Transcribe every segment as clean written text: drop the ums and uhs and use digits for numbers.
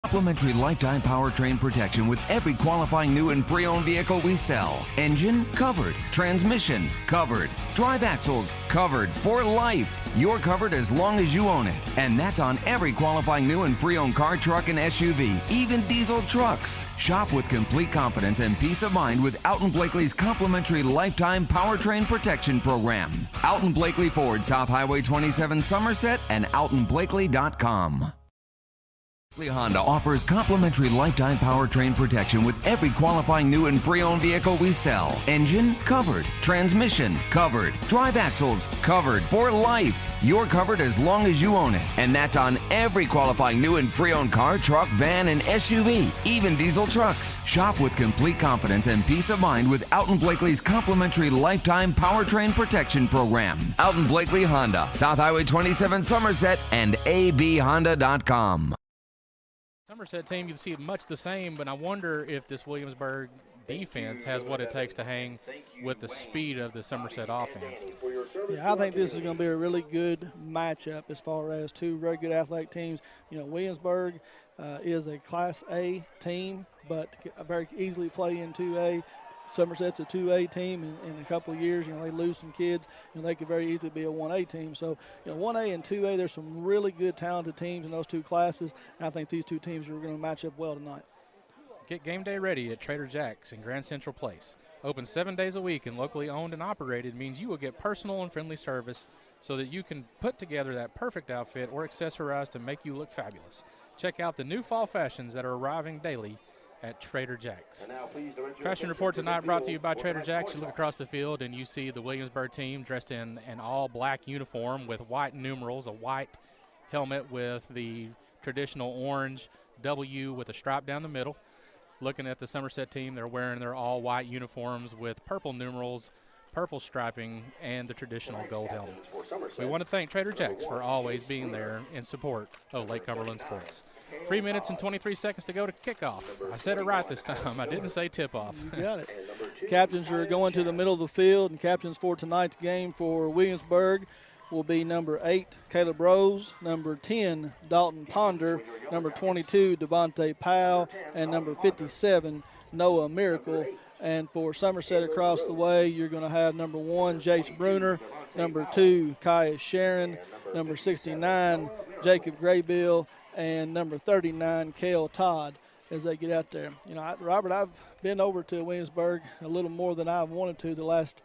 Complimentary lifetime powertrain protection with every qualifying new and pre-owned vehicle we sell. Engine covered, transmission covered, drive axles covered for life. You're covered as long as you own it. And that's on every qualifying new and pre-owned car, truck, and SUV, even diesel trucks. Shop with complete confidence and peace of mind with Alton Blakely's complimentary lifetime powertrain protection program. Alton Blakely Ford, South Highway 27 Somerset, and AltonBlakely.com. Honda offers complimentary lifetime powertrain protection with every qualifying new and pre-owned vehicle we sell. Engine covered, transmission covered, drive axles covered for life. You're covered as long as you own it. And that's on every qualifying new and pre-owned car, truck, van, and SUV, even diesel trucks. Shop with complete confidence and peace of mind with Alton Blakely's complimentary lifetime powertrain protection program. Alton Blakely Honda, South Highway 27 Somerset, and abhonda.com. Somerset team, you see much the same, but I wonder if this Williamsburg defense has what it takes to hang with the speed of the Somerset offense. Yeah, I think this is going to be a really good matchup as far as two very good athletic teams. You know, Williamsburg is a Class A team, but very easily play in 2A. Somerset's a 2A team. In a couple of years, you know, they lose some kids, and they could very easily be a 1A team. So, you know, 1A and 2A, there's some really good, talented teams in those two classes, and I think these two teams are going to match up well tonight. Get game day ready at Trader Jack's in Grand Central Place. Open 7 days a week and locally owned and operated means you will get personal and friendly service so that you can put together that perfect outfit or accessorize to make you look fabulous. Check out the new fall fashions that are arriving daily at Trader Jack's. Fashion Report tonight brought to you by Trader Jack's. You look across the field and you see the Williamsburg team dressed in an all-black uniform with white numerals, a white helmet with the traditional orange W with a stripe down the middle. Looking at the Somerset team, they're wearing their all-white uniforms with purple numerals, purple striping, and the traditional gold helmet. We want to thank Trader Jack's for always being there in support of Lake Cumberland sports. 3 minutes and 23 seconds to go to kickoff. I said it right this time. I didn't say tip-off. You got it. Captains are going to the middle of the field, and captains for tonight's game for Williamsburg will be number 8, Caleb Rose, number 10, Dalton Ponder, number 22, Devontae Powell, and number 57, Noah Miracle. And for Somerset across the way, you're going to have number 1, Jace Bruner, number 2, Kaya Sharon, number 69, Jacob Graybill, and number 39, Kale Todd, as they get out there. You know, Robert, I've been over to Williamsburg a little more than I've wanted to the last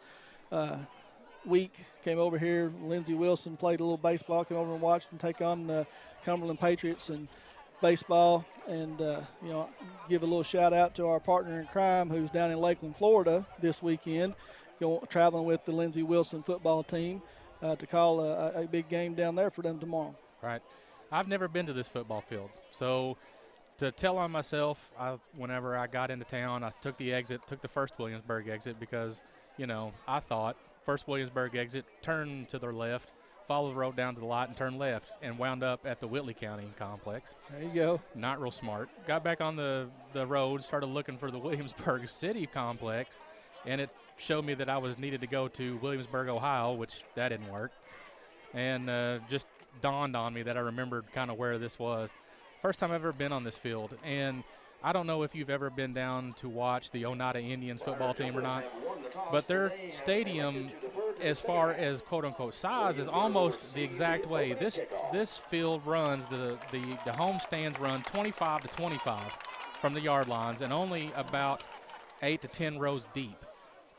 week. Came over here. Lindsey Wilson played a little baseball, came over and watched them take on the Cumberland Patriots and baseball. And, you know, give a little shout-out to our partner in crime who's down in Lakeland, Florida this weekend, traveling with the Lindsey Wilson football team to call a big game down there for them tomorrow. Right. I've never been to this football field, so to tell on myself, whenever I got into town, I took the first Williamsburg exit because, you know, I thought first Williamsburg exit, turn to the left, follow the road down to the light and turn left, and wound up at the Whitley County complex. There you go. Not real smart. Got back on the road, started looking for the Williamsburg City complex, and it showed me that I was needed to go to Williamsburg, Ohio, which that didn't work. And just dawned on me that I remembered kind of where this was. First time I've ever been on this field. And I don't know if you've ever been down to watch the Oneida Indians football team or not, but their stadium, as far as quote-unquote size, is almost the exact way. This field runs, the home stands run 25 to 25 from the yard lines and only about 8 to 10 rows deep.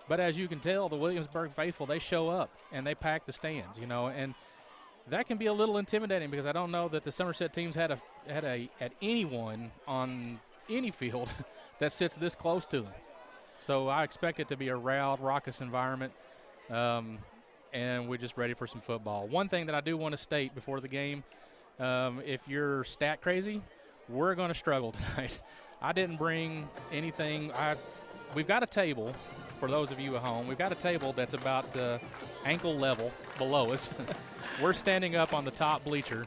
But as you can tell, the Williamsburg faithful, they show up and they pack the stands, you know, and that can be a little intimidating because I don't know that the Somerset teams had anyone on any field that sits this close to them. So I expect it to be a loud, raucous environment, and we're just ready for some football. One thing that I do want to state before the game, if you're stat crazy, we're going to struggle tonight. I didn't bring anything. We've got a table. For those of you at home, we've got a table that's about ankle level below us. We're standing up on the top bleacher,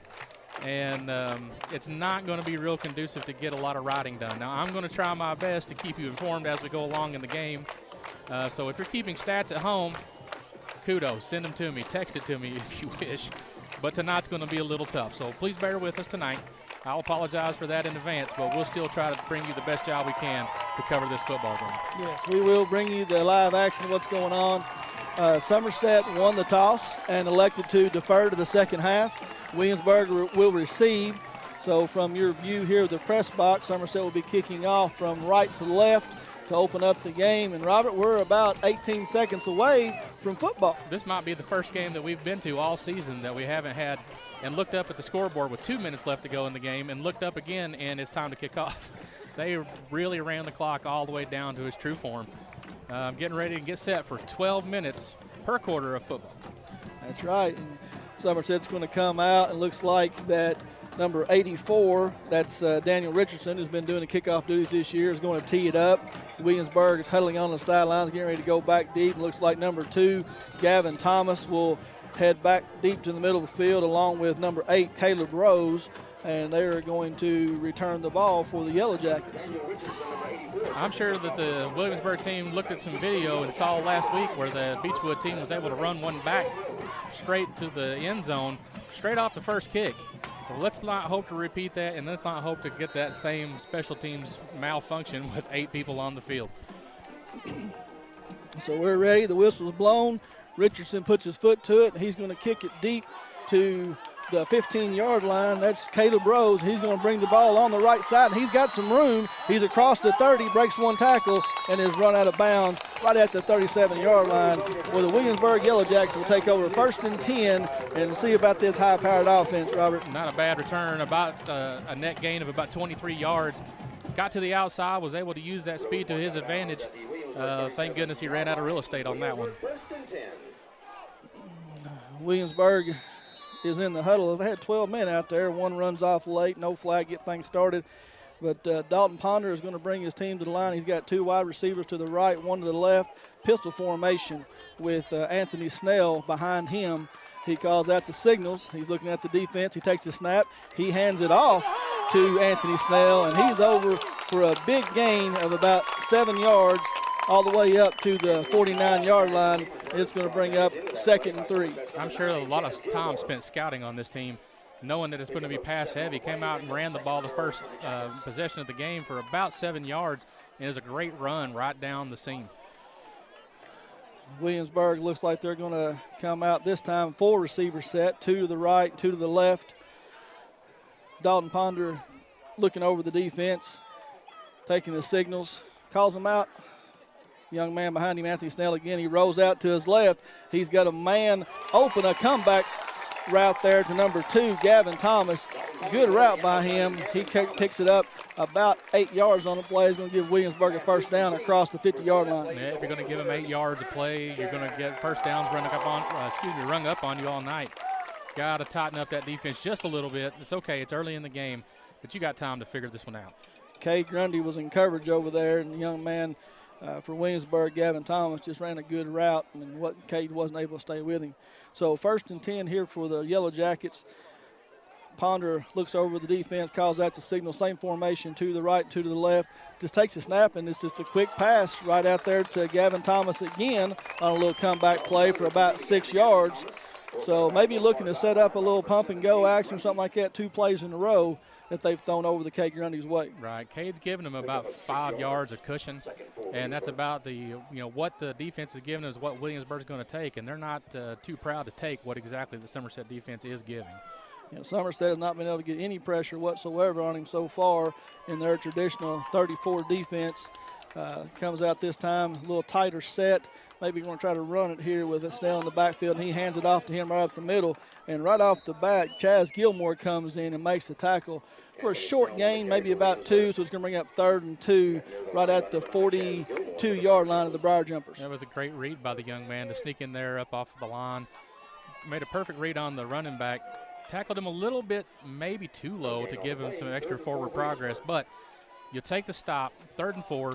and it's not going to be real conducive to get a lot of writing done. Now, I'm going to try my best to keep you informed as we go along in the game. So if you're keeping stats at home, kudos. Send them to me. Text it to me if you wish. But tonight's going to be a little tough. So please bear with us tonight. I'll apologize for that in advance, but we'll still try to bring you the best job we can to cover this football game. Yes, we will bring you the live action of what's going on. Somerset won the toss and elected to defer to the second half. Williamsburg will receive. So from your view here of the press box, Somerset will be kicking off from right to left to open up the game. And, Robert, we're about 18 seconds away from football. This might be the first game that we've been to all season that we haven't had and looked up at the scoreboard with 2 minutes left to go in the game and looked up again, and it's time to kick off. They really ran the clock all the way down to its true form. Getting ready to get set for 12 minutes per quarter of football. That's right. And Somerset's going to come out, and looks like that number 84, that's Daniel Richardson, who's been doing the kickoff duties this year, is going to tee it up. Williamsburg is huddling on the sidelines, getting ready to go back deep. It looks like number 2, Gavin Thomas, will head back deep to the middle of the field along with number 8, Caleb Rose, and they are going to return the ball for the Yellow Jackets. I'm sure that the Williamsburg team looked at some video and saw last week where the Beechwood team was able to run one back straight to the end zone, straight off the first kick. Well, let's not hope to repeat that, and let's not hope to get that same special teams malfunction with 8 people on the field. So we're ready. The whistle's blown. Richardson puts his foot to it, and he's going to kick it deep to the 15-yard line. That's Caleb Rose. He's going to bring the ball on the right side, and he's got some room. He's across the 30, breaks one tackle, and is run out of bounds right at the 37-yard line, where the Williamsburg Yellow Jackets will take over 1st and 10 and see about this high-powered offense, Robert. Not a bad return, about a net gain of about 23 yards. Got to the outside, was able to use that speed to his advantage. Thank goodness he ran out of real estate on that one. Williamsburg is in the huddle. They had 12 men out there. One runs off late, no flag, get things started. But Dalton Ponder is going to bring his team to the line. He's got 2 wide receivers to the right, 1 to the left. Pistol formation with Anthony Snell behind him. He calls out the signals. He's looking at the defense. He takes the snap. He hands it off to Anthony Snell, and he's over for a big gain of about 7 yards all the way up to the 49-yard line. It's going to bring up 2nd and 3. I'm sure a lot of time spent scouting on this team, knowing that it's going to be pass heavy. Came out and ran the ball the first possession of the game for about 7 yards, and it was a great run right down the seam. Williamsburg looks like they're going to come out this time 4 receiver set, 2 to the right, 2 to the left. Dalton Ponder looking over the defense, taking the signals, calls them out. Young man behind him, Anthony Snell again. He rolls out to his left. He's got a man open, a comeback route there to number 2, Gavin Thomas. Good route by him. He picks it up about 8 yards on the play. He's going to give Williamsburg a first down across the 50-yard line. Yeah, if you're going to give him 8 yards of play, you're going to get first downs rung up on you all night. Got to tighten up that defense just a little bit. It's okay. It's early in the game, but you got time to figure this one out. Kay Grundy was in coverage over there, and the young man for Williamsburg, Gavin Thomas, just ran a good route, and Cade wasn't able to stay with him. So 1st and 10 here for the Yellow Jackets. Ponder looks over the defense, calls out the signal, same formation, 2 to the right, 2 to the left. Just takes a snap, and it's just a quick pass right out there to Gavin Thomas again on a little comeback play for about 6 yards. So maybe looking to set up a little pump and go action, something like that, 2 plays in a row that they've thrown over the Cade Grundy's way. Right, Cade's giving them about 5 yards of cushion, and that's about what the defense is giving is what Williamsburg's going to take, and they're not too proud to take what exactly the Somerset defense is giving. Somerset has not been able to get any pressure whatsoever on him so far in their traditional 34 defense. Comes out this time, a little tighter set. Maybe going to try to run it here with Snell in the backfield, and he hands it off to him right up the middle. And right off the bat, Chaz Gilmore comes in and makes the tackle for a short gain, maybe about 2, so it's going to bring up 3rd and 2 right at the 42-yard line of the Briar Jumpers. That was a great read by the young man to sneak in there up off the line. Made a perfect read on the running back. Tackled him a little bit, maybe too low to give him some extra forward progress, but you take the stop, 3rd and 4,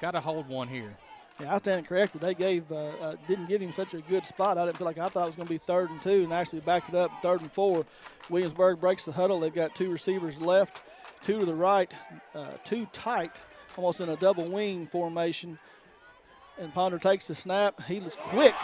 got to hold one here. Yeah, I stand corrected. They didn't give him such a good spot. I thought it was going to be 3rd and 2 and actually backed it up 3rd and 4. Williamsburg breaks the huddle. They've got 2 receivers left, 2 to the right, 2 tight, almost in a double wing formation. And Ponder takes the snap. He was quick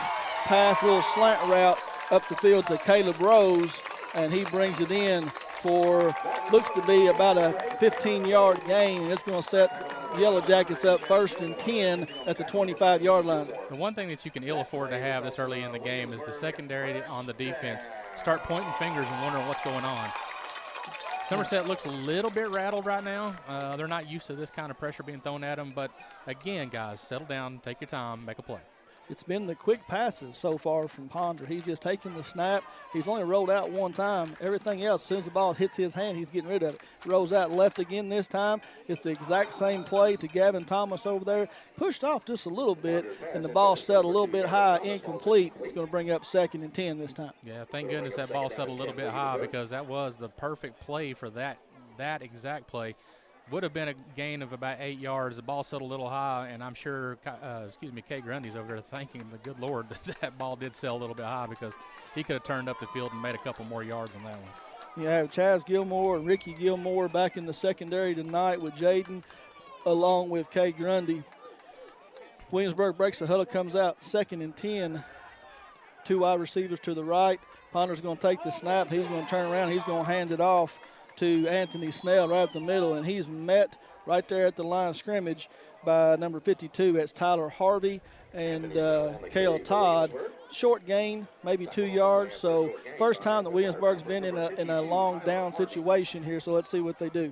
pass, little slant route up the field to Caleb Rose, and he brings it in for looks to be about a 15-yard gain. It's going to set Yellow Jackets up 1st and 10 at the 25-yard line. The one thing that you can ill afford to have this early in the game is the secondary on the defense start pointing fingers and wondering what's going on. Somerset looks a little bit rattled right now. They're not used to this kind of pressure being thrown at them. But, again, guys, settle down, take your time, make a play. It's been the quick passes so far from Ponder. He's just taking the snap. He's only rolled out one time. Everything else, as soon as the ball hits his hand, he's getting rid of it. Rolls out left again this time. It's the exact same play to Gavin Thomas over there. Pushed off just a little bit, and the ball settled a little bit high, incomplete. It's going to bring up 2nd and 10 this time. Yeah, thank goodness that ball settled a little bit high because that was the perfect play for that exact play. Would have been a gain of about 8 yards. The ball settled a little high, and I'm sure, Kay Grundy's over there thanking the good Lord that ball did sail a little bit high because he could have turned up the field and made a couple more yards on that one. You have Chaz Gilmore and Ricky Gilmore back in the secondary tonight with Jaden along with Kay Grundy. Williamsburg breaks the huddle, comes out 2nd and 10. 2 wide receivers to the right. Ponder's going to take the snap. He's going to turn around. He's going to hand it off to Anthony Snell right up the middle, and he's met right there at the line of scrimmage by number 52. That's Tyler Harvey and Cale Todd. Short gain, maybe 2 yards. So first time that Williamsburg's been in a long down situation here. So let's see what they do.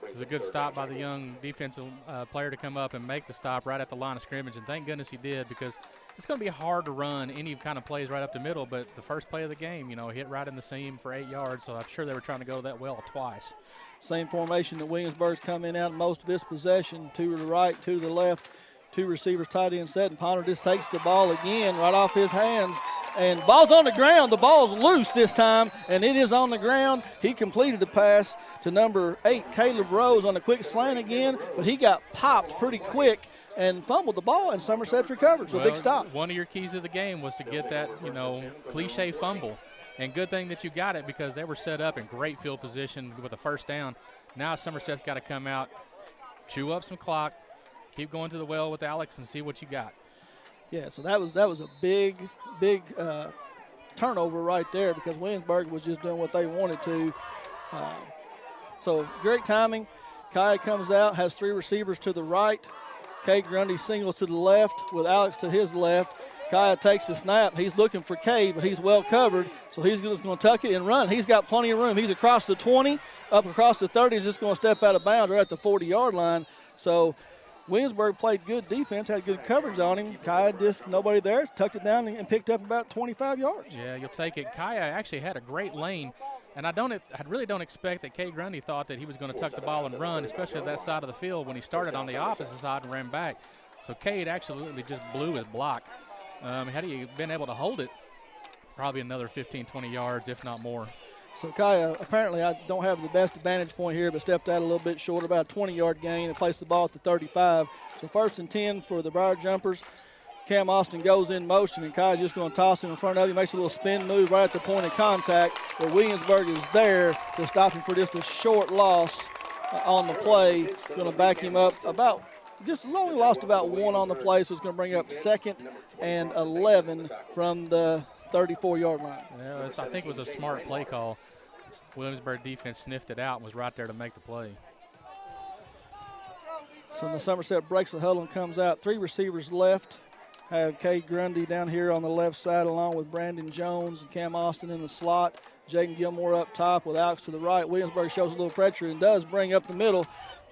It was a good stop by the young defensive player to come up and make the stop right at the line of scrimmage, and thank goodness he did because it's going to be hard to run any kind of plays right up the middle, but the first play of the game, hit right in the seam for 8 yards, so I'm sure they were trying to go that well twice. Same formation that Williamsburg's come in out most of this possession, 2 to the right, 2 to the left, 2 receivers tight end set, and Ponder just takes the ball again right off his hands. And ball's on the ground. The ball's loose this time, and it is on the ground. He completed the pass to number 8, Caleb Rose, on a quick slant again, but he got popped pretty quick and fumbled the ball, and Somerset recovered. So big stop. One of your keys of the game was to get that, cliche fumble. And good thing that you got it because they were set up in great field position with a first down. Now Somerset's got to come out, chew up some clock, keep going to the well with Alex and see what you got. Yeah, so that was a big turnover right there because Williamsburg was just doing what they wanted to. So great timing. Kaya comes out, has 3 receivers to the right. Kay Grundy singles to the left with Alex to his left. Kaya takes the snap. He's looking for Kay, but he's well covered, so he's just going to tuck it and run. He's got plenty of room. He's across the 20, up across the 30. He's just going to step out of bounds right at the 40-yard line. So Williamsburg played good defense, had good coverage on him. Kaya just nobody there, tucked it down and picked up about 25 yards. Yeah, you'll take it. Kaya actually had a great lane. And I really don't expect that Kay Grundy thought that he was going to tuck the ball and run, especially at that side of the field when he started on the opposite side and ran back. So Kay absolutely just blew his block. Had he been able to hold it, probably another 15, 20 yards, if not more. So Kaya, apparently I don't have the best vantage point here, but stepped out a little bit short, about a 20-yard gain, and placed the ball at the 35. So 1st and 10 for the Briar Jumpers. Cam Austin goes in motion, and Kai's just going to toss him in front of him. Makes a little spin move right at the point of contact, but Williamsburg is there to stop him for just a short loss on the play. Going to back him up about, just only lost about 1 on the play, so it's going to bring up 2nd and 11 from the 34-yard line. Yeah, I think it was a smart play call. Williamsburg defense sniffed it out and was right there to make the play. So the Somerset breaks the huddle and comes out. 3 receivers left. Have Kay Grundy down here on the left side along with Brandon Jones and Cam Austin in the slot. Jaden Gilmore up top with Alex to the right. Williamsburg shows a little pressure and does bring up the middle.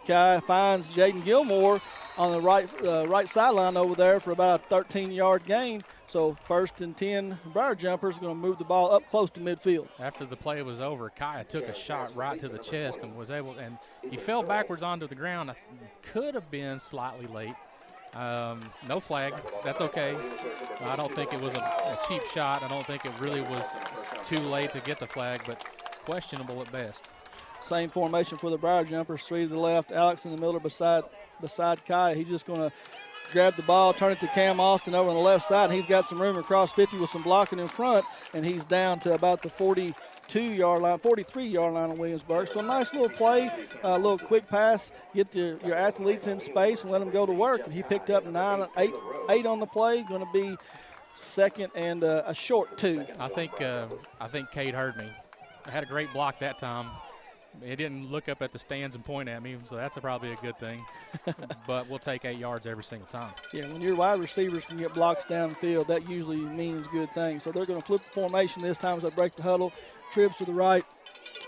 Kai finds Jaden Gilmore on the right sideline over there for about a 13-yard gain. So 1st and 10, Briar Jumpers going to move the ball up close to midfield. After the play was over, Kaya took a shot right to the chest and was able, and he fell backwards onto the ground. Could have been slightly late. No flag. That's okay. I don't think it was a cheap shot. I don't think it really was too late to get the flag, but questionable at best. Same formation for the Briar Jumpers. 3 to the left. Alex in the middle beside Kai. He's just going to grab the ball, turn it to Cam Austin over on the left side, and he's got some room across 50 with some blocking in front, and he's down to about the 42-yard line, 43-yard line on Williamsburg. So a nice little play, a little quick pass, get your athletes in space and let them go to work. And he picked up 8 on the play, going to be 2nd and a short 2. I think Cade heard me. had a great block that time. He didn't look up at the stands and point at me, so that's probably a good thing. But we'll take 8 yards every single time. Yeah, when your wide receivers can get blocks downfield, that usually means good things. So they're going to flip the formation this time as they break the huddle. Trips to the right.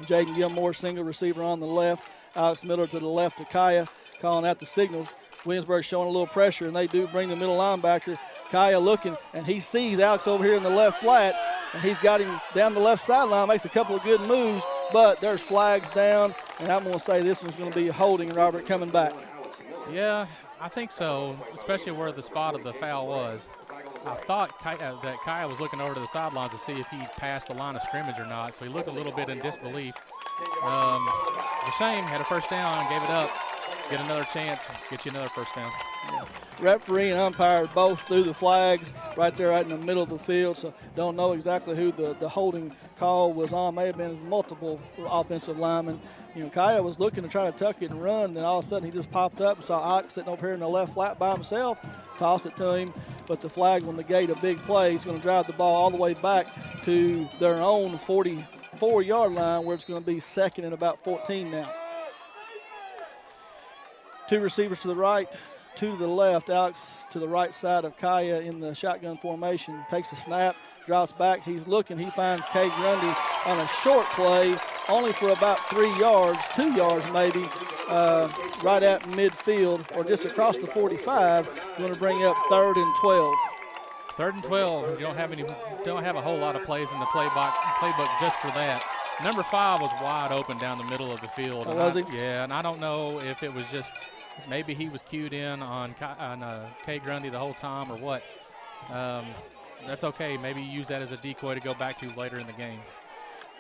Jaden Gilmore, single receiver on the left. Alex Miller to the left of Kaya, calling out the signals. Williamsburg showing a little pressure, and they do bring the middle linebacker. Kaya looking, and he sees Alex over here in the left flat, and he's got him down the left sideline, makes a couple of good moves, but there's flags down, and I'm going to say this one's going to be holding, Robert, coming back. Yeah, I think so, especially where the spot of the foul was. I thought that Kaya was looking over to the sidelines to see if he passed the line of scrimmage or not, so he looked a little bit in disbelief. It's a shame, had a first down, gave it up. Get another chance, get you another first down. Yeah. Referee and umpire both threw the flags right there, right in the middle of the field, so don't know exactly who the holding call was on. May have been multiple offensive linemen. Kaya was looking to try to tuck it and run, and then all of a sudden he just popped up and saw Ox sitting over here in the left flat by himself, tossed it to him, but the flag will negate a big play. He's going to drive the ball all the way back to their own 44-yard line, where it's going to be second and about 14 now. 2 receivers to the right, 2 to the left. Alex to the right side of Kaya in the shotgun formation. Takes a snap, drops back. He's looking. He finds Kay Grundy on a short play, only for about 3 yards, 2 yards maybe, right at midfield or just across the 45. Going to bring up 3rd and 12. 3rd and 12. You don't have a whole lot of plays in the playbook just for that. Number 5 was wide open down the middle of the field. Oh, was he? Yeah, and I don't know if it was just maybe he was cued in on Kay Grundy the whole time or what. That's okay. Maybe use that as a decoy to go back to later in the game.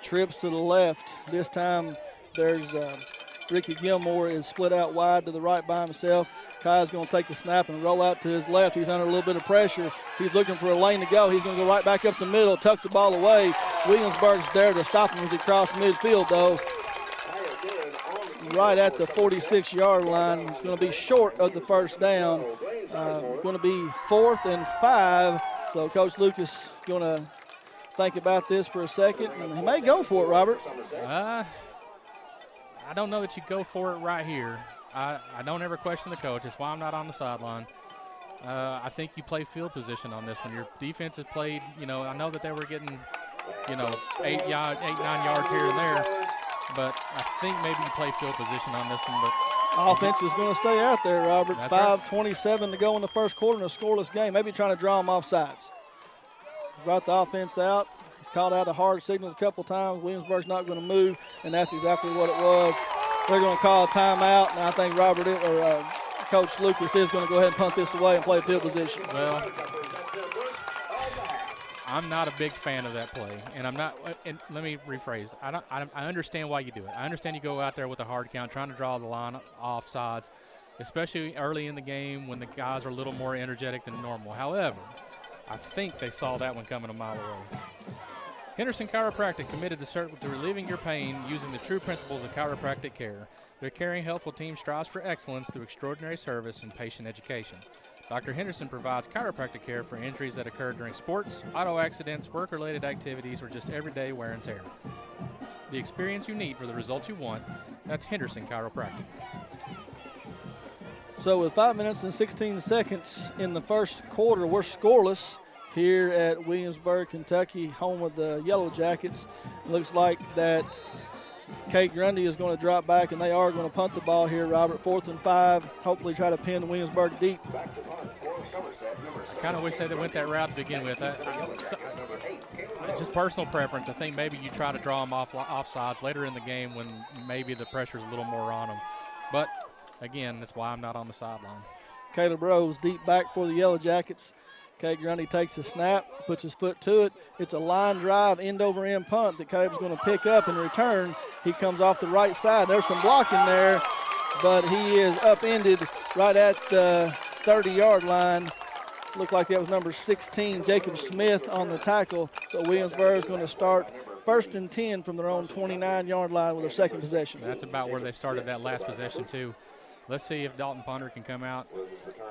Trips to the left. This time there's Ricky Gilmore is split out wide to the right by himself. Kai's going to take the snap and roll out to his left. He's under a little bit of pressure. He's looking for a lane to go. He's going to go right back up the middle, tuck the ball away. Williamsburg's there to stop him as he crosses midfield, though. Right at the 46-yard line. It's going to be short of the first down. Going to be 4th and 5. So Coach Lucas going to think about this for a second. And he may go for it, Robert. I don't know that you go for it right here. I don't ever question the coach. That's why I'm not on the sideline. I think you play field position on this one. Your defense has played, I know that they were getting, 8, 9 yards here and there, but I think maybe you play field position on this one. But offense is going to stay out there, Robert. That's 5:27 right. to go in the first quarter in a scoreless game. Maybe trying to draw them off sides. Brought the offense out. He's called out a hard signals a couple times. Williamsburg's not going to move, and that's exactly what it was. They're going to call a timeout, and I think Coach Lucas is going to go ahead and punt this away and play field position. Well, I'm not a big fan of that play, and I'm not. And let me rephrase. I understand why you do it. I understand you go out there with a hard count, trying to draw the line off sides, especially early in the game when the guys are a little more energetic than normal. However, I think they saw that one coming a mile away. Henderson Chiropractic, committed to relieving your pain using the true principles of chiropractic care. Their caring, helpful team strives for excellence through extraordinary service and patient education. Dr. Henderson provides chiropractic care for injuries that occur during sports, auto accidents, work-related activities, or just everyday wear and tear. The experience you need for the results you want, that's Henderson Chiropractic. So with 5 minutes and 16 seconds in the first quarter, we're scoreless here at Williamsburg, Kentucky, home of the Yellow Jackets. Looks like that Kate Grundy is going to drop back, and they are going to punt the ball here, Robert. 4th and 5, hopefully try to pin Williamsburg deep. I kind of wish they went that route to begin with. It's just personal preference. I think maybe you try to draw them off sides later in the game when maybe the pressure's a little more on them. But, again, that's why I'm not on the sideline. Caleb Rose deep back for the Yellow Jackets. Kate Grundy takes a snap, puts his foot to it. It's a line drive, end-over-end punt that Caleb's going to pick up in return. He comes off the right side. There's some blocking there, but he is upended right at the 30-yard line. Looked like that was number 16, Jacob Smith, on the tackle. So Williamsburg is going to start 1st and 10 from their own 29-yard line with their second possession. That's about where they started that last possession, too. Let's see if Dalton Ponder can come out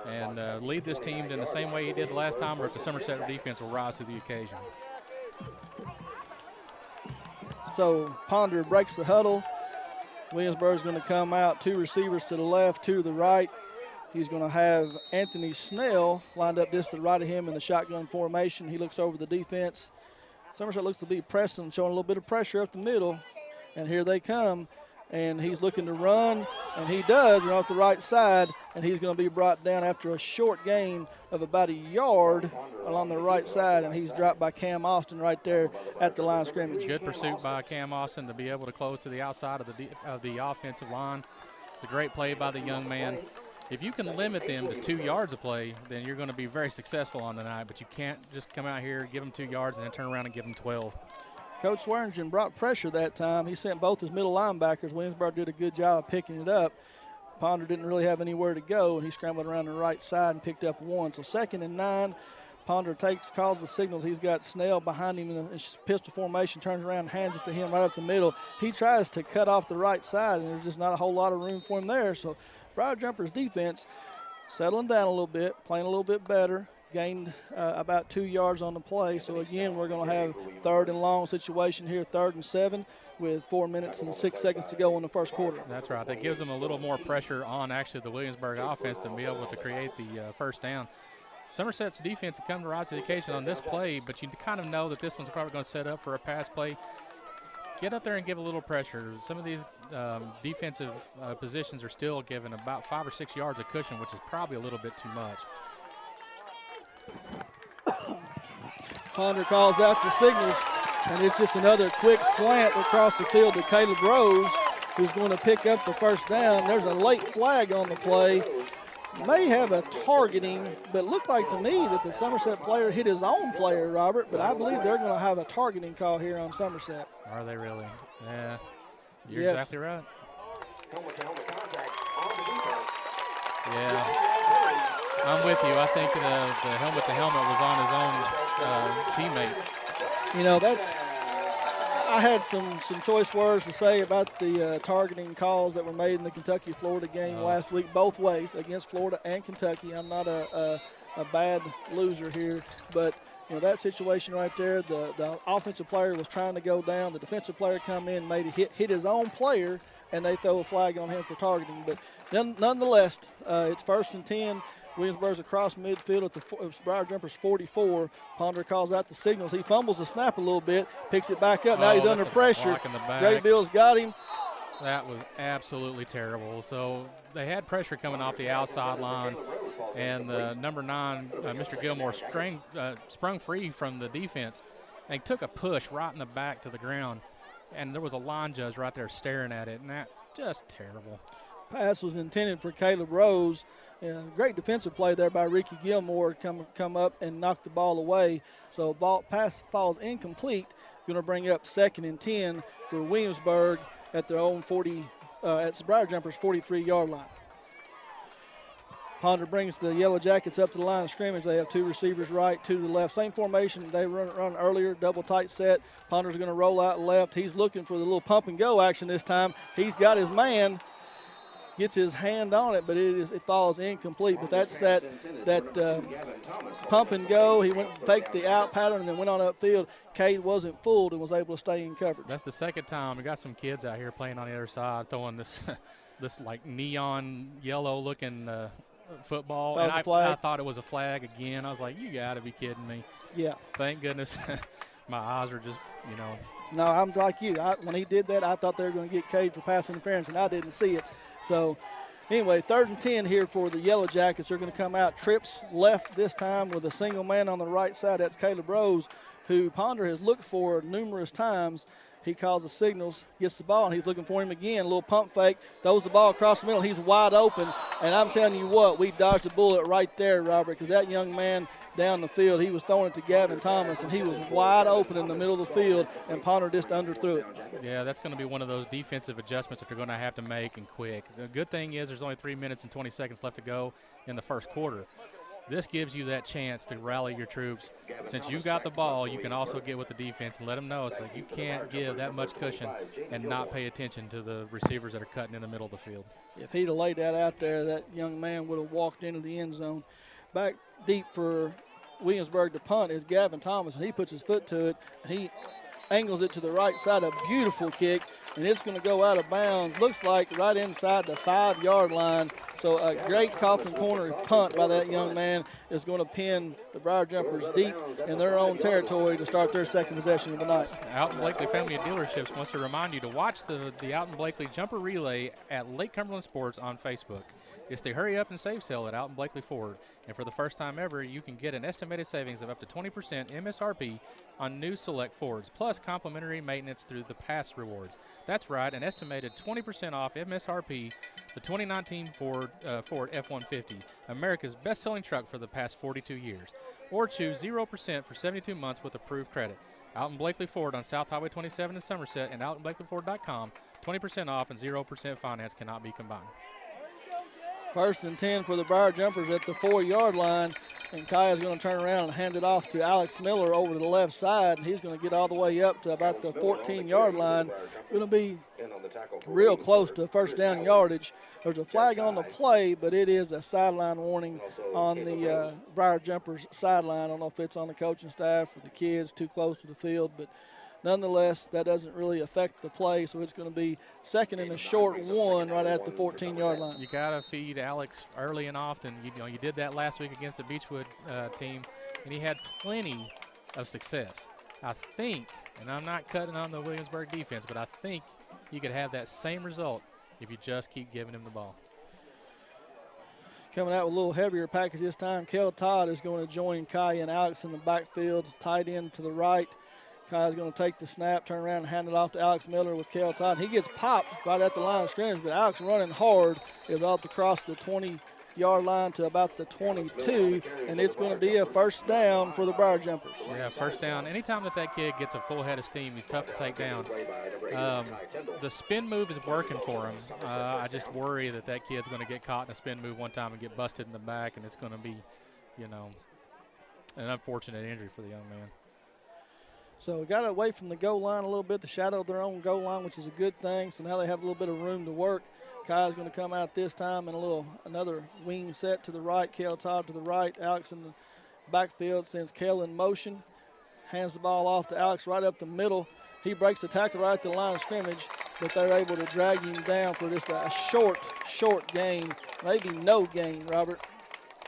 and lead this team in the same way he did the last time, or if the Somerset defense will rise to the occasion. So Ponder breaks the huddle. Williamsburg's going to come out, 2 receivers to the left, 2 to the right. He's going to have Anthony Snell lined up just to the right of him in the shotgun formation. He looks over the defense. Somerset looks to be Preston, showing a little bit of pressure up the middle. And here they come. And he's looking to run, and he does, and off the right side, and he's going to be brought down after a short gain of about a yard along the right side, and he's dropped by Cam Austin right there at the line of scrimmage. Good pursuit by Cam Austin to be able to close to the outside of the offensive line. It's a great play by the young man. If you can limit them to 2 yards of play, then you're going to be very successful on the night, but you can't just come out here, give them 2 yards, and then turn around and give them 12. Coach Swearingen brought pressure that time. He sent both his middle linebackers. Williamsburg did a good job of picking it up. Ponder didn't really have anywhere to go, and he scrambled around the right side and picked up 1. So 2nd and 9. Ponder calls the signals. He's got Snell behind him in a pistol formation, turns around and hands it to him right up the middle. He tries to cut off the right side, and there's just not a whole lot of room for him there. So Briar Jumpers defense settling down a little bit, playing a little bit better. Gained about 2 yards on the play. So, again, we're going to have 3rd and long situation here, 3rd and 7 with 4 minutes and 6 seconds to go in the first quarter. That's right. That gives them a little more pressure on actually the Williamsburg offense to be able to create the first down. Somerset's defense had come to rise to the occasion on this play, but you kind of know that this one's probably going to set up for a pass play. Get up there and give a little pressure. Some of these defensive positions are still giving about 5 or 6 yards of cushion, which is probably a little bit too much. Ponder calls out the signals, and it's just another quick slant across the field to Caleb Rose, who's going to pick up the first down. There's a late flag on the play. May have a targeting, but looked like to me that the Somerset player hit his own player, Robert, but I believe they're going to have a targeting call here on Somerset. Are they really? Yeah, you're yes. exactly right. Yeah. I'm with you. I think the helmet-to-helmet was on his own teammate. You know, I had some choice words to say about the targeting calls that were made in the Kentucky-Florida game last week, both ways, against Florida and Kentucky. I'm not a bad loser here, but you know, that situation right there, the offensive player was trying to go down. The defensive player come in, made a hit his own player, and they throw a flag on him for targeting. But nonetheless, it's 1st and 10. Williamsburg's across midfield at the Briar Jumpers 44. Ponder calls out the signals. He fumbles the snap a little bit, picks it back up. Now he's under pressure. Gray Bill's got him. That was absolutely terrible. So they had pressure coming off the outside line, and number 9, Mr. Gilmore, sprung free from the defense, and he took a push right in the back to the ground, and there was a line judge right there staring at it, and that just terrible. Pass was intended for Caleb Rose. Great defensive play there by Ricky Gilmore, come up and knock the ball away. So pass falls incomplete. Going to bring up 2nd and 10 for Williamsburg at their own 40, at the Briar Jumpers 43-yard line. Ponder brings the Yellow Jackets up to the line of scrimmage. They have 2 receivers right, 2 to the left. Same formation they run earlier, double tight set. Ponder's going to roll out left. He's looking for the little pump and go action this time. He's got his man. Gets his hand on it, but it falls incomplete. But that's that pump and go. He faked the out pattern and then went on upfield. Cade wasn't fooled and was able to stay in coverage. That's the second time. We got some kids out here playing on the other side throwing this this like neon yellow looking football. And I thought it was a flag again. I was like, you got to be kidding me. Yeah. Thank goodness. My eyes are just, you know. No, I'm like you. When he did that, I thought they were going to get Cade for pass interference, and I didn't see it. So, anyway, 3rd and 10 here for the Yellow Jackets. They're going to come out trips left this time with a single man on the right side. That's Caleb Rose, who Ponder has looked for numerous times. He calls the signals, gets the ball, and he's looking for him again. A little pump fake, throws the ball across the middle. He's wide open, and I'm telling you what, we dodged a bullet right there, Robert, because that young man down the field, he was throwing it to Gavin Thomas, and he was wide open in the middle of the field, and Ponder just underthrew it. Yeah, that's going to be one of those defensive adjustments that they're going to have to make, and quick. The good thing is there's only 3 minutes and 20 seconds left to go in the first quarter. This gives you that chance to rally your troops. Since you've got the ball, you can also get with the defense and let them know it's like you can't give that much cushion and not pay attention to the receivers that are cutting in the middle of the field. If he'd have laid that out there, that young man would have walked into the end zone. Back deep for Williamsburg to punt is Gavin Thomas, and he puts his foot to it, and he angles it to the right side, a beautiful kick, and it's going to go out of bounds. Looks like right inside the 5-yard line. So a great coffin corner punt by that young man is going to pin the Briar Jumpers deep in their own territory to start their second possession of the night. Alton Blakely Family of Dealerships wants to remind you to watch the Alton Blakely Jumper Relay at Lake Cumberland Sports on Facebook. It's the Hurry Up and Save sale at Alton Blakely Ford. And for the first time ever, you can get an estimated savings of up to 20% MSRP on new select Fords, plus complimentary maintenance through the Pass Rewards. That's right, an estimated 20% off MSRP, the 2019 Ford F-150, America's best-selling truck for the past 42 years. Or choose 0% for 72 months with approved credit. Alton Blakely Ford on South Highway 27 in Somerset and AltonBlakelyFord.com. 20% off and 0% finance cannot be combined. 1st and 10 for the Briar Jumpers at the 4-yard line. And Kai is going to turn around and hand it off to Alex Miller over to the left side. And he's going to get all the way up to about the 14-yard line. Going to be real close to first down yardage. There's a flag on the play, but it is a sideline warning on the Briar Jumpers sideline. I don't know if it's on the coaching staff or the kids too close to the field, but nonetheless, that doesn't really affect the play, so it's going to be 2nd and a short 1 right at the 14-yard line. You got to feed Alex early and often. You did that last week against the Beechwood team, and he had plenty of success. I think, and I'm not cutting on the Williamsburg defense, but I think you could have that same result if you just keep giving him the ball. Coming out with a little heavier package this time, Kel Todd is going to join Kai and Alex in the backfield, tight end to the right. Kai's going to take the snap, turn around, and hand it off to Alex Miller with Kel Todd. He gets popped right at the line of scrimmage, but Alex running hard is up across the 20-yard line to about the 22, and it's going to be a first down for the Briar Jumpers. Yeah, first down. Anytime that kid gets a full head of steam, he's tough to take down. The spin move is working for him. I just worry that kid's going to get caught in a spin move one time and get busted in the back, and it's going to be, an unfortunate injury for the young man. So we got away from the goal line a little bit, the shadow of their own goal line, which is a good thing. So now they have a little bit of room to work. Kai's going to come out this time in another wing set to the right. Kel Todd to the right. Alex in the backfield sends Kel in motion. Hands the ball off to Alex right up the middle. He breaks the tackle right at the line of scrimmage, but they're able to drag him down for just a short gain. Maybe no gain, Robert.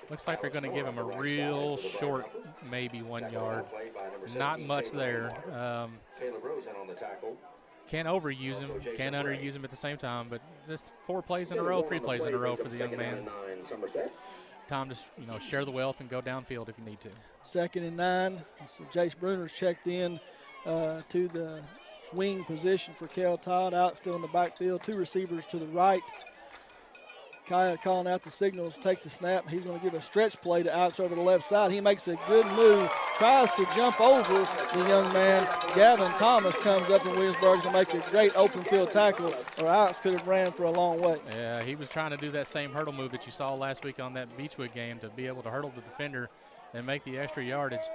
Looks like they're going to give him a real short, maybe 1 yard. Not much there. Can't overuse him, can't underuse him at the same time, but just 4 plays in a row, 3 plays in a row for the young man. Time to share the wealth and go downfield if you need to. 2nd and 9. So Jace Bruner's checked in to the wing position for Kel Todd. Alex still in the backfield. 2 receivers to the right. Kaya calling out the signals, takes the snap. He's going to give a stretch play to Alex over the left side. He makes a good move, tries to jump over the young man. Gavin Thomas comes up in Williamsburg to make a great open field tackle, or Alex could have ran for a long way. Yeah, he was trying to do that same hurdle move that you saw last week on that Beechwood game to be able to hurdle the defender and make the extra yardage.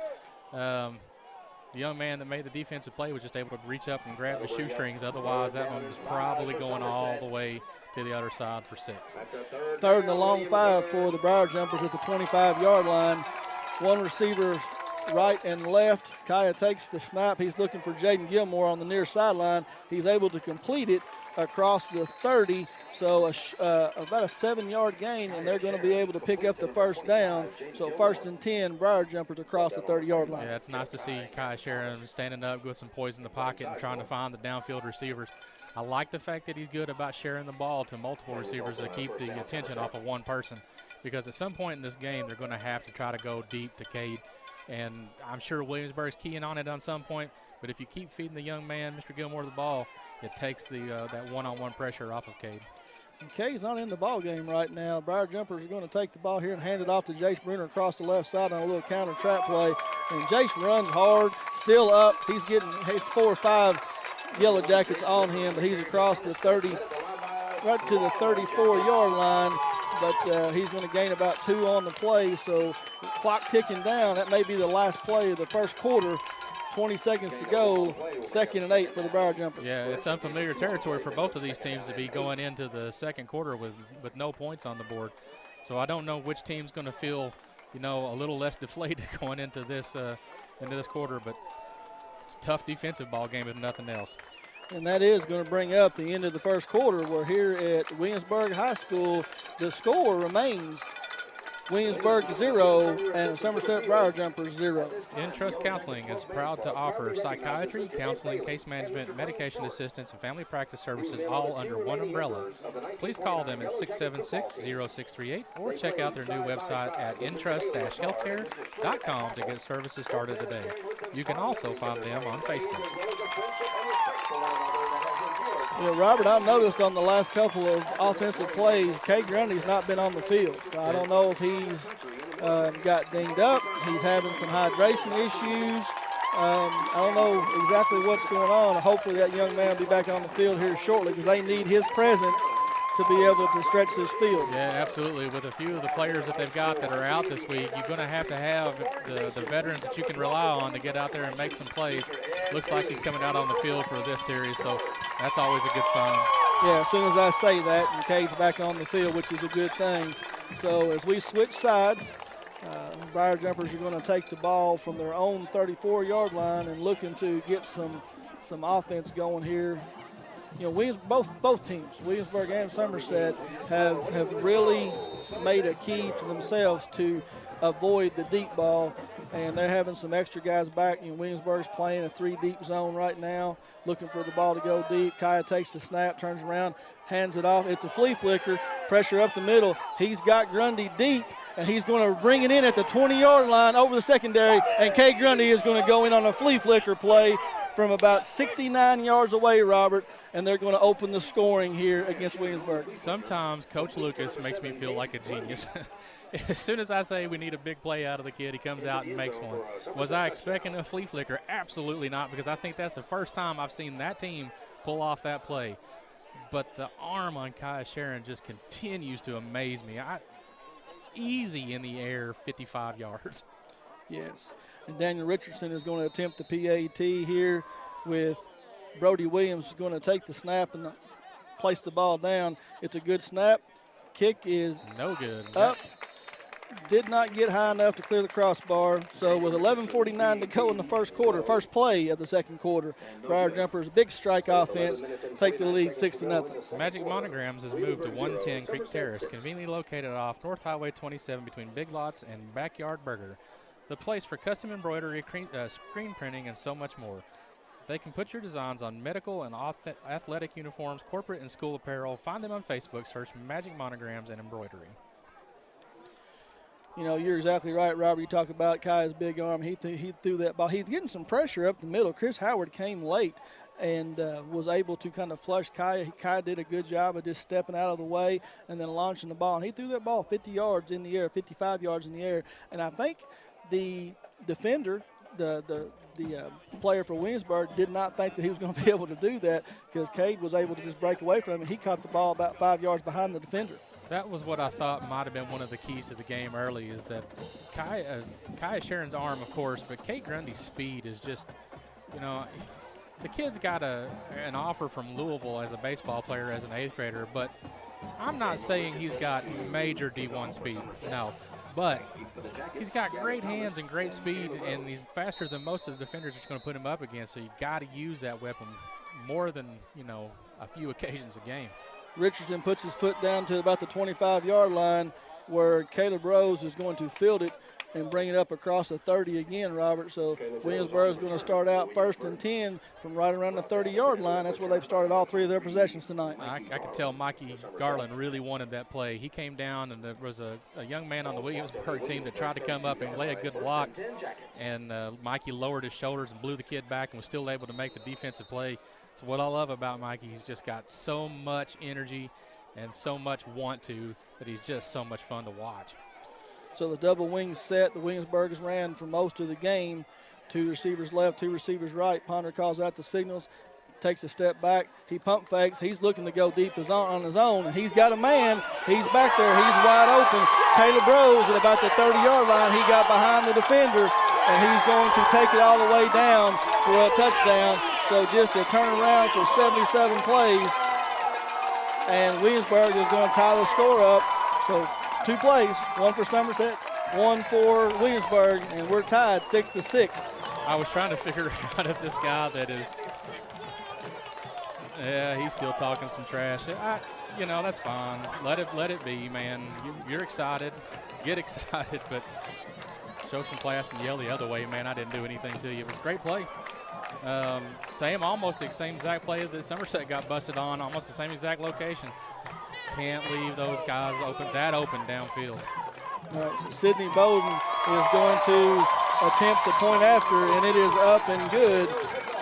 The young man that made the defensive play was just able to reach up and grab the shoestrings. Otherwise, that one was probably going all the way to the other side for 6. 3rd and a long 5 for the Briar Jumpers at the 25-yard line. 1 receiver right and left. Kaya takes the snap. He's looking for Jaden Gilmore on the near sideline. He's able to complete it across the 30, so about a 7-yard gain, and they're going to be able to pick up the first down. So 1st and 10, Briar Jumpers across the 30-yard line. Yeah, it's nice to see Kai Sharon standing up with some poise in the pocket and trying to find the downfield receivers. I like the fact that he's good about sharing the ball to multiple receivers to keep the attention off of one person, because at some point in this game they're going to have to try to go deep to Cade, and I'm sure Williamsburg's keying on it on some point, but if you keep feeding the young man, Mr. Gilmore, the ball, it takes that one-on-one pressure off of Cade. And Cade's not in the ball game right now. Briar Jumpers are going to take the ball here and hand it off to Jace Bruner across the left side on a little counter trap play. And Jace runs hard, still up. He's getting 4 or 5 Yellow Jackets on him, but he's across the 30, right to the 34-yard line. But he's going to gain about 2 on the play. So clock ticking down. That may be the last play of the first quarter. 20 seconds to go, 2nd and 8 for the Briar Jumpers. Yeah, it's unfamiliar territory for both of these teams to be going into the second quarter with no points on the board. So I don't know which team's going to feel, a little less deflated going into this quarter. But tough defensive ball game if nothing else. And that is going to bring up the end of the first quarter. We're here at Williamsburg High School. The score remains Williamsburg 0 and Somerset Briar Jumpers 0. Entrust Counseling is proud to offer psychiatry, counseling, case management, medication assistance, and family practice services all under one umbrella. Please call them at 676-0638 or check out their new website at entrust-healthcare.com to get services started today. You can also find them on Facebook. Yeah, Robert, I've noticed on the last couple of offensive plays, Cade Grundy's not been on the field. So I don't know if he's got dinged up. He's having some hydration issues. I don't know exactly what's going on. Hopefully that young man will be back on the field here shortly because they need his presence to be able to stretch this field. Yeah, absolutely. With a few of the players that they've got that are out this week, you're going to have the veterans that you can rely on to get out there and make some plays. Looks like he's coming out on the field for this series, so that's always a good sign. Yeah, as soon as I say that, and Cade's back on the field, which is a good thing. So as we switch sides, Briar Jumpers are going to take the ball from their own 34-yard line and looking to get some offense going here. You know, both teams, Williamsburg and Somerset, have really made a key to themselves to avoid the deep ball, and they're having some extra guys back. You know, Williamsburg's playing a 3-deep zone right now, looking for the ball to go deep. Kaya takes the snap, turns around, hands it off. It's a flea flicker, pressure up the middle. He's got Grundy deep, and he's going to bring it in at the 20-yard line over the secondary, and Cade Grundy is going to go in on a flea flicker play from about 69 yards away, Robert, and they're going to open the scoring here against Williamsburg. Sometimes Coach Lucas makes me feel like a genius. As soon as I say we need a big play out of the kid, he comes out and makes one. Was I expecting a flea flicker? Absolutely not, because I think that's the first time I've seen that team pull off that play. But the arm on Kaya Sharon just continues to amaze me. Easy in the air, 55 yards. Yes. And Daniel Richardson is going to attempt the PAT here with Brody Williams going to take the snap and place the ball down. It's a good snap. Kick is no good. Up. Did not get high enough to clear the crossbar. So with 11:49 to go in the first quarter, first play of the second quarter, Briar Jumpers, big strike offense, take the lead 6-0. Magic Monograms has moved to 110 Creek Terrace, conveniently located off North Highway 27 between Big Lots and Backyard Burger. The place for custom embroidery, screen printing, and so much more. They can put your designs on medical and athletic uniforms, corporate and school apparel. Find them on Facebook. Search Magic Monograms and Embroidery. You know, you're exactly right, Robert. You talk about Kai's big arm. He threw that ball. He's getting some pressure up the middle. Chris Howard came late and was able to kind of flush Kaya. Kaya did a good job of just stepping out of the way and then launching the ball. And he threw that ball 50 yards in the air, 55 yards in the air. And I think the defender, the player for Williamsburg, did not think that he was going to be able to do that because Cade was able to just break away from him, and he caught the ball about 5 yards behind the defender. That was what I thought might have been one of the keys to the game early, is that Kaya Sharon's arm, of course, but Cade Grundy's speed is just, you know, the kid's got an offer from Louisville as a baseball player as an 8th grader, but I'm not saying he's got major D1 speed, no. But he's got great hands and great speed, and he's faster than most of the defenders that you're going to put him up against, so you got to use that weapon more than, you know, a few occasions a game. Richardson puts his foot down to about the 25-yard line where Caleb Rose is going to field it and bring it up across the 30 again, Robert. So Williamsburg is going to start out 1st and 10 from right around the 30-yard line. That's where they've started all 3 of their possessions tonight. I could tell Mikey Garland really wanted that play. He came down, and there was a young man on the Williamsburg team that tried to come up and lay a good block, and Mikey lowered his shoulders and blew the kid back and was still able to make the defensive play. So what I love about Mikey, he's just got so much energy and so much want to that he's just so much fun to watch. So the double wing set, the Williamsburgers ran for most of the game. 2 receivers left, 2 receivers right. Ponder calls out the signals, takes a step back. He pump fakes. He's looking to go deep on his own, and he's got a man. He's back there. He's wide open. Caleb Rose at about the 30-yard line. He got behind the defender, and he's going to take it all the way down for a touchdown. So just a turnaround for 77 plays, and Williamsburg is going to tie the score up. So 2 plays, 1 for Somerset, 1 for Williamsburg, and we're tied 6-6. I was trying to figure out if this guy that is, yeah, he's still talking some trash. You know, that's fine. Let it be, man. You're excited. Get excited, but show some class and yell the other way, man. I didn't do anything to you. It was a great play. Almost the same exact play that Somerset got busted on, almost the same exact location. Can't leave those guys open downfield. All right, so Sidney Bowden is going to attempt the point after, and it is up and good.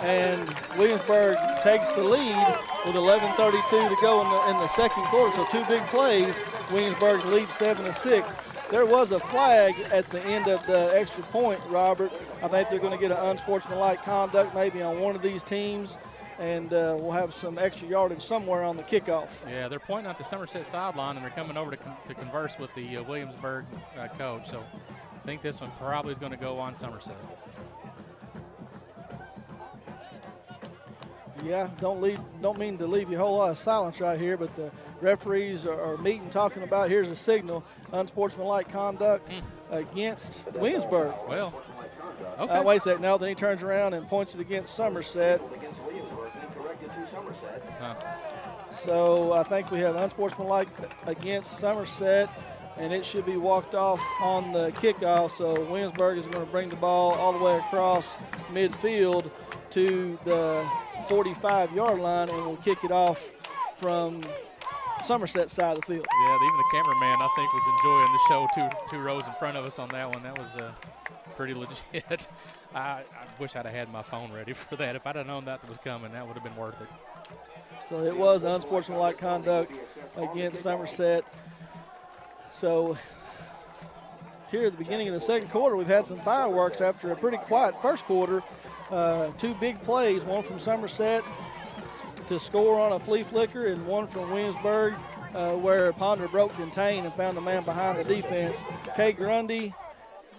And Williamsburg takes the lead with 11:32 to go in the second quarter. So 2 big plays. Williamsburg leads 7-6. There was a flag at the end of the extra point, Robert. I think they're going to get an unsportsmanlike conduct maybe on one of these teams, and we'll have some extra yardage somewhere on the kickoff. Yeah, they're pointing at the Somerset sideline, and they're coming over to converse with the Williamsburg coach. So I think this one probably is going to go on Somerset. Yeah, don't mean to leave you a whole lot of silence right here, but the referees are meeting, talking about, here's a signal, unsportsmanlike conduct against Williamsburg. Well, okay. Wait a second. No, then he turns around and points it against Somerset. So I think we have unsportsmanlike against Somerset, and it should be walked off on the kickoff. So Williamsburg is going to bring the ball all the way across midfield to the 45-yard line, and we'll kick it off from Somerset side of the field. Yeah, even the cameraman, I think, was enjoying the show two rows in front of us on that one. That was pretty legit. I wish I'd have had my phone ready for that. If I'd have known that was coming, that would have been worth it. So it was unsportsmanlike conduct against Somerset. So here at the beginning of the second quarter, we've had some fireworks after a pretty quiet first quarter. 2 big plays, one from Somerset to score on a flea flicker, and one from Williamsburg where Ponder broke contain and found the man behind the defense. Kay Grundy,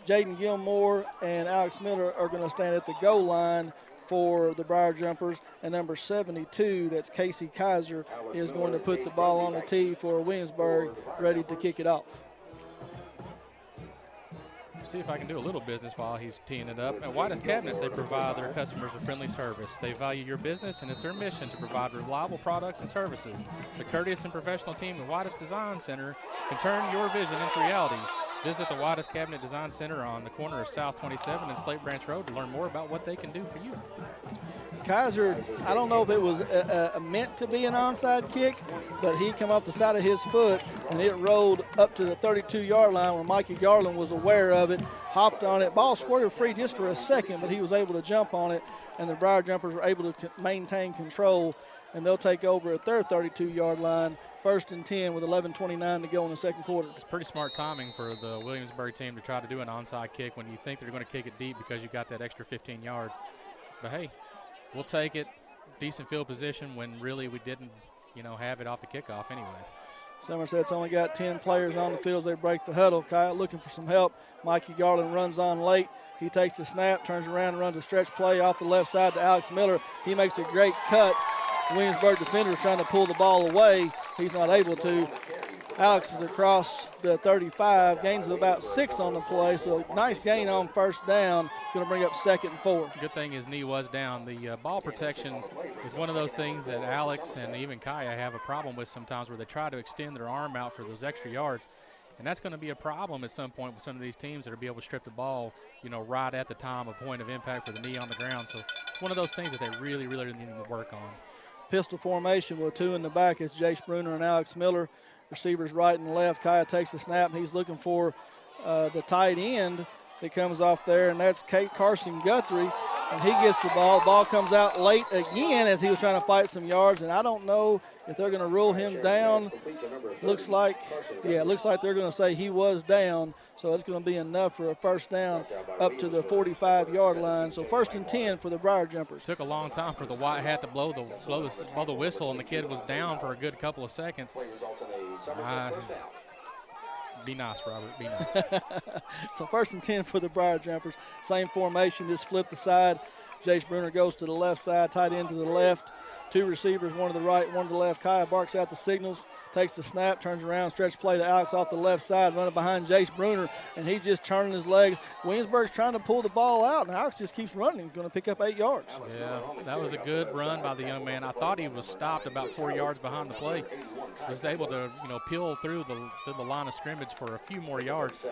Jaden Gilmore, and Alex Miller are going to stand at the goal line for the Briar Jumpers, and number 72, that's Casey Kaiser, is going to put the ball on the tee for Williamsburg, ready to kick it off. See if I can do a little business while he's teeing it up. At White's Cabinets, they provide their customers a friendly service. They value your business, and it's their mission to provide reliable products and services. The courteous and professional team at White's Design Center can turn your vision into reality. Visit the White's Cabinet Design Center on the corner of South 27 and Slate Branch Road to learn more about what they can do for you. Kaiser, I don't know if it was meant to be an onside kick, but he come off the side of his foot, and it rolled up to the 32-yard line where Mikey Garland was aware of it, hopped on it. Ball squirted free just for a second, but he was able to jump on it, and the Briar Jumpers were able to maintain control, and they'll take over at their 32-yard line, 1st and 10 with 11:29 to go in the second quarter. It's pretty smart timing for the Williamsburg team to try to do an onside kick when you think they're going to kick it deep because you got that extra 15 yards. But, hey, we'll take it. Decent field position when really we didn't, have it off the kickoff anyway. Somerset's only got 10 players on the field as they break the huddle. Kyle looking for some help. Mikey Garland runs on late. He takes the snap, turns around, and runs a stretch play off the left side to Alex Miller. He makes a great cut. Williamsburg defender is trying to pull the ball away. He's not able to. Alex is across the 35, gains of about 6 on the play, so nice gain on 1st down. Going to bring up 2nd and 4. Good thing his knee was down. The ball protection is one of those things that Alex and even Kaya have a problem with sometimes, where they try to extend their arm out for those extra yards. And that's going to be a problem at some point with some of these teams that will be able to strip the ball, right at the time of point of impact for the knee on the ground. So it's one of those things that they really, really need to work on. Pistol formation with 2 in the back is Jace Bruner and Alex Miller. Receivers right and left. Kaya takes the snap, and he's looking for the tight end that comes off there, and that's Carson Guthrie, and he gets the ball. Ball comes out late again as he was trying to fight some yards, and I don't know if they're going to rule him down. Looks like they're going to say he was down, so it's going to be enough for a 1st down up to the 45-yard line. So 1st and 10 for the Briar Jumpers. Took a long time for the white hat to blow the whistle, and the kid was down for a good couple of seconds. Be nice, Robert. Be nice. So 1st and 10 for the Briar Jumpers. Same formation, just flip the side. Jace Bruner goes to the left side, tight end to the left. Two receivers, one to the right, one to the left. Kaya barks out the signals, takes the snap, turns around, stretch play to Alex off the left side, running behind Jace Bruner, and he's just turning his legs. Williamsburg's trying to pull the ball out, and Alex just keeps running. He's going to pick up 8 yards. Yeah, that was a good run by the young man. I thought he was stopped about 4 yards behind the play. Was able to, peel through the line of scrimmage for a few more yards.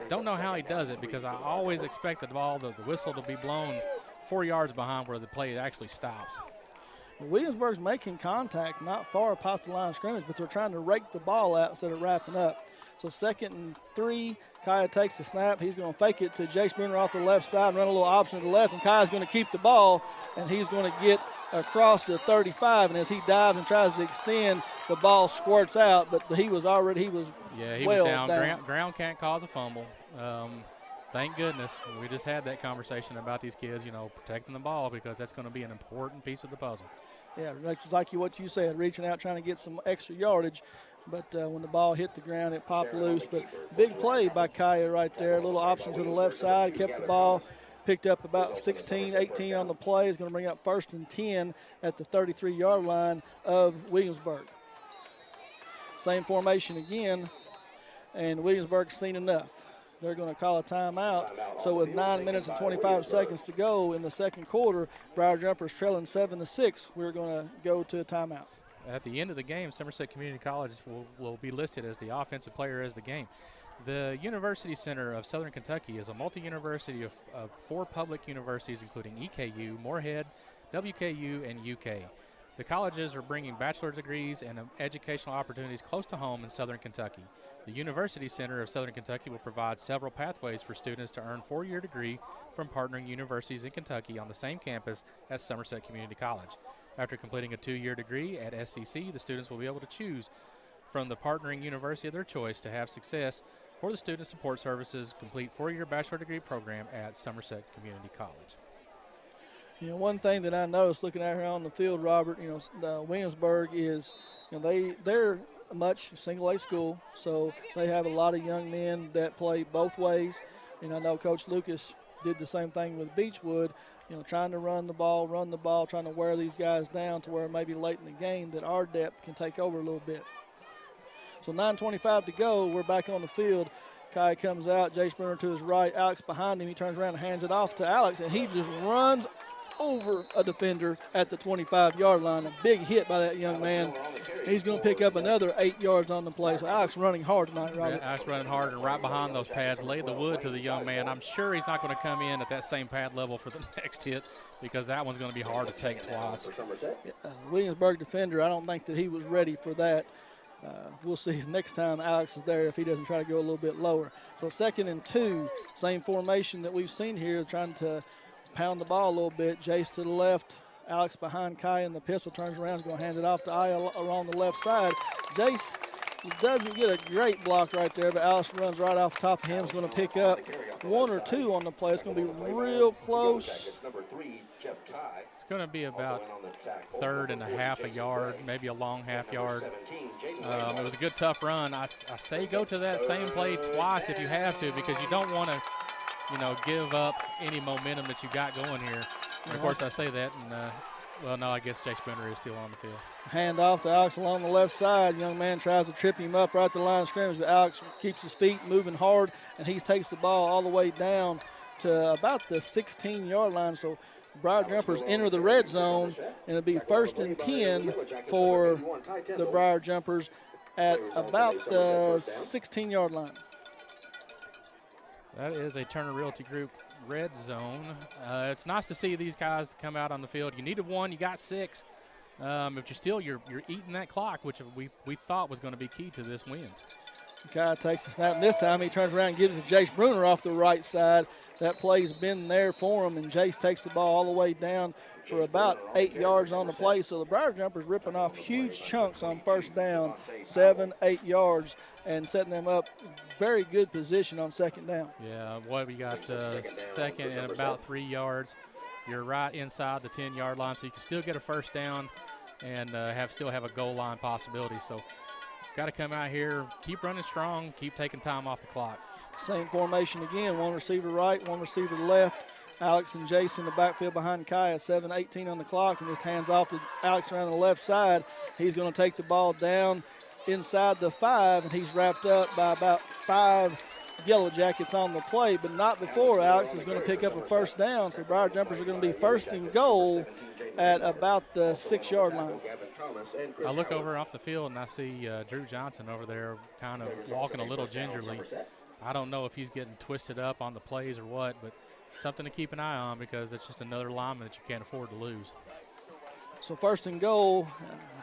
Don't know how he does it, because I always expect the whistle to be blown 4 yards behind where the play actually stops. Williamsburg's making contact not far past the line of scrimmage, but they're trying to rake the ball out instead of wrapping up. So 2nd and 3, Kaya takes the snap. He's going to fake it to Jace Bruner off the left side, run a little option to the left, and Kaya's going to keep the ball, and he's going to get across the 35. And as he dives and tries to extend, the ball squirts out, but he was well down. Ground can't cause a fumble. Thank goodness. We just had that conversation about these kids, protecting the ball, because that's going to be an important piece of the puzzle. Yeah, that's exactly what you said, reaching out, trying to get some extra yardage. But when the ball hit the ground, it popped loose. But big play by Kaya right there. A little option to the left side, kept the ball, picked up about 16, 18 on the play. Is going to bring up 1st and 10 at the 33-yard line of Williamsburg. Same formation again, and Williamsburg's seen enough. They're going to call a timeout. So with 9 minutes and 25 seconds to go in the second quarter, Briar Jumpers trailing 7-6. We're going to go to a timeout. At the end of the game, Somerset Community College will be listed as the offensive player as the game. The University Center of Southern Kentucky is a multi-university of 4 public universities, including EKU, Moorhead, WKU, and UK. The colleges are bringing bachelor's degrees and educational opportunities close to home in Southern Kentucky. The University Center of Southern Kentucky will provide several pathways for students to earn 4-year degree from partnering universities in Kentucky on the same campus as Somerset Community College. After completing a 2-year degree at SCC, the students will be able to choose from the partnering university of their choice to have success for the Student Support Services complete 4-year bachelor degree program at Somerset Community College. One thing that I noticed looking at her on the field, Robert, Williamsburg is, they're a much single-A school, so they have a lot of young men that play both ways. I know Coach Lucas did the same thing with Beechwood, trying to run the ball, trying to wear these guys down to where maybe late in the game that our depth can take over a little bit. So 9:25 to go, we're back on the field. Kai comes out, Jace Bruner to his right, Alex behind him. He turns around and hands it off to Alex, and he just runs over a defender at the 25-yard line. A big hit by that young man. He's going to pick up another 8 yards on the play. So Alex running hard tonight, Robert. Yeah, Alex running hard and right behind those pads, laid the wood to the young man. I'm sure he's not going to come in at that same pad level for the next hit, because that one's going to be hard to take twice. Williamsburg defender, I don't think that he was ready for that. We'll see if next time Alex is there if he doesn't try to go a little bit lower. So 2nd and 2, same formation that we've seen here, trying to pound the ball a little bit. Jace to the left, Alex behind Kai in the pistol, turns around, is going to hand it off to Aya along the left side. Jace doesn't get a great block right there, but Alex runs right off the top of him. Is going to pick up 1 or 2 on the play. It's going to be real close. It's going to be about 3rd and a half a yard, maybe a long half yard. It was a good, tough run. I say go to that same play twice if you have to, because you don't want to, give up any momentum that you got going here. And of course, I say that, and I guess Jace Bruner is still on the field. Hand off to Alex along the left side. Young man tries to trip him up right at the line of scrimmage, but Alex keeps his feet moving hard, and he takes the ball all the way down to about the 16-yard line. So Briar Jumpers enter the red zone, and it'll be 1st and 10 for the Briar Jumpers at about the 16-yard line. That is a Turner Realty Group red zone. It's nice to see these guys come out on the field. You needed 1, you got 6. But you're eating that clock, which we thought was going to be key to this win. Kai takes the snap, and this time he turns around and gives it to Jace Bruner off the right side. That play's been there for him, and Jace takes the ball all the way down for about 8 yards on the play. So the Briar Jumpers ripping off huge chunks on 1st down, 7, 8 yards, and setting them up very good position on 2nd down. Yeah, we got 2nd and about 3 yards. You're right inside the 10-yard line, so you can still get a 1st down and still have a goal line possibility. So got to come out here, keep running strong, keep taking time off the clock. Same formation again, 1 receiver right, 1 receiver left. Alex and Jason in the backfield behind Kaya, 7:18 on the clock, and just hands off to Alex around the left side. He's going to take the ball down inside the 5, and he's wrapped up by about 5 Yellow Jackets on the play, but not before Alex is going to pick up a first down. So Briar Jumpers are going to be first and goal at about the 6-yard line. I look over off the field and I see Drew Johnson over there kind of walking a little gingerly. I don't know if he's getting twisted up on the plays or what, but something to keep an eye on because it's just another lineman that you can't afford to lose. So first and goal,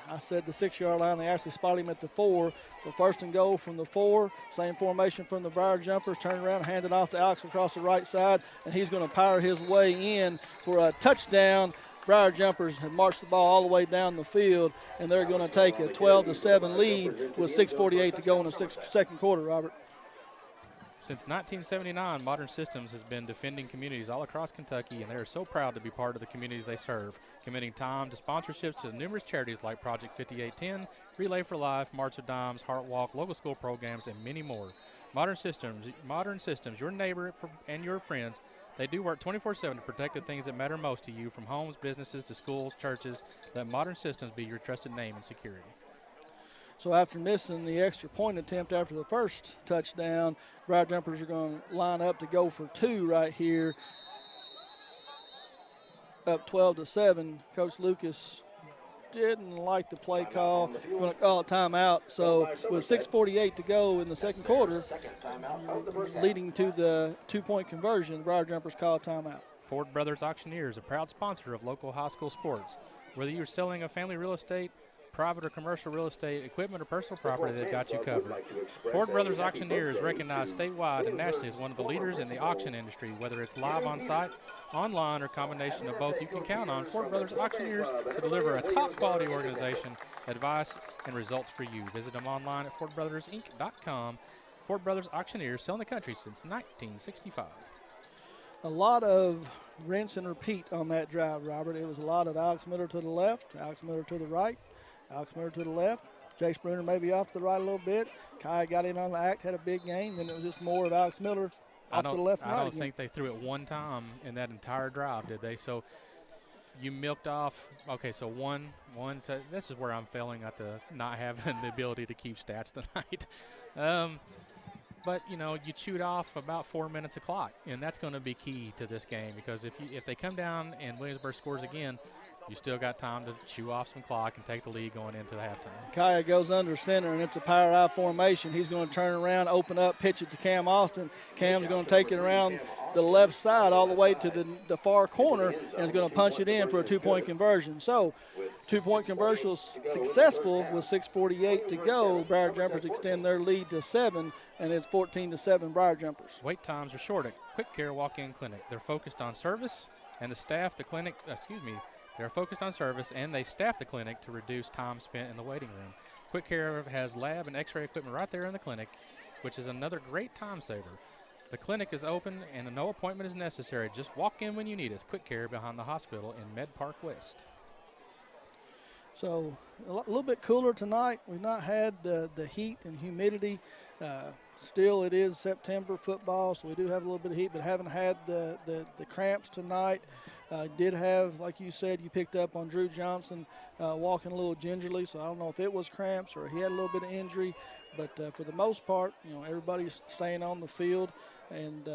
I said the 6-yard line. They actually spotted him at the 4. So first and goal from the 4. Same formation from the Briar Jumpers. Turn around, hand it off to Alex across the right side, and he's going to power his way in for a touchdown. Briar Jumpers have marched the ball all the way down the field, and they're going to take a 12-7 lead with 6:48 to go in the second quarter, Robert. Since 1979, Modern Systems has been defending communities all across Kentucky, and they are so proud to be part of the communities they serve, committing time to sponsorships to numerous charities like Project 5810, Relay for Life, March of Dimes, Heart Walk, local school programs, and many more. Modern Systems, your neighbor and your friends, they do work 24/7 to protect the things that matter most to you, from homes, businesses, to schools, churches. Let Modern Systems be your trusted name and security. So after missing the extra point attempt after the first touchdown, Briar Jumpers are going to line up to go for 2 right here. Up 12-7. Coach Lucas didn't like the play call. Going to call a timeout. So with 6:48 to go in the second quarter, leading to the 2-point conversion, Briar Jumpers call a timeout. Ford Brothers Auctioneers, a proud sponsor of local high school sports. Whether you're selling a family real estate, private or commercial real estate, equipment, or personal property, they've got you covered. Ford Brothers Auctioneers, recognized statewide and nationally as one of the leaders in the auction industry. Whether it's live on site, online, or combination of both, you can count on Ford Brothers Auctioneers to deliver a top-quality organization, advice, and results for you. Visit them online at FordBrothersInc.com. Ford Brothers Auctioneers, selling the country since 1965. A lot of rinse and repeat on that drive, Robert. It was a lot of Alex Miller to the left, Alex Miller to the right, Alex Miller to the left, Jace Bruner maybe off to the right a little bit. Kai got in on the act, had a big game. Then it was just more of Alex Miller off to the left and right. I don't think they threw it one time in that entire drive, did they? So you milked off. Okay, so one. So this is where I'm failing at the not having the ability to keep stats tonight. But, you know, you chewed off about 4 minutes of clock, and that's going to be key to this game because if they come down and Williamsburg scores again, you still got time to chew off some clock and take the lead going into the halftime. Kaya goes under center, and it's a power I formation. He's going to turn around, open up, pitch it to Cam Austin. Cam's going to take it around the left side all the way to the far corner and is going to punch it in for a 2-point conversion. So 2-point conversion was successful with 6:48 to go. Briar Jumpers extend their lead to 7, and it's 14-7 Briar Jumpers. Wait times are short at Quick Care Walk-In Clinic. They're focused on service, and they're focused on service, and they staff the clinic to reduce time spent in the waiting room. Quick Care has lab and x-ray equipment right there in the clinic, which is another great time saver. The clinic is open, and no appointment is necessary. Just walk in when you need us. Quick Care behind the hospital in Med Park West. So a little bit cooler tonight. We've not had the heat and humidity. Still, it is September football, so we do have a little bit of heat, but haven't had the cramps tonight. Did have, like you said, you picked up on Drew Johnson walking a little gingerly, so I don't know if it was cramps or he had a little bit of injury. But for the most part, you know, everybody's staying on the field, and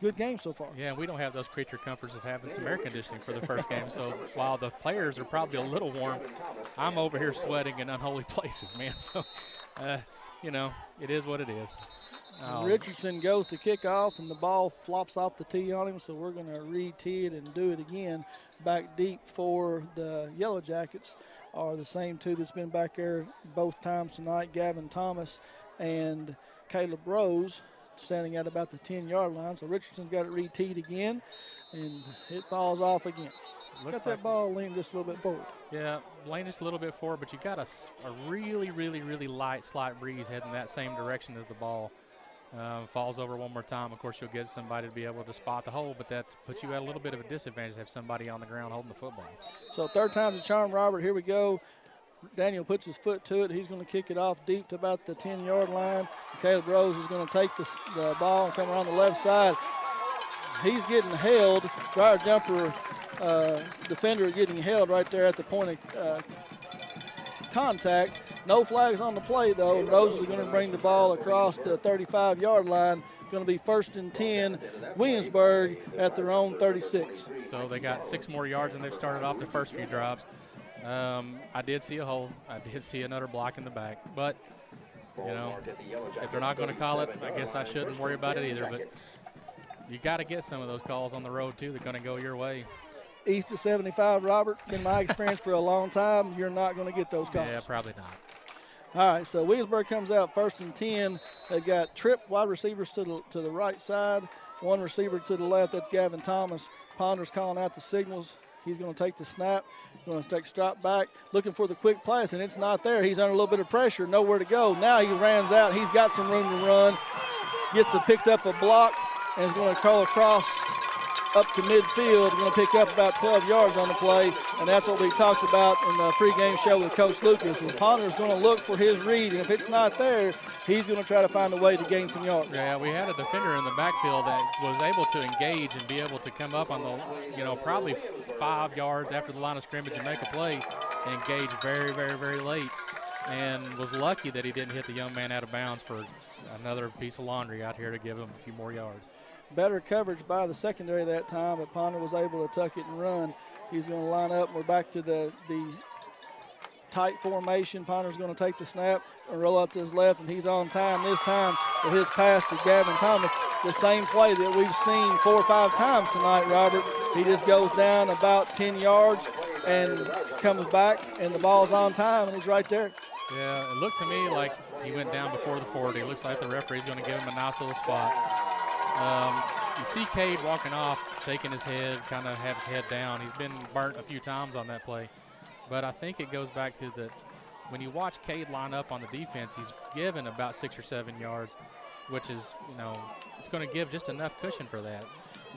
good game so far. Yeah, we don't have those creature comforts of having some air conditioning for the first game. So while the players are probably a little warm, I'm over here sweating in unholy places, man. So, you know, it is what it is. Richardson goes to kick off, and the ball flops off the tee on him, so we're going to re-tee it and do it again. Back deep for the Yellow Jackets are the same two that's been back there both times tonight, Gavin Thomas and Caleb Rose, standing at about the 10-yard line. So Richardson's got it re-teed again, and it falls off again. Got that ball leaning just a little bit forward. Yeah, leaning just a little bit forward, but you got a really, really, really light, slight breeze heading that same direction as the ball. Falls over one more time. Of course, you'll get somebody to be able to spot the hole, but that puts you at a little bit of a disadvantage to have somebody on the ground holding the football. So third time's a charm, Robert. Here we go. Daniel puts his foot to it. He's going to kick it off deep to about the 10-yard line. Caleb Rose is going to take the ball and come around the left side. he's getting held. Briar jumper defender is getting held right there at the point of contact. No flags on the play, though. Rose is going to bring the ball across the 35-yard line. Going to be 1st and 10, Williamsburg at their own 36. So they got 6 more yards, and they've started off their first few drives. I did see a hole. I did see another block in the back. But, you know, if they're not going to call it, I guess I shouldn't worry about it either. But you got to get some of those calls on the road, too. They're going to go your way. East of 75, Robert, in my experience for a long time, you're not going to get those calls. Yeah, probably not. All right, so Williamsburg comes out 1st and 10. They've got Tripp, wide receivers to the right side, one receiver to the left. That's Gavin Thomas. Ponder's calling out the signals. He's going to take the snap. He's going to take a strap back, looking for the quick pass, and it's not there. He's under a little bit of pressure, nowhere to go. Now he runs out. He's got some room to run. Picks up a block, and is going to call across up to midfield. Going to pick up about 12 yards on the play, and that's what we talked about in the pregame show with Coach Lucas. And Ponder's going to look for his read, and if it's not there, he's going to try to find a way to gain some yards. Yeah, we had a defender in the backfield that was able to engage and be able to come up on the, probably 5 yards after the line of scrimmage and make a play and engage very, very, very late, and was lucky that he didn't hit the young man out of bounds for another piece of laundry out here to give him a few more yards. Better coverage by the secondary that time, but Ponder was able to tuck it and run. He's going to line up. We're back to the tight formation. Ponder's going to take the snap and roll out to his left, and he's on time this time with his pass to Gavin Thomas. The same play that we've seen 4 or 5 times tonight, Robert. He just goes down about 10 yards and comes back, and the ball's on time, and he's right there. Yeah, it looked to me like he went down before the 40. It looks like the referee's going to give him a nice little spot. You see Cade walking off, shaking his head, kind of have his head down. He's been burnt a few times on that play. But I think it goes back to when you watch Cade line up on the defense, he's given about 6 or 7 yards, which is, it's going to give just enough cushion for that.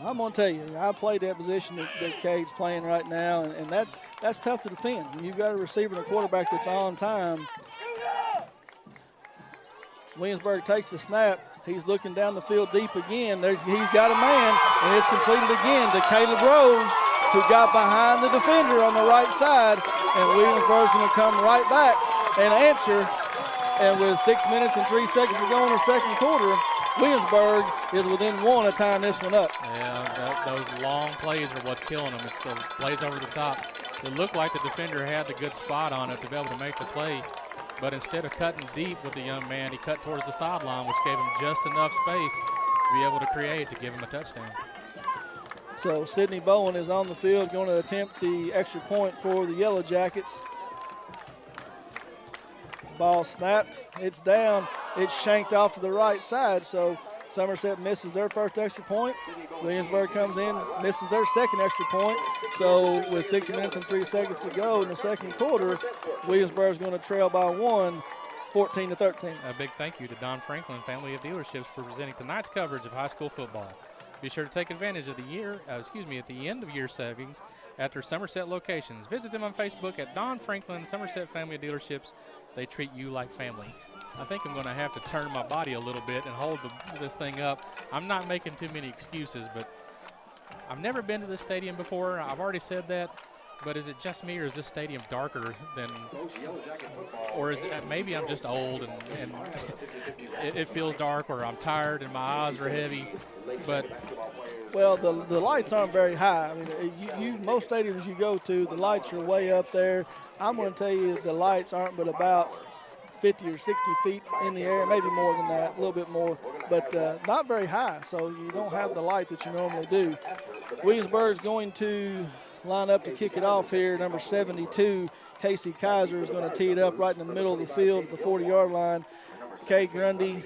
I'm going to tell you, I played that position that Cade's playing right now, and that's tough to defend. When you've got a receiver and a quarterback that's on time. Williamsburg takes the snap. He's looking down the field deep again. He's got a man, and it's completed again to Caleb Rose, who got behind the defender on the right side, and Williamsburg's going to come right back and answer. And with 6 minutes and 3 seconds to go in the second quarter, Williamsburg is within 1 to tying this one up. Yeah, those long plays are what's killing them. It's the plays over the top. It looked like the defender had the good spot on it to be able to make the play. But instead of cutting deep with the young man, he cut towards the sideline, which gave him just enough space to be able to create to give him a touchdown. So Sidney Bowen is on the field, going to attempt the extra point for the Yellow Jackets. Ball snapped. It's down. It's shanked off to the right side, so Somerset misses their first extra point. Williamsburg comes in, misses their second extra point. So with 6 minutes and 3 seconds to go in the second quarter, Williamsburg is going to trail by 1, 14-13. A big thank you to Don Franklin Family of Dealerships for presenting tonight's coverage of high school football. Be sure to take advantage of at the end of year savings at their Somerset locations. Visit them on Facebook at Don Franklin Somerset Family of Dealerships. They treat you like family. I think I'm going to have to turn my body a little bit and hold this thing up. I'm not making too many excuses, but I've never been to this stadium before. I've already said that, but is it just me, or is this stadium darker than, or is it maybe I'm just old and it feels dark, or I'm tired and my eyes are heavy, but. Well, the lights aren't very high. I mean, most stadiums you go to, the lights are way up there. I'm going to tell you the lights aren't but about 50 or 60 feet in the air, maybe more than that, a little bit more, but not very high, so you don't have the lights that you normally do. Williamsburg's going to line up to kick it off here. Number 72, Casey Kaiser, is going to tee it up right in the middle of the field at the 40-yard line. Kay Grundy,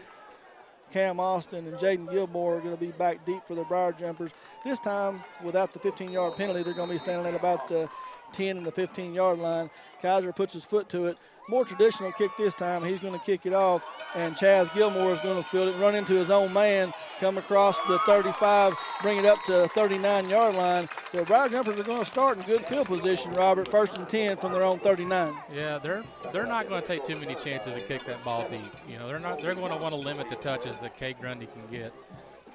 Cam Austin, and Jaden Gilmore are going to be back deep for the Briar Jumpers. This time, without the 15-yard penalty, they're going to be standing at about the 10 and the 15-yard line. Kaiser puts his foot to it. More traditional kick this time. He's going to kick it off, and Chaz Gilmore is going to field it, run into his own man, come across the 35, bring it up to the 39-yard line. The Briar Jumpers are going to start in good field position, Robert, 1st and 10 from their own 39. Yeah, they're not going to take too many chances to kick that ball deep. They're going to want to limit the touches that Kate Grundy can get.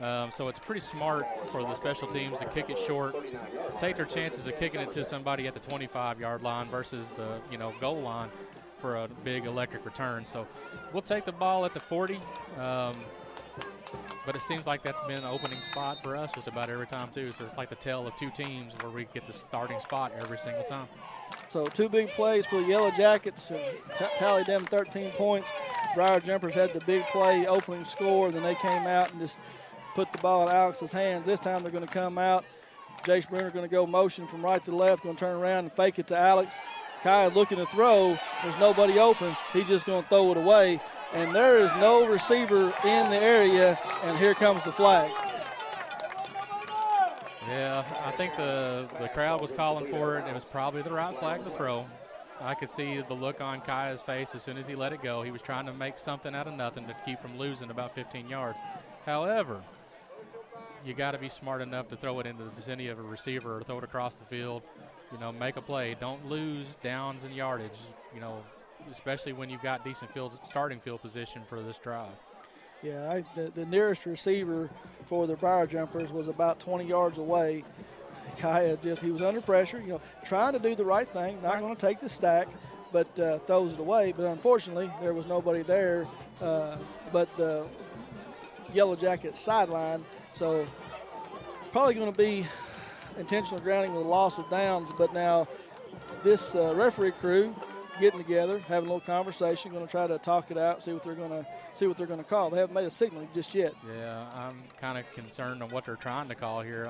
So it's pretty smart for the special teams to kick it short, take their chances of kicking it to somebody at the 25-yard line versus the goal line for a big electric return. So we'll take the ball at the 40, but it seems like that's been an opening spot for us just about every time too. So it's like the tale of two teams where we get the starting spot every single time. So 2 big plays for the Yellow Jackets, tallied them 13 points. Briar Jumpers had the big play opening score, then they came out and just put the ball in Alex's hands. This time they're going to come out. Jace Bruner going to go motion from right to left, going to turn around and fake it to Alex. Kai looking to throw. There's nobody open. He's just going to throw it away. And there is no receiver in the area, and here comes the flag. Yeah, I think the crowd was calling for it. It was probably the right flag to throw. I could see the look on Kai's face as soon as he let it go. He was trying to make something out of nothing to keep from losing about 15 yards. However, you got to be smart enough to throw it into the vicinity of a receiver or throw it across the field. Make a play. Don't lose downs and yardage, especially when you've got decent starting field position for this drive. Yeah, the nearest receiver for the Briar Jumpers was about 20 yards away. Kai he was under pressure, trying to do the right thing, not going to take the stack, but throws it away. But unfortunately, there was nobody there but the Yellow Jacket sideline. So probably going to be intentional grounding with a loss of downs. But now this referee crew getting together, having a little conversation, going to try to talk it out, see what they're going to call. They haven't made a signal just yet. Yeah, I'm kind of concerned on what they're trying to call here.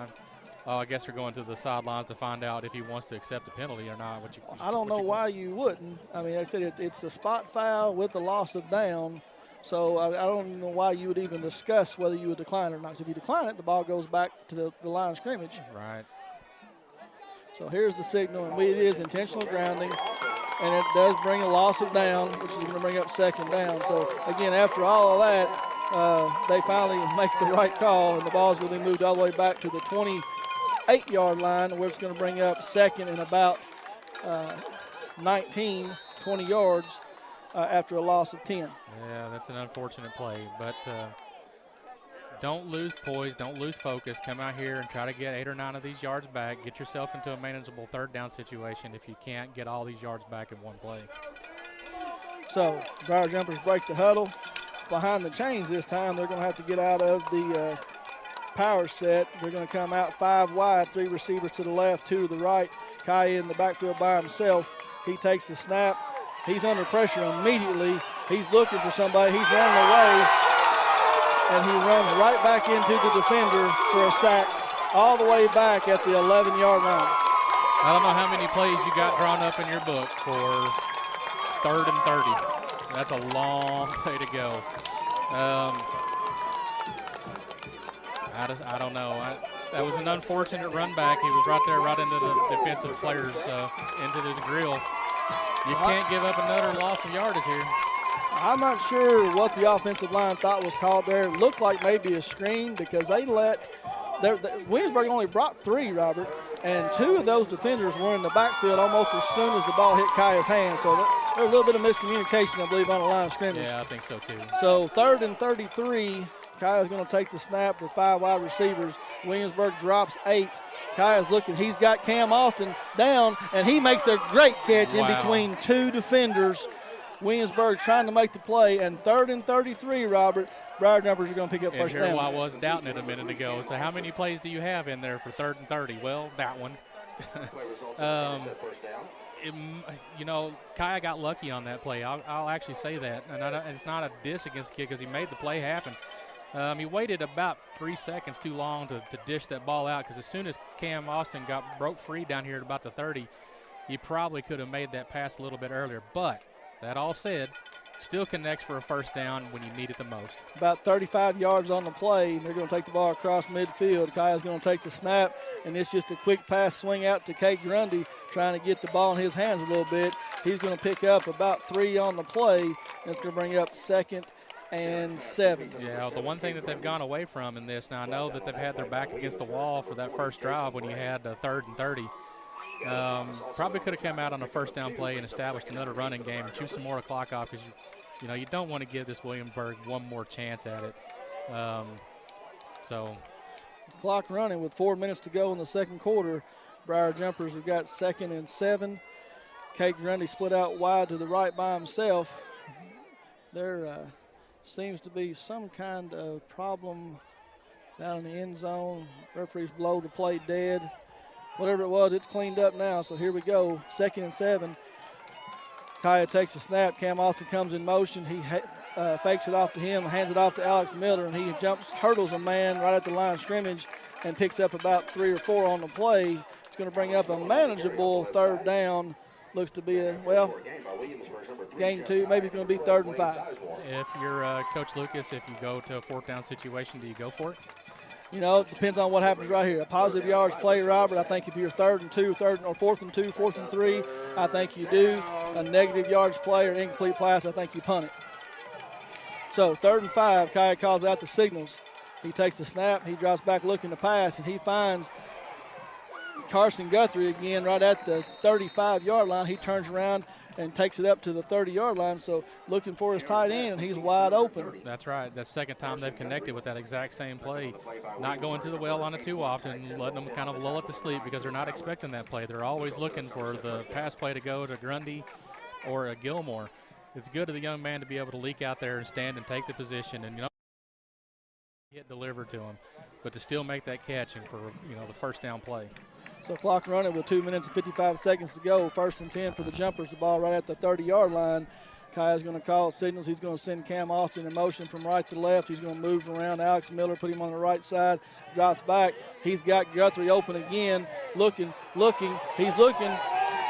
I guess they're going to the sidelines to find out if he wants to accept the penalty or not. I don't know why you wouldn't. I mean, like I said it's a spot foul with the loss of down. So I don't know why you would even discuss whether you would decline it or not. So if you decline it, the ball goes back to the line of scrimmage. Right. So here's the signal, and it is intentional grounding, and it does bring a loss of down, which is going to bring up second down. So, again, after all of that, they finally make the right call, and the ball is going to be moved all the way back to the 28-yard line, where it's going to bring up second and about 19, 20 yards after a loss of 10. Yeah, that's an unfortunate play, but don't lose poise, don't lose focus. Come out here and try to get 8 or 9 of these yards back. Get yourself into a manageable third down situation if you can't get all these yards back in one play. So, Briar Jumpers break the huddle. Behind the chains this time, they're going to have to get out of the power set. They're going to come out 5 wide, 3 receivers to the left, 2 to the right. Kai in the backfield by himself. He takes the snap. He's under pressure immediately. He's looking for somebody. He's running away. And he runs right back into the defender for a sack all the way back at the 11-yard line. I don't know how many plays you got drawn up in your book for 3rd and 30. That's a long way to go. I don't know. That was an unfortunate run back. He was right there, right into the defensive players, into his grill. You can't give up another loss of yardage here. I'm not sure what the offensive line thought was called there. It looked like maybe a screen because they Williamsburg only brought 3, Robert, and 2 of those defenders were in the backfield almost as soon as the ball hit Kaya's hands. So there's a little bit of miscommunication, I believe, on the line of scrimmage. Yeah, I think so too. So 3rd and 33, Kaya's going to take the snap with 5 wide receivers. Williamsburg drops 8. Kaya's looking. He's got Cam Austin down, and he makes a great catch in between 2 defenders. Williamsburg trying to make the play, and 3rd and 33, Robert. Briar Jumpers are going to pick up first down. I was doubting it a minute ago. So how many plays do you have in there for 3rd and 30? Well, that one. Kaya got lucky on that play. I'll actually say that. And it's not a diss against the kid because he made the play happen. He waited about 3 seconds too long to dish that ball out because as soon as Cam Austin broke free down here at about the 30, he probably could have made that pass a little bit earlier. But that all said, still connects for a first down when you need it the most. About 35 yards on the play, and they're going to take the ball across midfield. Kaya's going to take the snap, and it's just a quick pass swing out to Kate Grundy, trying to get the ball in his hands a little bit. He's going to pick up about 3 on the play, and it's going to bring up 2nd and 7. Yeah, the one thing that they've gone away from in this, now I know that they've had their back against the wall for that first drive when you had 3rd and 30. Probably could have come out on a first down play and established another running game and chew some more clock off because you don't want to give this Williamsburg one more chance at it. So clock running with 4 minutes to go in the second quarter. Briar Jumpers have got 2nd and 7. Kate Grundy split out wide to the right by himself. There seems to be some kind of problem down in the end zone. Referees blow the play dead. Whatever it was, it's cleaned up now. So here we go, 2nd and 7. Kaya takes a snap. Cam Austin comes in motion. He fakes it off to him, hands it off to Alex Miller, and he hurdles a man right at the line of scrimmage and picks up about 3 or 4 on the play. It's going to bring up a manageable 3rd down. Looks to be gain 2. Maybe it's going to be 3rd and 5. If you're Coach Lucas, if you go to a 4th down situation, do you go for it? You know, it depends on what happens right here. A positive yards play, Robert, I think if you're 3rd and 2, 4th and 2, 4th and 3, I think you do. A negative yards play or incomplete pass, I think you punt it. So 3rd and 5, Kaya calls out the signals. He takes the snap, he drops back looking to pass, and he finds Carson Guthrie again right at the 35-yard line. He turns around and takes it up to the 30-yard line, so looking for his tight end, and he's wide open. That's right. That's the 2nd time they've connected with that exact same play. Not going to the well on it too often, letting them kind of lull it to sleep because they're not expecting that play. They're always looking for the pass play to go to Grundy or a Gilmore. It's good of the young man to be able to leak out there and stand and take the position and, get delivered to him, but to still make that catch and for, the 1st down play. So clock running with 2 minutes and 55 seconds to go. 1st and 10 for the Jumpers. The ball right at the 30-yard line. Kaya's going to call signals. He's going to send Cam Austin in motion from right to left. He's going to move around Alex Miller, put him on the right side, drops back. He's got Guthrie open again, looking. He's looking.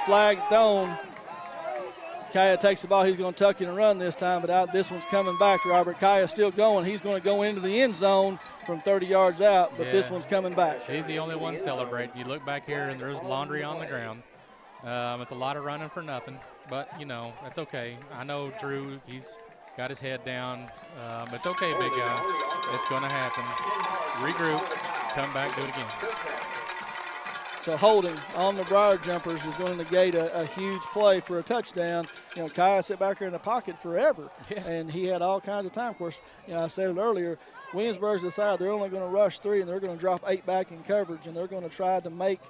Flag thrown. Kaya takes the ball. He's going to tuck in and run this time, but this one's coming back, Robert. Kaya's still going. He's going to go into the end zone from 30 yards out, but this one's coming back. He's the only one celebrating. You look back here, and there's laundry on the ground. It's a lot of running for nothing, but, that's okay. I know Drew, he's got his head down. It's okay, big guy. It's going to happen. Regroup, come back, do it again. So holding on the Briar Jumpers is going to negate a huge play for a touchdown. Kaya sat back here in the pocket forever, and he had all kinds of time. Of course, I said it earlier, Williamsburg's decided they're only going to rush 3, and they're going to drop 8 back in coverage, and they're going to try to make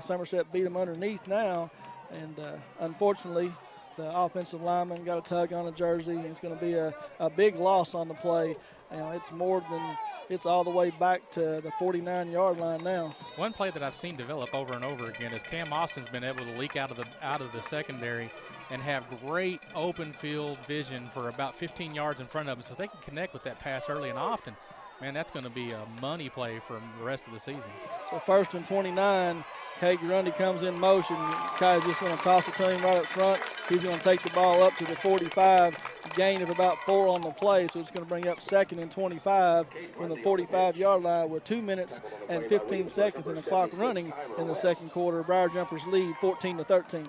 Somerset beat them underneath now. And unfortunately, the offensive lineman got a tug on a jersey, and it's going to be a big loss on the play. It's all the way back to the 49-yard line now. One play that I've seen develop over and over again is Cam Austin's been able to leak out of the secondary and have great open field vision for about 15 yards in front of him, so they can connect with that pass early and often. Man, that's going to be a money play for the rest of the season. So 1st and 29. Kate Grundy comes in motion. Kai's just going to toss it to him right up front. He's going to take the ball up to the 45, gain of about 4 on the play, so it's going to bring up 2nd and 25 from the 45-yard line with 2 minutes and 15 seconds and the clock running in the second quarter. Briar Jumpers lead 14-13.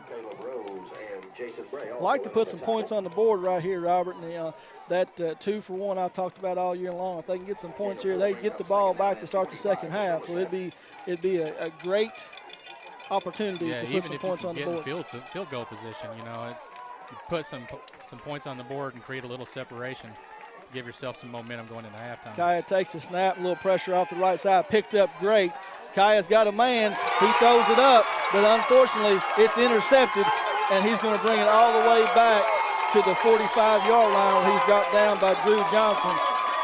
I'd like to put some points on the board right here, Robert. And, that 2-for-1 I've talked about all year long. If they can get some points here, they get the ball back to start the second half. So it'd be a great opportunity to put some points on the board. Field goal position, you put some points on the board and create a little separation. Give yourself some momentum going into halftime. Kaya takes a snap, a little pressure off the right side, picked up great. Kaya's got a man, he throws it up, but unfortunately it's intercepted, and he's going to bring it all the way back to the 45-yard line where he's dropped down by Drew Johnson.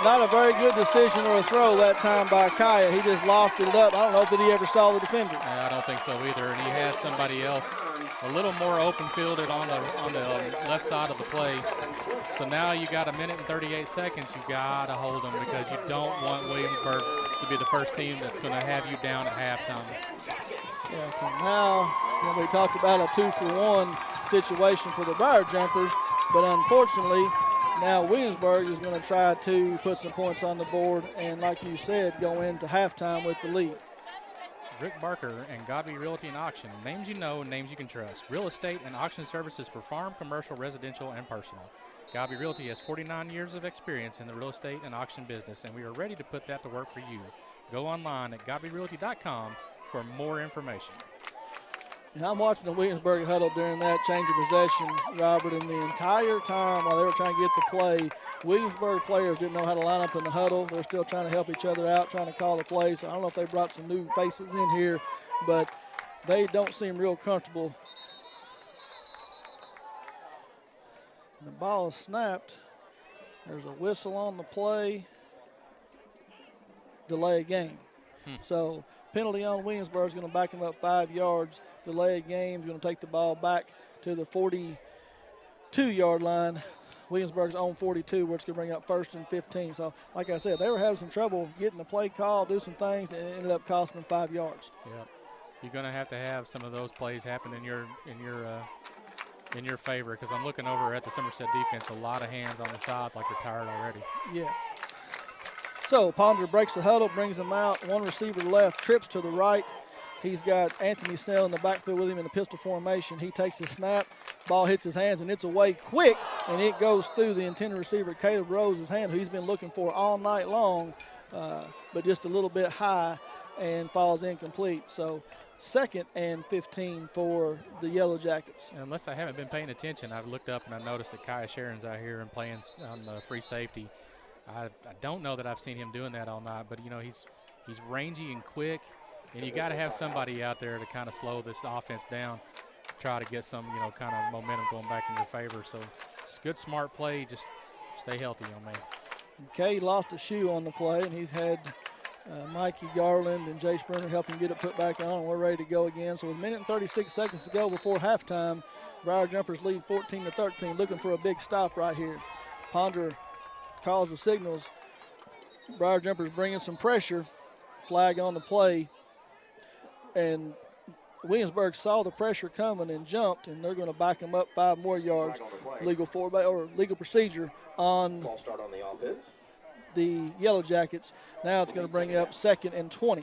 Not a very good decision or a throw that time by Kaya. He just lofted it up. I don't know if he ever saw the defender. I don't think so either, and he had somebody else a little more open fielded on the left side of the play. So now you got 1 minute and 38 seconds. You got to hold them because you don't want Williamsburg to be the first team that's going to have you down at halftime. Yeah, so now we talked about a 2-for-1 situation for the Briar Jumpers, but unfortunately now Williamsburg is going to try to put some points on the board and, like you said, go into halftime with the lead. Rick Barker and Godby Realty and Auction. Names you know, names you can trust. Real estate and auction services for farm, commercial, residential, and personal. Godby Realty has 49 years of experience in the real estate and auction business, and we are ready to put that to work for you. Go online at godbyrealty.com for more information. And I'm watching the Williamsburg huddle during that change of possession, Robert, and the entire time while they were trying to get the play, Williamsburg players didn't know how to line up in the huddle. They're still trying to help each other out, trying to call the plays. So I don't know if they brought some new faces in here, but they don't seem real comfortable. The ball is snapped. There's a whistle on the play. Delay a game. So penalty on Williamsburg is going to back them up 5 yards. Delay a game is going to take the ball back to the 42-yard line. Williamsburg's on 42, where it's going to bring up 1st and 15. So, like I said, they were having some trouble getting the play call, do some things, and it ended up costing them 5 yards. Yep. You're going to have some of those plays happen in your favor, because I'm looking over at the Somerset defense, a lot of hands on the sides like they're tired already. Yeah. So Ponder breaks the huddle, brings them out. One receiver left, trips to the right. He's got Anthony Snell in the backfield with him in the pistol formation. He takes the snap, ball hits his hands, and it's away quick, and it goes through the intended receiver, Caleb Rose's hand, who he's been looking for all night long, but just a little bit high and falls incomplete. So 2nd and 15 for the Yellow Jackets. Unless I haven't been paying attention, I've looked up and I noticed that Kaya Sharon's out here and playing on the free safety. I don't know that I've seen him doing that all night, but, you know, he's rangy and quick, and you got to have somebody out there to kind of slow this offense down, try to get some, you know, kind of momentum going back in your favor. So it's good, smart play. Just stay healthy, young man. Okay, he lost a shoe on the play, and he's had Mikey Garland and Jay Sprinter help him get it put back on, and we're ready to go again. So with 1 minute and 36 seconds to go before halftime, Briar Jumpers lead 14-13, looking for a big stop right here. Ponder calls the signals. Briar Jumpers bringing some pressure. Flag on the play. And Williamsburg saw the pressure coming and jumped, and they're going to back them up 5 more yards. Legal procedure on the Yellow Jackets. Now it's going to bring up 2nd and 20.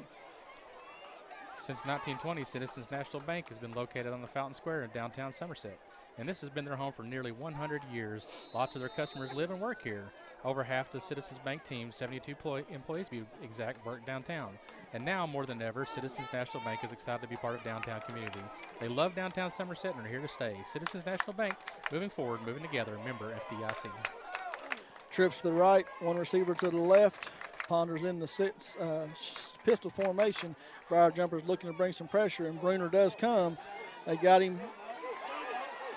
Since 1920, Citizens National Bank has been located on the Fountain Square in downtown Somerset, and this has been their home for nearly 100 years. Lots of their customers live and work here. Over half the Citizens Bank team, 72 employees to be exact, work downtown. And now, more than ever, Citizens National Bank is excited to be part of downtown community. They love downtown Somerset and are here to stay. Citizens National Bank, moving forward, moving together, member FDIC. Trips to the right, one receiver to the left. Ponders in the pistol formation. Briar Jumpers looking to bring some pressure, and Bruner does come. They got him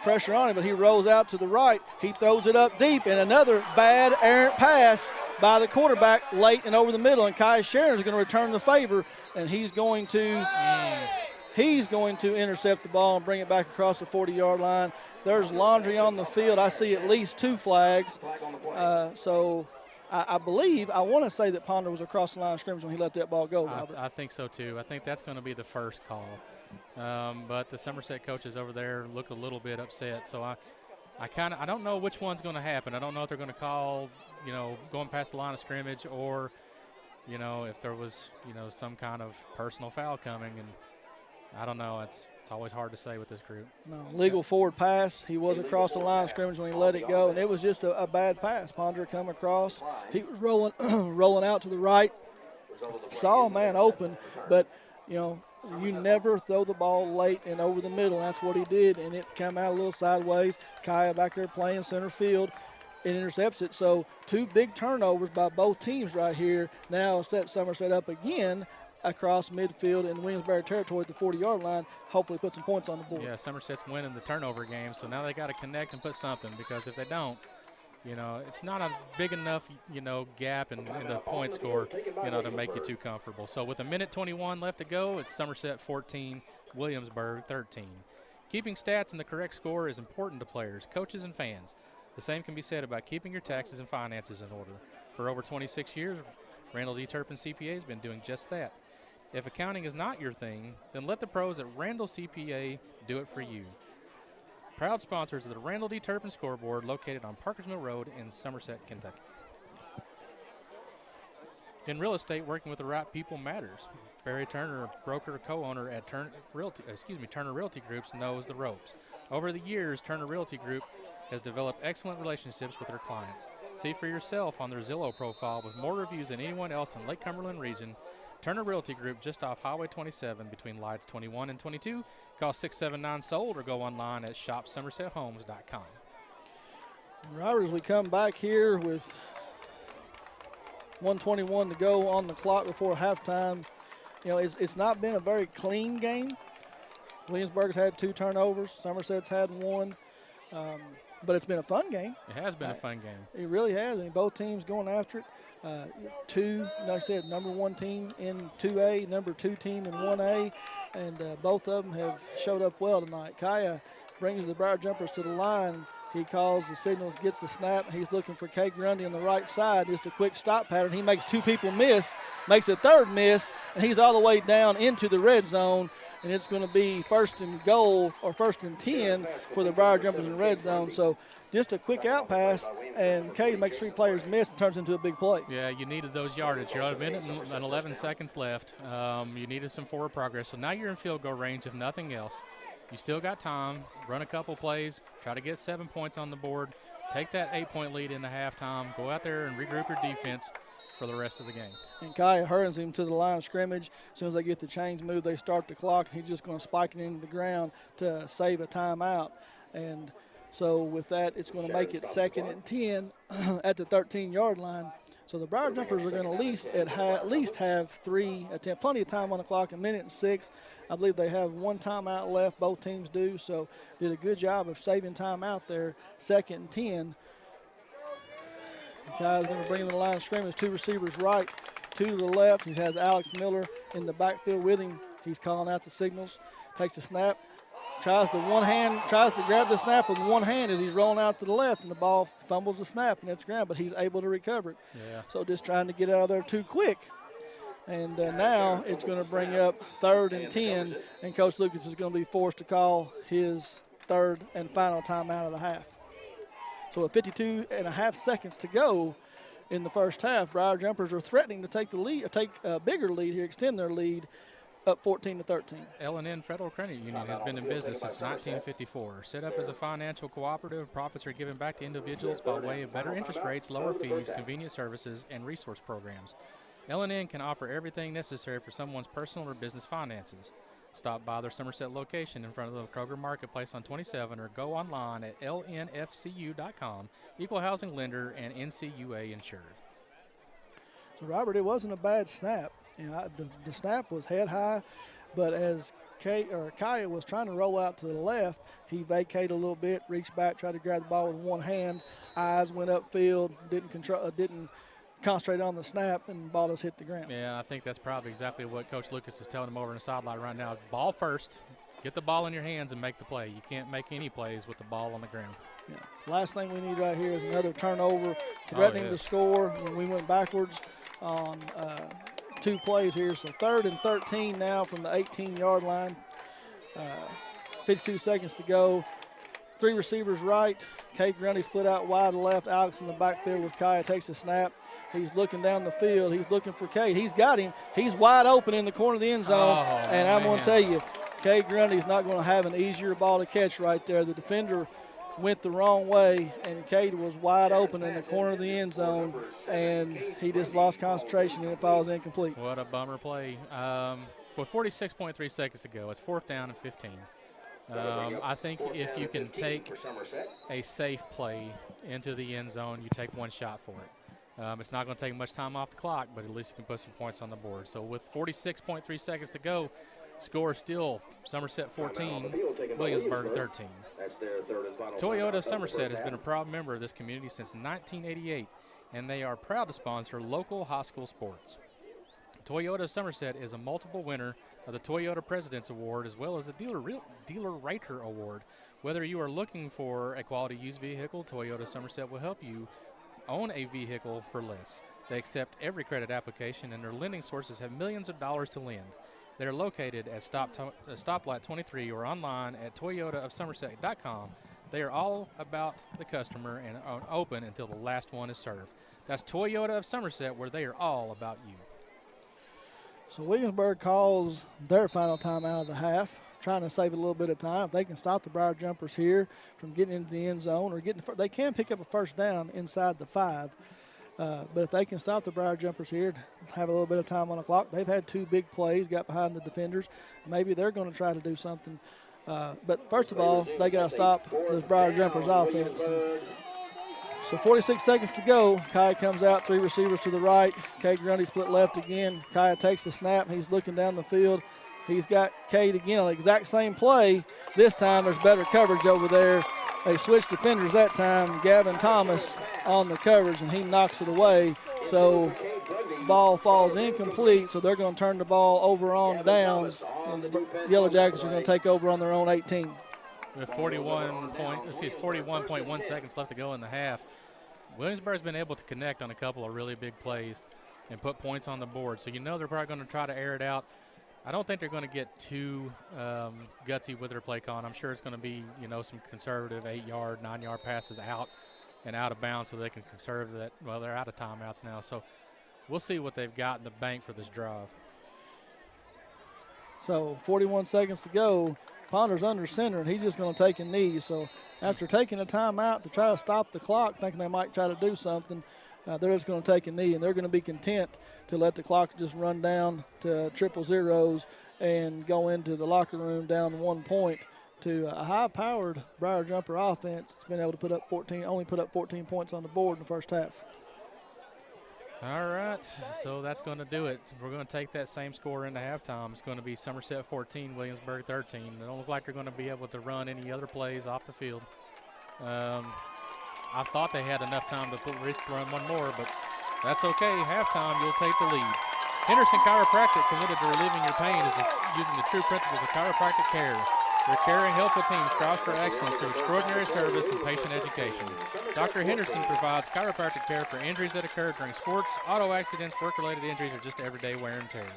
pressure on him, but he rolls out to the right. He throws it up deep, and another bad errant pass by the quarterback late and over the middle, and Kai Sharon is going to return the favor, and he's going to intercept the ball and bring it back across the 40-yard line. There's laundry on the field. I see at least 2 flags. So I believe, I want to say that Ponder was across the line of scrimmage when he let that ball go, Robert. I think so, too. I think that's going to be the first call. But the Somerset coaches over there look a little bit upset. So I don't know which one's going to happen. I don't know if they're going to call, you know, going past the line of scrimmage, or, you know, if there was, you know, some kind of personal foul coming. And I don't know. It's always hard to say with this group. No, legal forward pass. He was across the line of scrimmage when he let it go, and it was just a bad pass. Ponder come across. He was rolling out to the right. Saw a man open, but, you know, you never throw the ball late and over the middle. That's what he did, and it came out a little sideways. Kaya back there playing center field. It intercepts it. So 2 big turnovers by both teams right here. Now set Somerset up again across midfield in Williamsburg territory at the 40-yard line. Hopefully put some points on the board. Yeah, Somerset's winning the turnover game, so now they got to connect and put something, because if they don't, you know, it's not a big enough, you know, gap in the point score, you know, to make you too comfortable. So with 1:21 left to go, it's Somerset 14, Williamsburg 13. Keeping stats and the correct score is important to players, coaches, and fans. The same can be said about keeping your taxes and finances in order. For over 26 years, Randall D. Turpin CPA has been doing just that. If accounting is not your thing, then let the pros at Randall CPA do it for you. Proud sponsors of the Randall D. Turpin Scoreboard, located on Parkers Mill Road in Somerset, Kentucky. In real estate, working with the right people matters. Barry Turner, broker co-owner at Turner Realty Groups, knows the ropes. Over the years, Turner Realty Group has developed excellent relationships with their clients. See for yourself on their Zillow profile, with more reviews than anyone else in Lake Cumberland region. Turner Realty Group, just off Highway 27 between lights 21 and 22. Call 679-SOLD or go online at shopsomersethomes.com. Robert, as we come back here with 1:21 to go on the clock before halftime, you know, it's not been a very clean game. Williamsburg's had 2 turnovers. Somerset's had 1. But it's been a fun game. It has been a fun game. It really has. I mean, both teams going after it. 2, like I said, number 1 team in 2A, number 2 team in 1A, and both of them have showed up well tonight. Kaya brings the Briar Jumpers to the line. He calls the signals, gets the snap. He's looking for Kay Grundy on the right side. Just a quick stop pattern. He makes 2 people miss, makes a 3rd miss, and he's all the way down into the red zone. And it's going to be 1st and goal or 1st and 10 for the Briar Jumpers in the red zone. So just a quick out pass, and Cade makes 3 players miss and turns into a big play. Yeah, you needed those yardage. You're at a minute and 11 seconds left. You needed some forward progress. So now you're in field goal range, if nothing else. You still got time. Run a couple plays. Try to get 7 points on the board. Take that 8-point lead into halftime. Go out there and regroup your defense for the rest of the game. And Kaya hurries him to the line of scrimmage. As soon as they get the chains moved, they start the clock. He's just going to spike it into the ground to save a timeout. And so with that, it's going to make it 2nd and 10 at the 13-yard line. So the Briar Jumpers are going to at least have 3 attempts. Plenty of time on the clock, 1:06. I believe they have 1 timeout left. Both teams do. So did a good job of saving time out there. 2nd and 10. Kai's going to bring him to the line of scrimmage. 2 receivers right, 2 to the left. He has Alex Miller in the backfield with him. He's calling out the signals. Takes the snap. Tries to grab the snap with one hand as he's rolling out to the left, and the ball fumbles the snap and it's ground, but he's able to recover it. Yeah. So just trying to get out of there too quick. And now it's going to bring up 3rd and 10, and Coach Lucas is going to be forced to call his 3rd and final timeout of the half. So with 52.5 seconds to go in the first half, Briar Jumpers are threatening to take the lead, or take a bigger lead here, extend their lead up 14-13. L&N Federal Credit Union has been in business since 1954. Set up as a financial cooperative, profits are given back to individuals by way of better interest rates, lower fees, convenient services, and resource programs. L&N can offer everything necessary for someone's personal or business finances. Stop by their Somerset location in front of the Kroger Marketplace on 27 or go online at lnfcu.com. Equal housing lender and NCUA insured. So, Robert, it wasn't a bad snap. You know, the snap was head high, but as Kaya was trying to roll out to the left, he vacated a little bit, reached back, tried to grab the ball with one hand. Eyes went upfield, didn't concentrate on the snap, and the ball just hit the ground. Yeah, I think that's probably exactly what Coach Lucas is telling him over in the sideline right now. Ball first, get the ball in your hands and make the play. You can't make any plays with the ball on the ground. Yeah. Last thing we need right here is another turnover, threatening to score. And we went backwards on 2 plays here. So 3rd and 13 now from the 18-yard line. 52 seconds to go. 3 receivers right. Kate Grundy split out wide to left. Alex in the backfield with Kaya takes the snap. He's looking down the field. He's looking for Cade. He's got him. He's wide open in the corner of the end zone. And I'm going to tell you, Cade Grundy's not going to have an easier ball to catch right there. The defender went the wrong way, and Cade was wide open in the corner of the end zone, and he just lost concentration, and it falls incomplete. What a bummer play. With 46.3 seconds to go, it's 4th down and 15. I think if you can take a safe play into the end zone, you take one shot for it. It's not going to take much time off the clock, but at least you can put some points on the board. So with 46.3 seconds to go, score still Somerset 14, Williamsburg 13. Toyota of Somerset has been a proud member of this community since 1988, and they are proud to sponsor local high school sports. Toyota of Somerset is a multiple winner of the Toyota President's Award as well as the Dealer Rater Award. Whether you are looking for a quality used vehicle, Toyota Somerset will help you own a vehicle for less. They accept every credit application, and their lending sources have millions of dollars to lend. They are located at Stoplight 23 or online at toyotaofsomerset.com. They are all about the customer and are open until the last one is served. That's Toyota of Somerset, where they are all about you. So Williamsburg calls their final time out of the half, trying to save a little bit of time. If they can stop the Briar Jumpers here from getting into the end zone or they can pick up a 1st down inside the 5. But if they can stop the Briar Jumpers here, have a little bit of time on the clock, they've had 2 big plays, got behind the defenders. Maybe they're going to try to do something. But first of all, they got to stop this Briar Jumpers offense. So 46 seconds to go. Kai comes out, 3 receivers to the right. Cade Grundy split left again. Kai takes the snap. He's looking down the field. He's got Cade again on the exact same play. This time there's better coverage over there. They switched defenders that time. Gavin Thomas on the coverage, and he knocks it away. So ball falls incomplete, so they're going to turn the ball over on downs, and the Yellow Jackets are going to take over on their own 18. With 41.1 seconds left to go in the half, Williamsburg's been able to connect on a couple of really big plays and put points on the board. So you know they're probably going to try to air it out. I don't think they're going to get too gutsy with their play calling. I'm sure it's going to be, some conservative 8-yard, 9-yard passes out and out of bounds so they can conserve that. Well, they're out of timeouts now. So we'll see what they've got in the bank for this drive. So 41 seconds to go. Ponder's under center, and he's just going to take a knee. So after taking a timeout to try to stop the clock, thinking they might try to do something, they're just going to take a knee, and they're going to be content to let the clock just run down to 000 and go into the locker room down 1 point to a high-powered Briar Jumper offense. It's been able to only put up 14 points on the board in the first half. All right, so that's going to do it. We're going to take that same score into halftime. It's going to be Somerset 14, Williamsburg 13. They don't look like they're going to be able to run any other plays off the field. I thought they had enough time to run one more, but that's okay. Halftime, you'll take the lead. Henderson Chiropractic, committed to relieving your pain, is using the true principles of chiropractic care. Their caring, helpful team strives for excellence through extraordinary service and patient education. Dr. Henderson provides chiropractic care for injuries that occur during sports, auto accidents, work-related injuries, or just everyday wear and tear.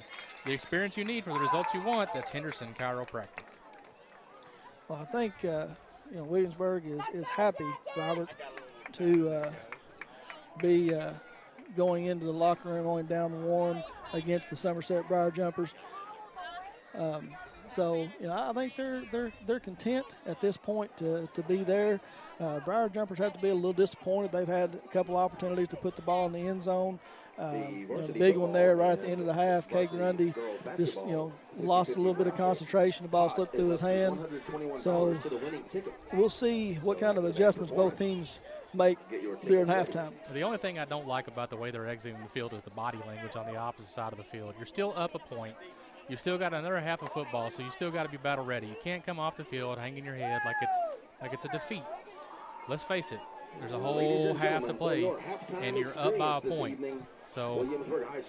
The experience you need for the results you want, that's Henderson Chiropractic. Well, I think Williamsburg is happy, Robert, to be going into the locker room only down 1 against the Somerset Briar Jumpers. So I think they're content at this point to be there. Briar Jumpers have to be a little disappointed. They've had a couple opportunities to put the ball in the end zone. The big one there right at the end of the half, Cade Grundy just lost a little bit of concentration. The ball slipped through his hands. So we'll see what kind of adjustments both teams make during halftime. The only thing I don't like about the way they're exiting the field is the body language on the opposite side of the field. You're still up a point. You've still got another half of football, so you still got to be battle ready. You can't come off the field hanging your head like it's a defeat. Let's face it, there's a whole half to play, and you're up by a point. So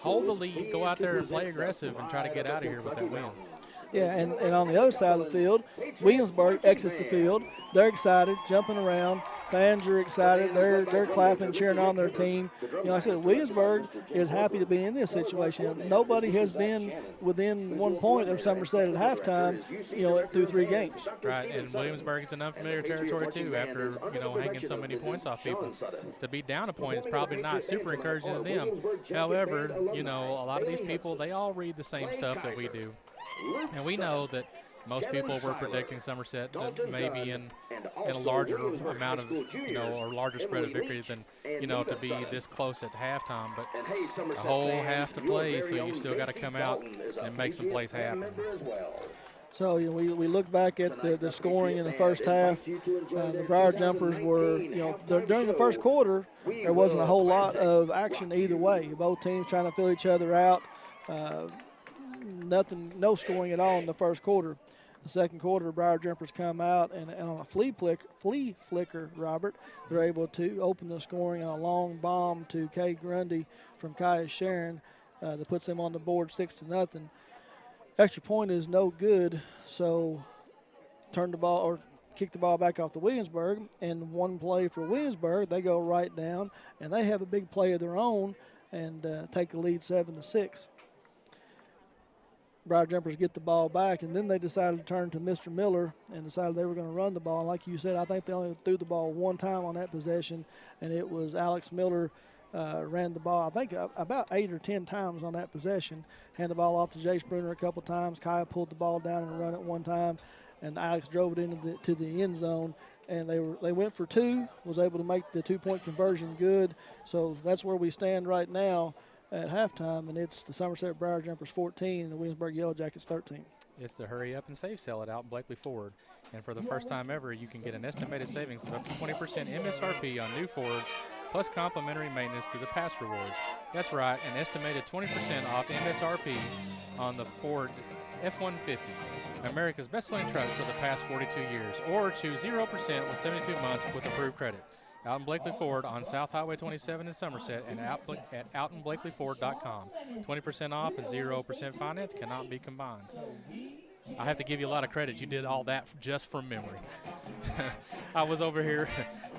hold the lead, go out there and play aggressive and try to get out of here with that win. Yeah, and on the other side of the field, Williamsburg exits the field. They're excited, jumping around. Fans are excited. They're clapping, cheering on their team. I said Williamsburg is happy to be in this situation. Nobody has been within 1 point of Somerset at halftime, through 3 games. Right, and Williamsburg is in unfamiliar territory too after, hanging so many points off people. To be down a point is probably not super encouraging to them. However, a lot of these people, they all read the same stuff that we do. And we know that most people were predicting Somerset maybe in a larger amount of, or larger spread of victory than, to be this close at halftime. But a whole half to play, so you still got to come out and make some plays happen. So we look back at the scoring in the first half. The Briar Jumpers were, during the first quarter, there wasn't a whole lot of action either way. Both teams trying to fill each other out. No scoring at all in the first quarter. The second quarter, Briar Jumpers come out, and on a flea flicker, Robert, they're able to open the scoring on a long bomb to Cade Grundy from Kaya Sharon that puts them on the board 6-0. Extra point is no good, so kick the ball back off to Williamsburg, and one play for Williamsburg, they go right down, and they have a big play of their own and take the lead 7-6. Briar Jumpers get the ball back, and then they decided to turn to Mr. Miller and decided they were going to run the ball. And like you said, I think they only threw the ball one time on that possession, and it was Alex Miller ran the ball, I think, about 8 or 10 times on that possession. Hand the ball off to Jace Bruner a couple times. Kaya pulled the ball down and run it one time, and Alex drove it into the end zone and they went for 2, was able to make the 2-point conversion good. So that's where we stand right now at halftime, and it's the Somerset Briar Jumpers 14 and the Williamsburg Yellow Jackets 13. It's the hurry up and save sale at Alton Blakely Ford. And for the first time ever, you can get an estimated savings of up to 20% MSRP on new Fords, plus complimentary maintenance through the Pass Rewards. That's right, an estimated 20% off MSRP on the Ford F-150, America's best-selling truck for the past 42 years, or choose 0% with 72 months with approved credit. Alton Blakely Ford on South Highway 27 in Somerset and at altonblakelyford.com. 20% off and 0% finance cannot be combined. I have to give you a lot of credit. You did all that just from memory. I was over here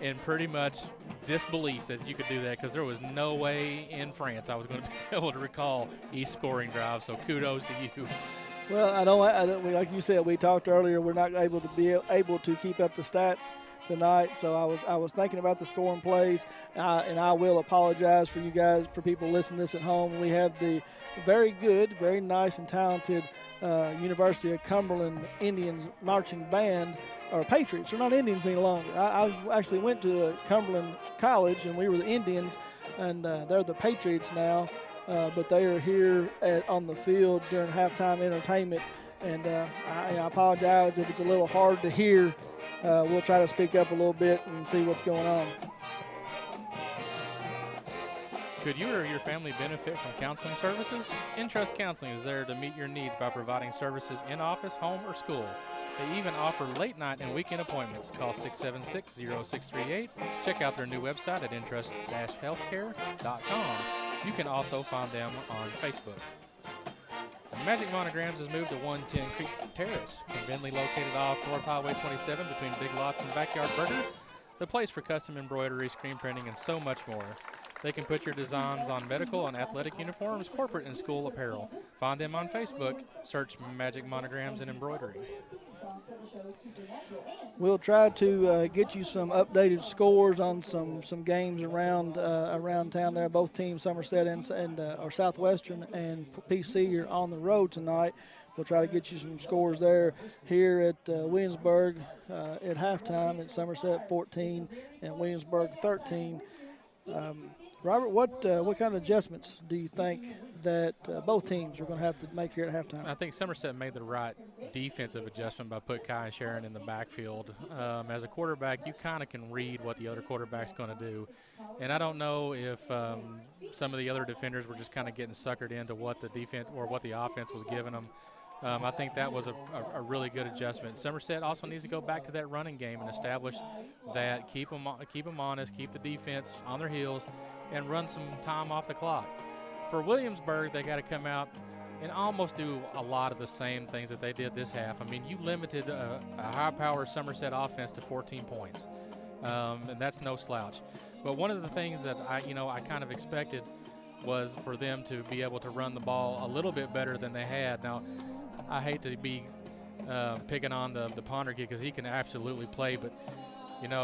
in pretty much disbelief that you could do that because there was no way in France I was going to be able to recall each scoring drive, so kudos to you. Well, I don't like you said, we talked earlier, we're not able to keep up the stats tonight, so I was thinking about the scoring plays, and I will apologize for you guys, for people listening to this at home. We have the very good, very nice and talented University of Cumberland Indians marching band, or Patriots. They're not Indians any longer. I actually went to Cumberland College, and we were the Indians, and they're the Patriots now, but they are here on the field during halftime entertainment, and I apologize if it's a little hard to hear. We'll try to speak up a little bit and see what's going on. Could you or your family benefit from counseling services? Entrust Counseling is there to meet your needs by providing services in office, home, or school. They even offer late night and weekend appointments. Call 676-0638. Check out their new website at entrust-healthcare.com. You can also find them on Facebook. Magic Monograms has moved to 110 Creek Terrace, conveniently located off North Highway 27 between Big Lots and Backyard Burger. The place for custom embroidery, screen printing, and so much more. They can put your designs on medical and athletic uniforms, corporate and school apparel. Find them on Facebook. Search Magic Monograms and Embroidery. We'll try to get you some updated scores on some games around town there. Both teams, Somerset and or Southwestern and PC, are on the road tonight. We'll try to get you some scores there. Here at Williamsburg at halftime, at Somerset 14 and Williamsburg 13. Robert, what kind of adjustments do you think that both teams are going to have to make here at halftime? I think Somerset made the right defensive adjustment by putting Kai and Sharon in the backfield. As a quarterback, you kind of can read what the other quarterback's going to do. And I don't know if some of the other defenders were just kind of getting suckered into what the defense or what the offense was giving them. I think that was a really good adjustment. Somerset also needs to go back to that running game and establish that, keep them honest, keep the defense on their heels, and run some time off the clock. For Williamsburg, they got to come out and almost do a lot of the same things that they did this half. I mean, you limited a high-power Somerset offense to 14 points, and that's no slouch. But one of the things that I kind of expected was for them to be able to run the ball a little bit better than they had. Now, I hate to be picking on the Ponder kid because he can absolutely play, but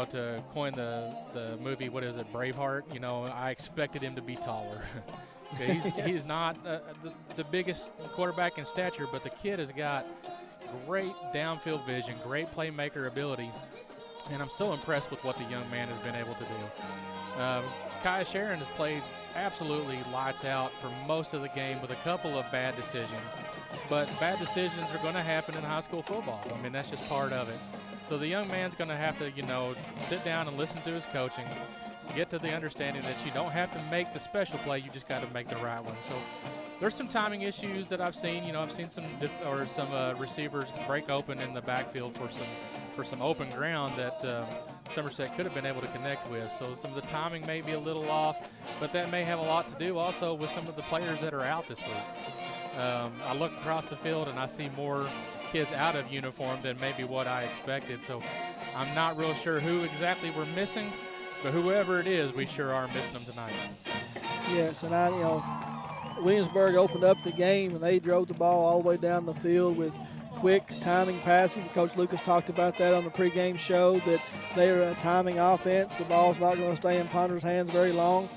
to coin the movie, what is it, Braveheart? I expected him to be taller. He's not the biggest quarterback in stature, but the kid has got great downfield vision, great playmaker ability, and I'm so impressed with what the young man has been able to do. Kai Sharon has played absolutely lights out for most of the game with a couple of bad decisions, but bad decisions are going to happen in high school football. I mean, that's just part of it. So the young man's going to have to, sit down and listen to his coaching, get to the understanding that you don't have to make the special play, you just got to make the right one. So there's some timing issues that I've seen. I've seen some receivers break open in the backfield for some open ground that Somerset could have been able to connect with. So some of the timing may be a little off, but that may have a lot to do also with some of the players that are out this week. I look across the field and I see more kids out of uniform than maybe what I expected. So I'm not real sure who exactly we're missing, but whoever it is, we sure are missing them tonight. Yes, and Williamsburg opened up the game and they drove the ball all the way down the field with quick timing passes. Coach Lucas talked about that on the pregame show, that they are a timing offense. The ball's not going to stay in Ponder's hands very long.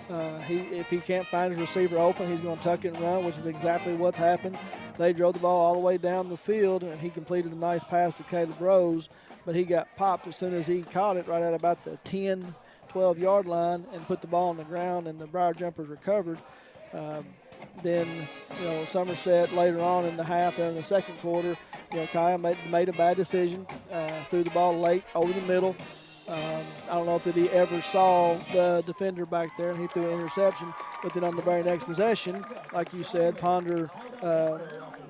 If he can't find his receiver open, he's going to tuck it and run, which is exactly what's happened. They drove the ball all the way down the field, and he completed a nice pass to Caleb Rose, but he got popped as soon as he caught it right at about the 10, 12-yard line and put the ball on the ground, and the Briar Jumpers recovered. Then, Somerset later on in the half and in the second quarter, Kaya made a bad decision, threw the ball late over the middle. I don't know if he ever saw the defender back there, and he threw an interception. But then on the very next possession, like you said, Ponder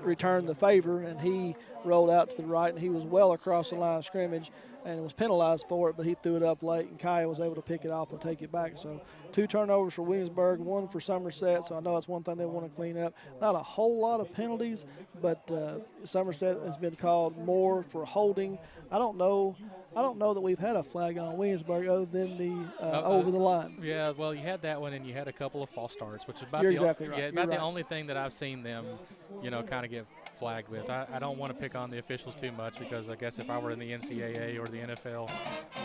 returned the favor, and he rolled out to the right, and he was well across the line of scrimmage and was penalized for it, but he threw it up late, and Kaya was able to pick it off and take it back. So 2 turnovers for Williamsburg, 1 for Somerset, so I know that's one thing they want to clean up. Not a whole lot of penalties, but Somerset has been called more for holding. I don't know that we've had a flag on Williamsburg other than the over the line. Yeah, well, you had that one, and you had a couple of false starts, which is about You're the exactly right. Yeah, about the only thing that I've seen them, kind of get flagged with. I don't want to pick on the officials too much because I guess if I were in the NCAA or the NFL,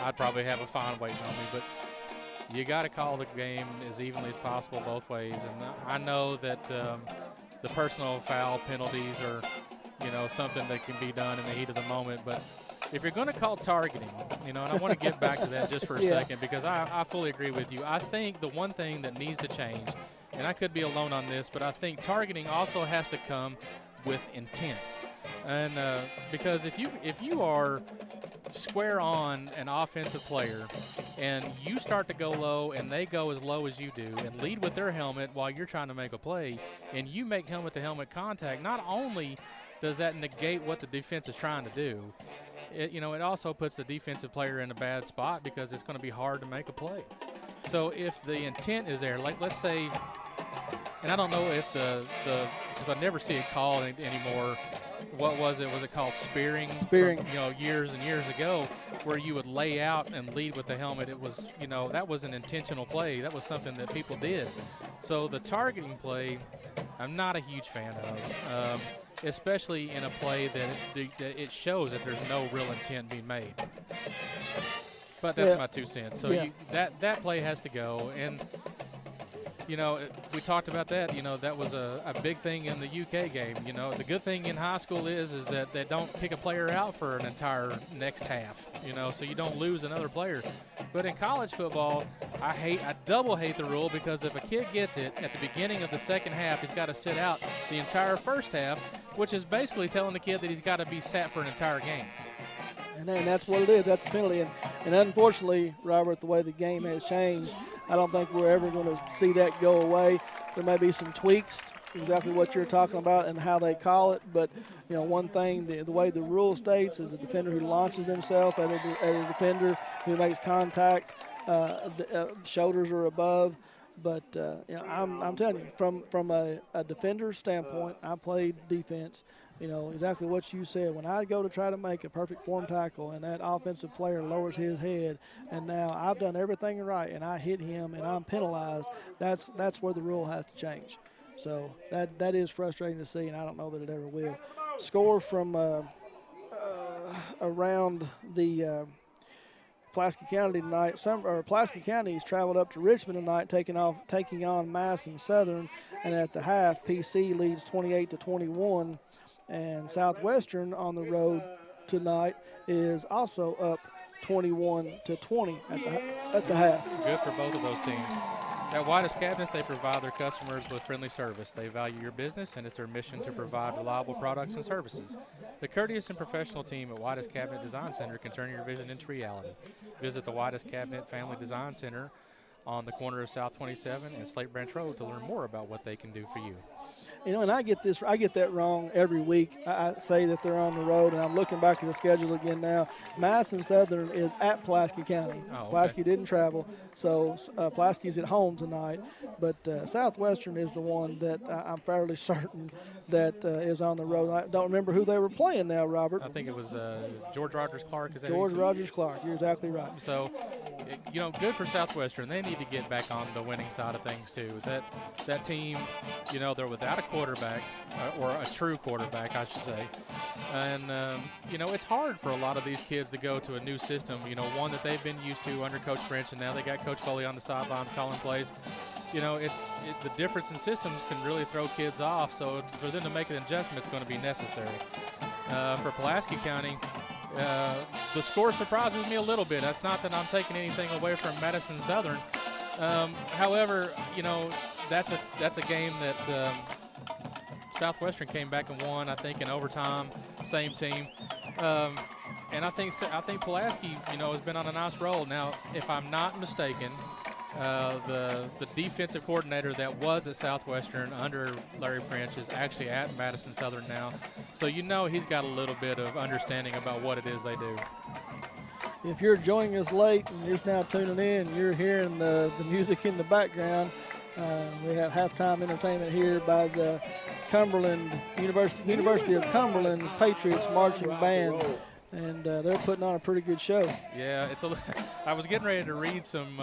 I'd probably have a fine waiting on me. But you got to call the game as evenly as possible both ways. And I know that the personal foul penalties are, something that can be done in the heat of the moment. But if you're going to call targeting, and I want to get back to that just for a second because I fully agree with you. I think the one thing that needs to change, and I could be alone on this, but I think targeting also has to come with intent. And because if you are square on an offensive player and you start to go low and they go as low as you do and lead with their helmet while you're trying to make a play and you make helmet-to-helmet contact, not only does that negate what the defense is trying to do, it also puts the defensive player in a bad spot because it's going to be hard to make a play. So if the intent is there, like let's say, and I don't know if because I never see it called anymore. What was it? Was it called spearing? Spearing. From, years and years ago, where you would lay out and lead with the helmet. It was, that was an intentional play. That was something that people did. So the targeting play, I'm not a huge fan of, especially in a play that it shows that there's no real intent being made. But that's my 2 cents. So that play has to go. And we talked about that. That was a big thing in the UK game. The good thing in high school is that they don't kick a player out for an entire next half, so you don't lose another player. But in college football, I double hate the rule because if a kid gets it at the beginning of the second half, he's got to sit out the entire first half, which is basically telling the kid that he's got to be sat for an entire game. And that's what it is. That's the penalty. And unfortunately, Robert, the way the game has changed, I don't think we're ever going to see that go away. There may be some tweaks, exactly what you're talking about and how they call it. But, one thing, the way the rule states is the defender who launches himself at a defender who makes contact, shoulders are above. But, I'm telling you, from a defender's standpoint, I played defense. Exactly what you said. When I go to try to make a perfect form tackle and that offensive player lowers his head and now I've done everything right and I hit him and I'm penalized, that's where the rule has to change. So that is frustrating to see, and I don't know that it ever will. Score from around the Pulaski County tonight. Pulaski County has traveled up to Richmond tonight, taking on Madison Southern, and at the half, PC leads 28-21. And Southwestern on the road tonight is also up 21-20 at the half. Good for both of those teams. At Whitus Cabinets, they provide their customers with friendly service. They value your business, and it's their mission to provide reliable products and services. The courteous and professional team at Whitus Cabinet Design Center can turn your vision into reality. Visit the Whitus Cabinet Family Design Center on the corner of South 27 and Slate Branch Road to learn more about what they can do for you. And I get that wrong every week. I say that they're on the road, and I'm looking back at the schedule again now. Madison Southern is at Pulaski County. Oh, okay. Pulaski didn't travel, so Pulaski's at home tonight. But Southwestern is the one that I'm fairly certain that is on the road. I don't remember who they were playing now, Robert. I think it was George Rogers Clark. Is that George Rogers Clark. You're exactly right. So, good for Southwestern. They need to get back on the winning side of things too. That team, they're without a quarterback, or a true quarterback, I should say. And, it's hard for a lot of these kids to go to a new system, one that they've been used to under Coach French, and now they got Coach Foley on the sidelines calling plays. you know, the difference in systems can really throw kids off. So for them to make an adjustment, it's going to be necessary. For Pulaski County, the score surprises me a little bit. That's not that I'm taking anything away from Madison Southern. However, you know, that's a game that Southwestern came back and won, I think, in overtime. Same team. And I think Pulaski, you know, has been on a nice roll. Now, if I'm not mistaken, the defensive coordinator that was at Southwestern under Larry French is actually at Madison Southern now. So you know he's got a little bit of understanding about what it is they do. If you're joining us late and you're just now tuning in, you're hearing the music in the background. We have halftime entertainment here by the University of Cumberland's Patriots Marching Band. And they're putting on a pretty good show. Yeah, I was getting ready to read some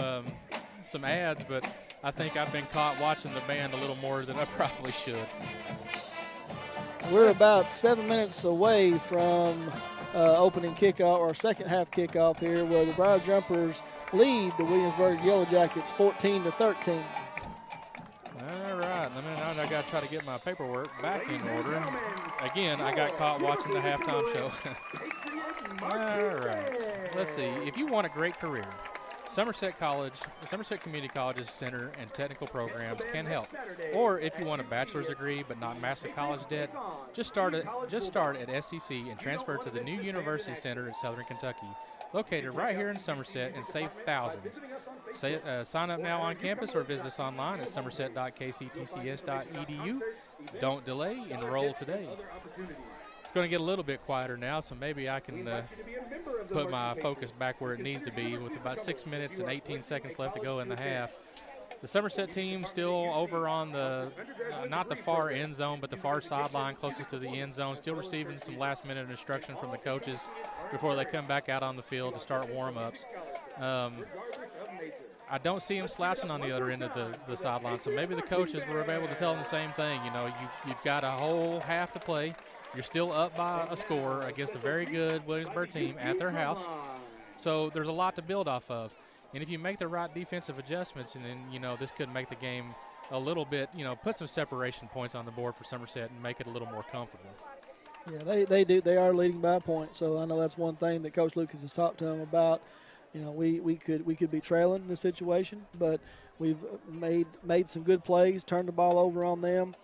ads, but I think I've been caught watching the band a little more than I probably should. We're about 7 minutes away from opening kickoff, or second half kickoff here, where the Briar Jumpers lead the Williamsburg Yellow Jackets 14-13. All right, now I got to try to get my paperwork back in order. Again, I got caught watching the halftime show. All right, let's see. If you want a great career, Somerset Community College's center and technical programs can help. Or if you want a bachelor's degree but not massive college debt, just start at SEC and transfer to the new University Center in Southern Kentucky, located right here in Somerset, and save thousands. Sign up now on campus or visit us online at somerset.kctcs.edu. Don't delay, enroll today. It's going to get a little bit quieter now, so maybe I can put my focus back where it needs to be with about 6 minutes and 18 seconds left to go in the half. The Somerset team still over on the, not the far end zone, but the far sideline closest to the end zone, still receiving some last-minute instruction from the coaches before they come back out on the field to start warm-ups. I don't see him slouching on the other end of the sideline, so maybe the coaches were able to tell him the same thing. You know, you've got a whole half to play. You're still up by a score against a very good Williamsburg team at their house. So there's a lot to build off of. And if you make the right defensive adjustments, and then, you know, this could make the game a little bit, you know, put some separation points on the board for Somerset and make it a little more comfortable. Yeah, they do. They are leading by a point. So I know that's one thing that Coach Lucas has talked to them about. You know, we could be trailing in this situation, but we've made some good plays, turned the ball over on them,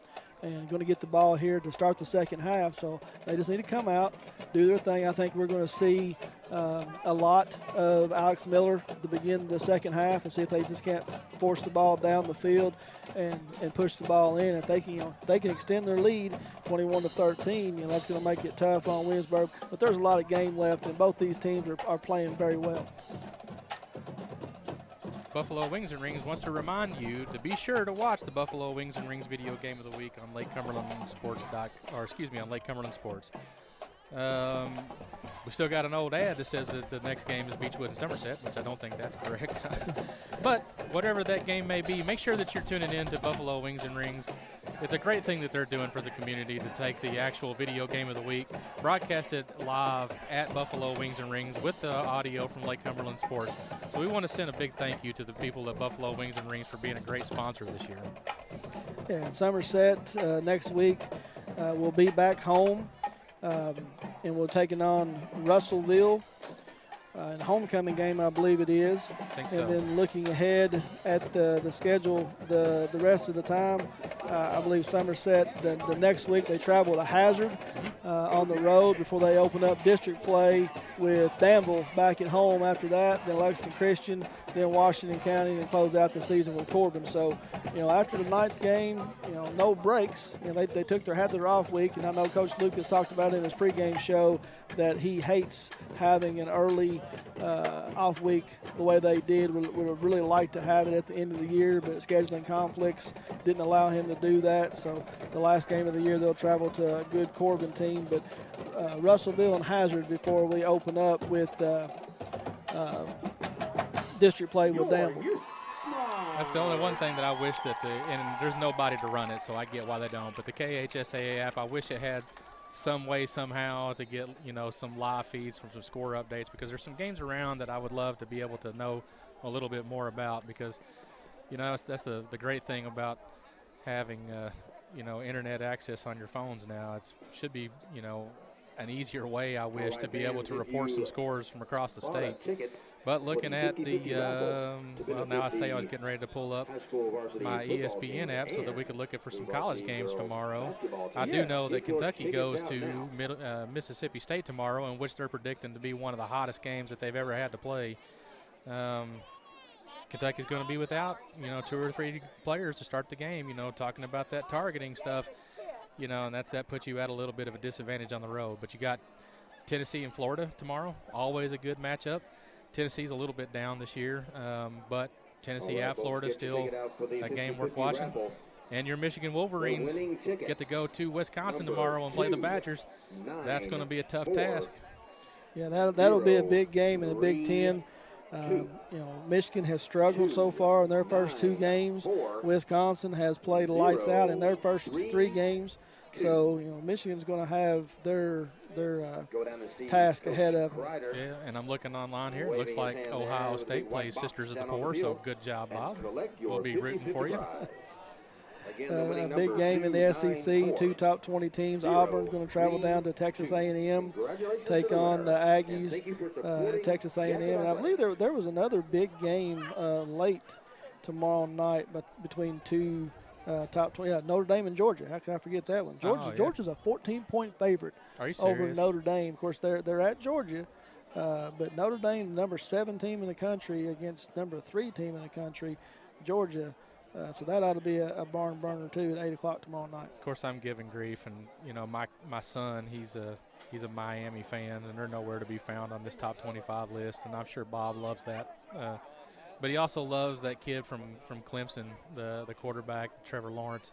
and going to get the ball here to start the second half. So they just need to come out, do their thing. I think we're going to see a lot of Alex Miller to begin the second half and see if they just can't force the ball down the field and push the ball in. If they can, they can extend their lead 21-13, that's going to make it tough on Williamsburg. But there's a lot of game left, and both these teams are playing very well. Buffalo Wings and Rings wants to remind you to be sure to watch the Buffalo Wings and Rings video game of the week on Lake Cumberland Sports. On Lake Cumberland Sports. We still got an old ad that says that the next game is Beechwood and Somerset, which I don't think that's correct. But whatever that game may be, make sure that you're tuning in to Buffalo Wings and Rings. It's a great thing that they're doing for the community to take the actual video game of the week, broadcast it live at Buffalo Wings and Rings with the audio from Lake Cumberland Sports. So we want to send a big thank you to the people at Buffalo Wings and Rings for being a great sponsor this year. Yeah, and Somerset next week will be back home. And we're taking on Russellville in homecoming game, I believe it is. I think so. And then looking ahead at the schedule, the rest of the time, I believe Somerset, the next week they travel to Hazard on the road before they open up district play with Danville back at home after that, then Lexington Christian, then Washington County, and close out the season with Corbin. So, after tonight's game, no breaks. They had their off week, and I know Coach Lucas talked about it in his pregame show that he hates having an early off week the way they did. Would have really liked to have it at the end of the year, but scheduling conflicts didn't allow him to do that. So the last game of the year they'll travel to a good Corbin team, but Russellville and Hazard before we open up with district play with Danville. That's the only one thing that I wish that and there's nobody to run it, so I get why they don't. But the KHSAA app, I wish it had some way somehow to get some live feeds from some score updates, because there's some games around that I would love to be able to know a little bit more about, because You know, that's the great thing about having, internet access on your phones now. It should be, an easier way, I wish, to be able to report some scores from across the state. But looking at the, now I say I was getting ready to pull up my ESPN app so that we could look at for some college games tomorrow. I do know that Kentucky goes to Mississippi State tomorrow, in which they're predicting to be one of the hottest games that they've ever had to play. Kentucky's going to be without, 2 or 3 players to start the game, talking about that targeting stuff, and that puts you at a little bit of a disadvantage on the road. But you got Tennessee and Florida tomorrow, always a good matchup. Tennessee's a little bit down this year, but Tennessee at Florida is still a game worth watching. And your Michigan Wolverines get to go to Wisconsin tomorrow and play the Badgers. That's going to be a tough task. Yeah, that'll be a big game in the Big Ten. Michigan has struggled so far in their first 2 games. Wisconsin has played lights out in their first 3 games. So, Michigan's going to have their task ahead of them. Yeah, and I'm looking online here. It looks like Ohio State plays Sisters of the Poor, so good job, Bob. We'll be rooting for you. A big game in the SEC, 2 top 20 teams. Auburn's going to travel down to Texas A&M, take on the Aggies at Texas A&M. And I believe there was another big game late tomorrow night between 2 top 20. Yeah, Notre Dame and Georgia. How can I forget that one? Georgia's a 14-point favorite over Notre Dame. Of course, they're at Georgia, but Notre Dame, number 7 team in the country against number 3 team in the country, Georgia. So that ought to be a barn burner too at 8 o'clock tomorrow night. Of course, I'm giving grief, and my son, he's a Miami fan, and they're nowhere to be found on this top 25 list, and I'm sure Bob loves that. But he also loves that kid from Clemson, the quarterback, Trevor Lawrence.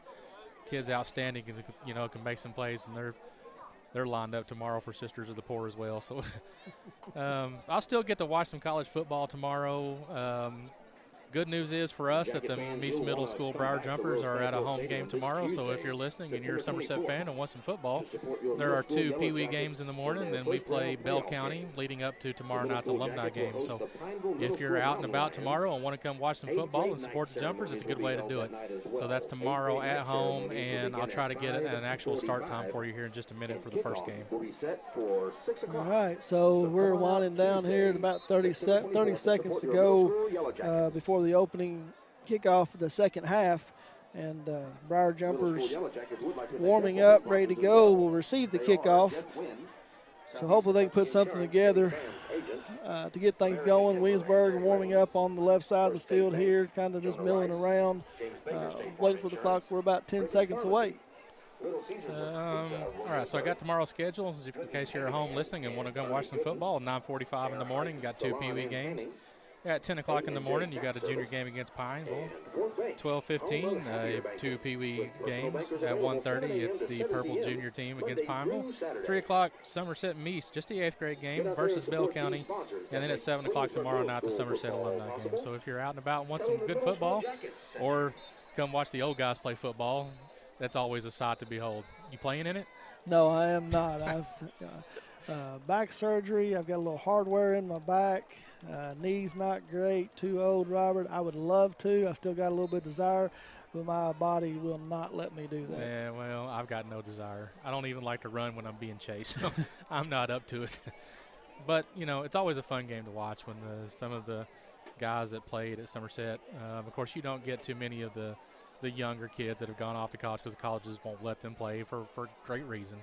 Kid's outstanding, can make some plays, and they're lined up tomorrow for Sisters of the Poor as well. So I'll still get to watch some college football tomorrow. Good news is for us that the Meese Middle School Briar Jumpers are at a home game tomorrow, so if you're listening and you're a Somerset fan and want some football, there are 2 Pee Wee games in the morning, then we play Bell County leading up to tomorrow night's alumni game. So if you're out and about tomorrow and want to come watch some football and support the Jumpers, it's a good way to do it. So that's tomorrow at home, and I'll try to get an actual start time for you here in just a minute for the first game. All right, so we're winding down here at about 30 seconds to go before the opening kickoff of the second half, and Briar Jumpers warming up, ready to go, will receive the kickoff. So hopefully they can put something together to get things going. Williamsburg warming up on the left side of the field here, kind of just milling around, waiting for the clock. We're about 10 seconds away. All right, so I got tomorrow's schedule in case you're at home listening and want to go watch some football. 9:45 in the morning, got 2 Pee Wee games. At 10 o'clock in the morning, you got a junior game against Pineville. 12:15, 2 Pee Wee games. At 1:30, it's the Purple Junior team against Pineville. 3 o'clock, Somerset Meese, just the 8th grade game versus Bell County. And then at 7 o'clock tomorrow night, the Somerset alumni game. So if you're out and about and want some good football, or come watch the old guys play football, that's always a sight to behold. You playing in it? No, I am not. I've back surgery. I've got a little hardware in my back. Knee's not great. Too old, Robert. I would love to. I still got a little bit of desire, but my body will not let me do that. Yeah, well, I've got no desire. I don't even like to run when I'm being chased, so I'm not up to it. But, it's always a fun game to watch when some of the guys that played at Somerset, of course, you don't get too many of the younger kids that have gone off to college because the colleges won't let them play for great reason.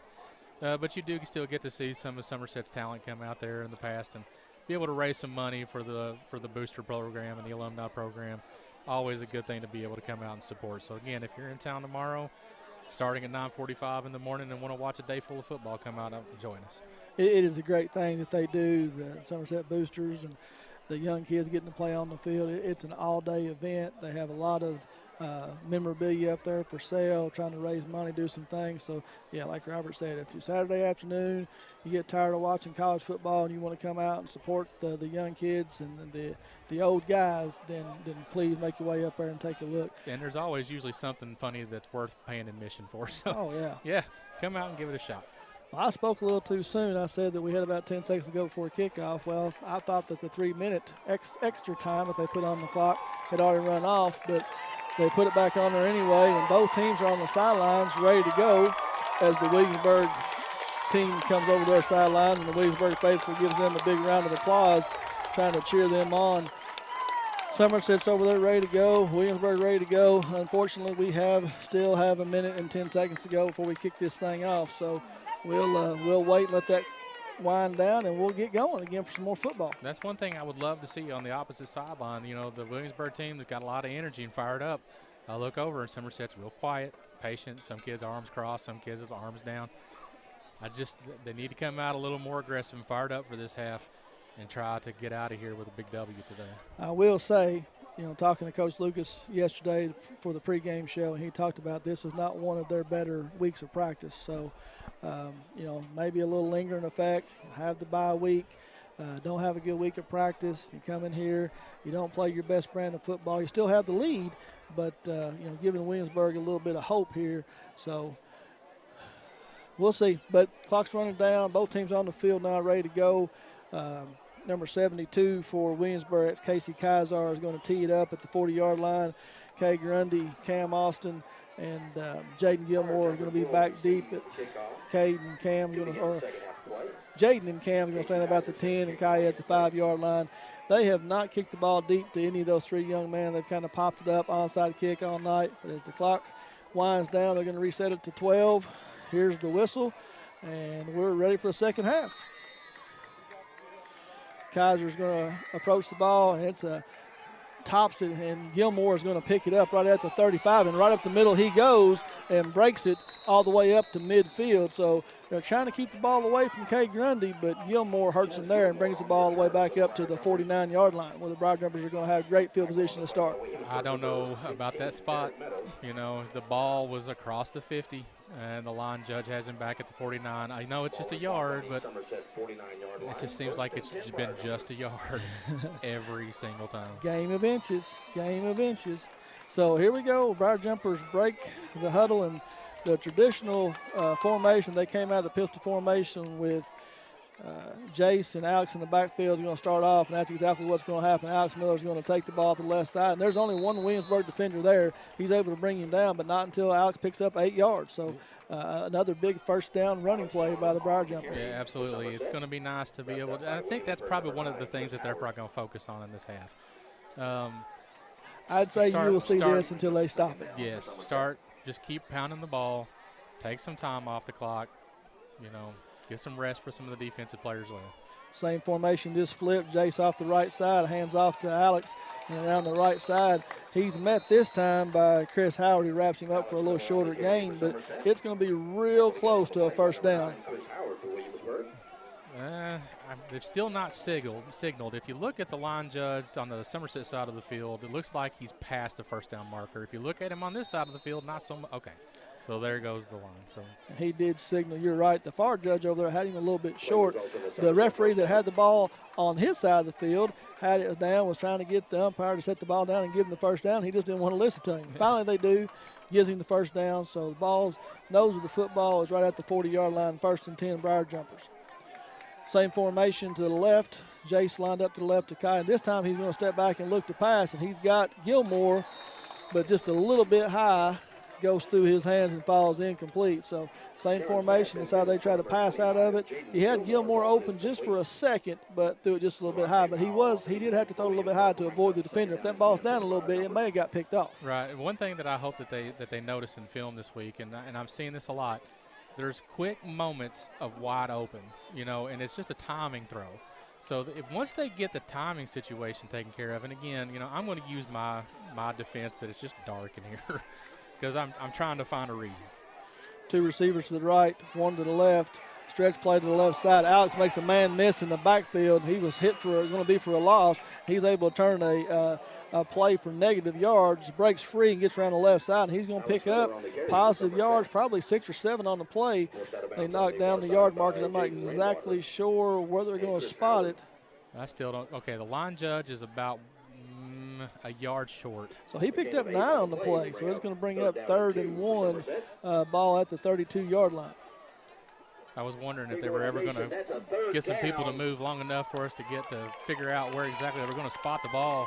But you do still get to see some of Somerset's talent come out there in the past and be able to raise some money for the booster program and the alumni program. Always a good thing to be able to come out and support. So, again, if you're in town tomorrow, starting at 9:45 in the morning and want to watch a day full of football, come out and join us. It is a great thing that they do, the Somerset Boosters and the young kids getting to play on the field. It's an all-day event. They have a lot of memorabilia up there for sale, trying to raise money, do some things. So, yeah, like Robert said, if you Saturday afternoon, you get tired of watching college football and you want to come out and support the young kids and the old guys, then please make your way up there and take a look. And there's always usually something funny that's worth paying admission for. So, oh, yeah. Yeah, come out and give it a shot. Well, I spoke a little too soon. I said that we had about 10 seconds to go before kickoff. Well, I thought that the 3-minute extra time that they put on the clock had already run off, but they put it back on there anyway, and both teams are on the sidelines ready to go as the Williamsburg team comes over their sideline, and the Williamsburg faithful gives them a big round of applause, trying to cheer them on. Somerset's over there ready to go. Williamsburg ready to go. Unfortunately, we still have a minute and 10 seconds to go before we kick this thing off. So we'll wait and let that wind down, and we'll get going again for some more football. That's one thing I would love to see on the opposite sideline. You know, the Williamsburg team that's got a lot of energy and fired up. I look over, and Somerset's real quiet, patient. Some kids' arms crossed, some kids' arms down. They need to come out a little more aggressive and fired up for this half and try to get out of here with a big W today. I will say, you know, talking to Coach Lucas yesterday for the pregame show, and he talked about this is not one of their better weeks of practice. So, you know, maybe a little lingering effect, have the bye week, don't have a good week of practice. You come in here, you don't play your best brand of football. You still have the lead, but, you know, giving Williamsburg a little bit of hope here. So we'll see. But clock's running down. Both teams on the field now ready to go. Number 72 for Williamsburg, that's Casey Kazar, is going to tee it up at the 40-yard line. Kay Grundy, Cam Austin, and Jaden Gilmore are going to be back deep. Jaden and Cam are going to stand about the 10 and Kai at the 5-yard line. They have not kicked the ball deep to any of those three young men. They've kind of popped it up onside kick all night. But as the clock winds down, they're going to reset it to 12. Here's the whistle, and we're ready for the second half. Kaiser's going to approach the ball, and it's tops it, and Gilmore is going to pick it up right at the 35, and right up the middle he goes and breaks it all the way up to midfield. So they're trying to keep the ball away from Kay Grundy, but Gilmore hurts him there and brings the ball all the way back up to the 49-yard line, where the Briar Jumpers are going to have great field position to start. I don't know about that spot. You know, the ball was across the 50, and the line judge has him back at the 49. I know it's just a yard, but it just seems like it's just been just a yard every single time. Game of inches, game of inches. So here we go. Briar Jumpers break the huddle, and the traditional formation. They came out of the pistol formation with Jace and Alex in the backfield is going to start off, and that's exactly what's going to happen. Alex Miller is going to take the ball to the left side, and there's only one Williamsburg defender there. He's able to bring him down, but not until Alex picks up 8 yards. So another big first down running play by the Briar Jumpers. Yeah, absolutely. It's going to be nice to be able to – I think that's probably one of the things that they're probably going to focus on in this half. I'd say you will see this until they stop it. Yes, just keep pounding the ball, take some time off the clock, you know, get some rest for some of the defensive players later. Same formation, just flip. Jace off the right side, hands off to Alex, and around the right side. He's met this time by Chris Howard. He wraps him up for a little shorter gain, but it's going to be real close to a first down. They've still not signaled. If you look at the line judge on the Somerset side of the field, it looks like he's past the first down marker. If you look at him on this side of the field, not so much. Okay, so there goes the line. So he did signal. You're right. The far judge over there had him a little bit short. The referee that had the ball on his side of the field had it down, was trying to get the umpire to set the ball down and give him the first down. He just didn't want to listen to him. Finally, they do. Gives him the first down. So the nose of the football is right at the 40-yard line. 1st and 10, Briar Jumpers. Same formation to the left. Jace lined up to the left to Kai. And this time he's going to step back and look to pass. And he's got Gilmore, but just a little bit high, goes through his hands and falls incomplete. So same formation. That's how they try to pass out of it. He had Gilmore open just for a second, but threw it just a little bit high. But he did have to throw a little bit high to avoid the defender. If that ball's down a little bit, it may have got picked off. Right. One thing that I hope that they notice in film this week, and I'm seeing this a lot, there's quick moments of wide open, you know, and it's just a timing throw. So once they get the timing situation taken care of, and again, you know, I'm going to use my defense that it's just dark in here because I'm trying to find a reason. 2 receivers to the right, 1 to the left. Stretch play to the left side. Alex makes a man miss in the backfield. He was hit going to be for a loss. He's able to turn a play for negative yards, breaks free and gets around the left side, and he's going to pick up positive yards, probably 6 or 7 on the play. They knock down the yard markers. I'm not exactly sure where they're going to spot it. I still don't. Okay, the line judge is about a yard short. So he picked up 9 on the play, so it's going to bring up 3rd and 1, ball at the 32-yard line. I was wondering if they were ever going to get some people to move long enough for us to get to figure out where exactly they were going to spot the ball.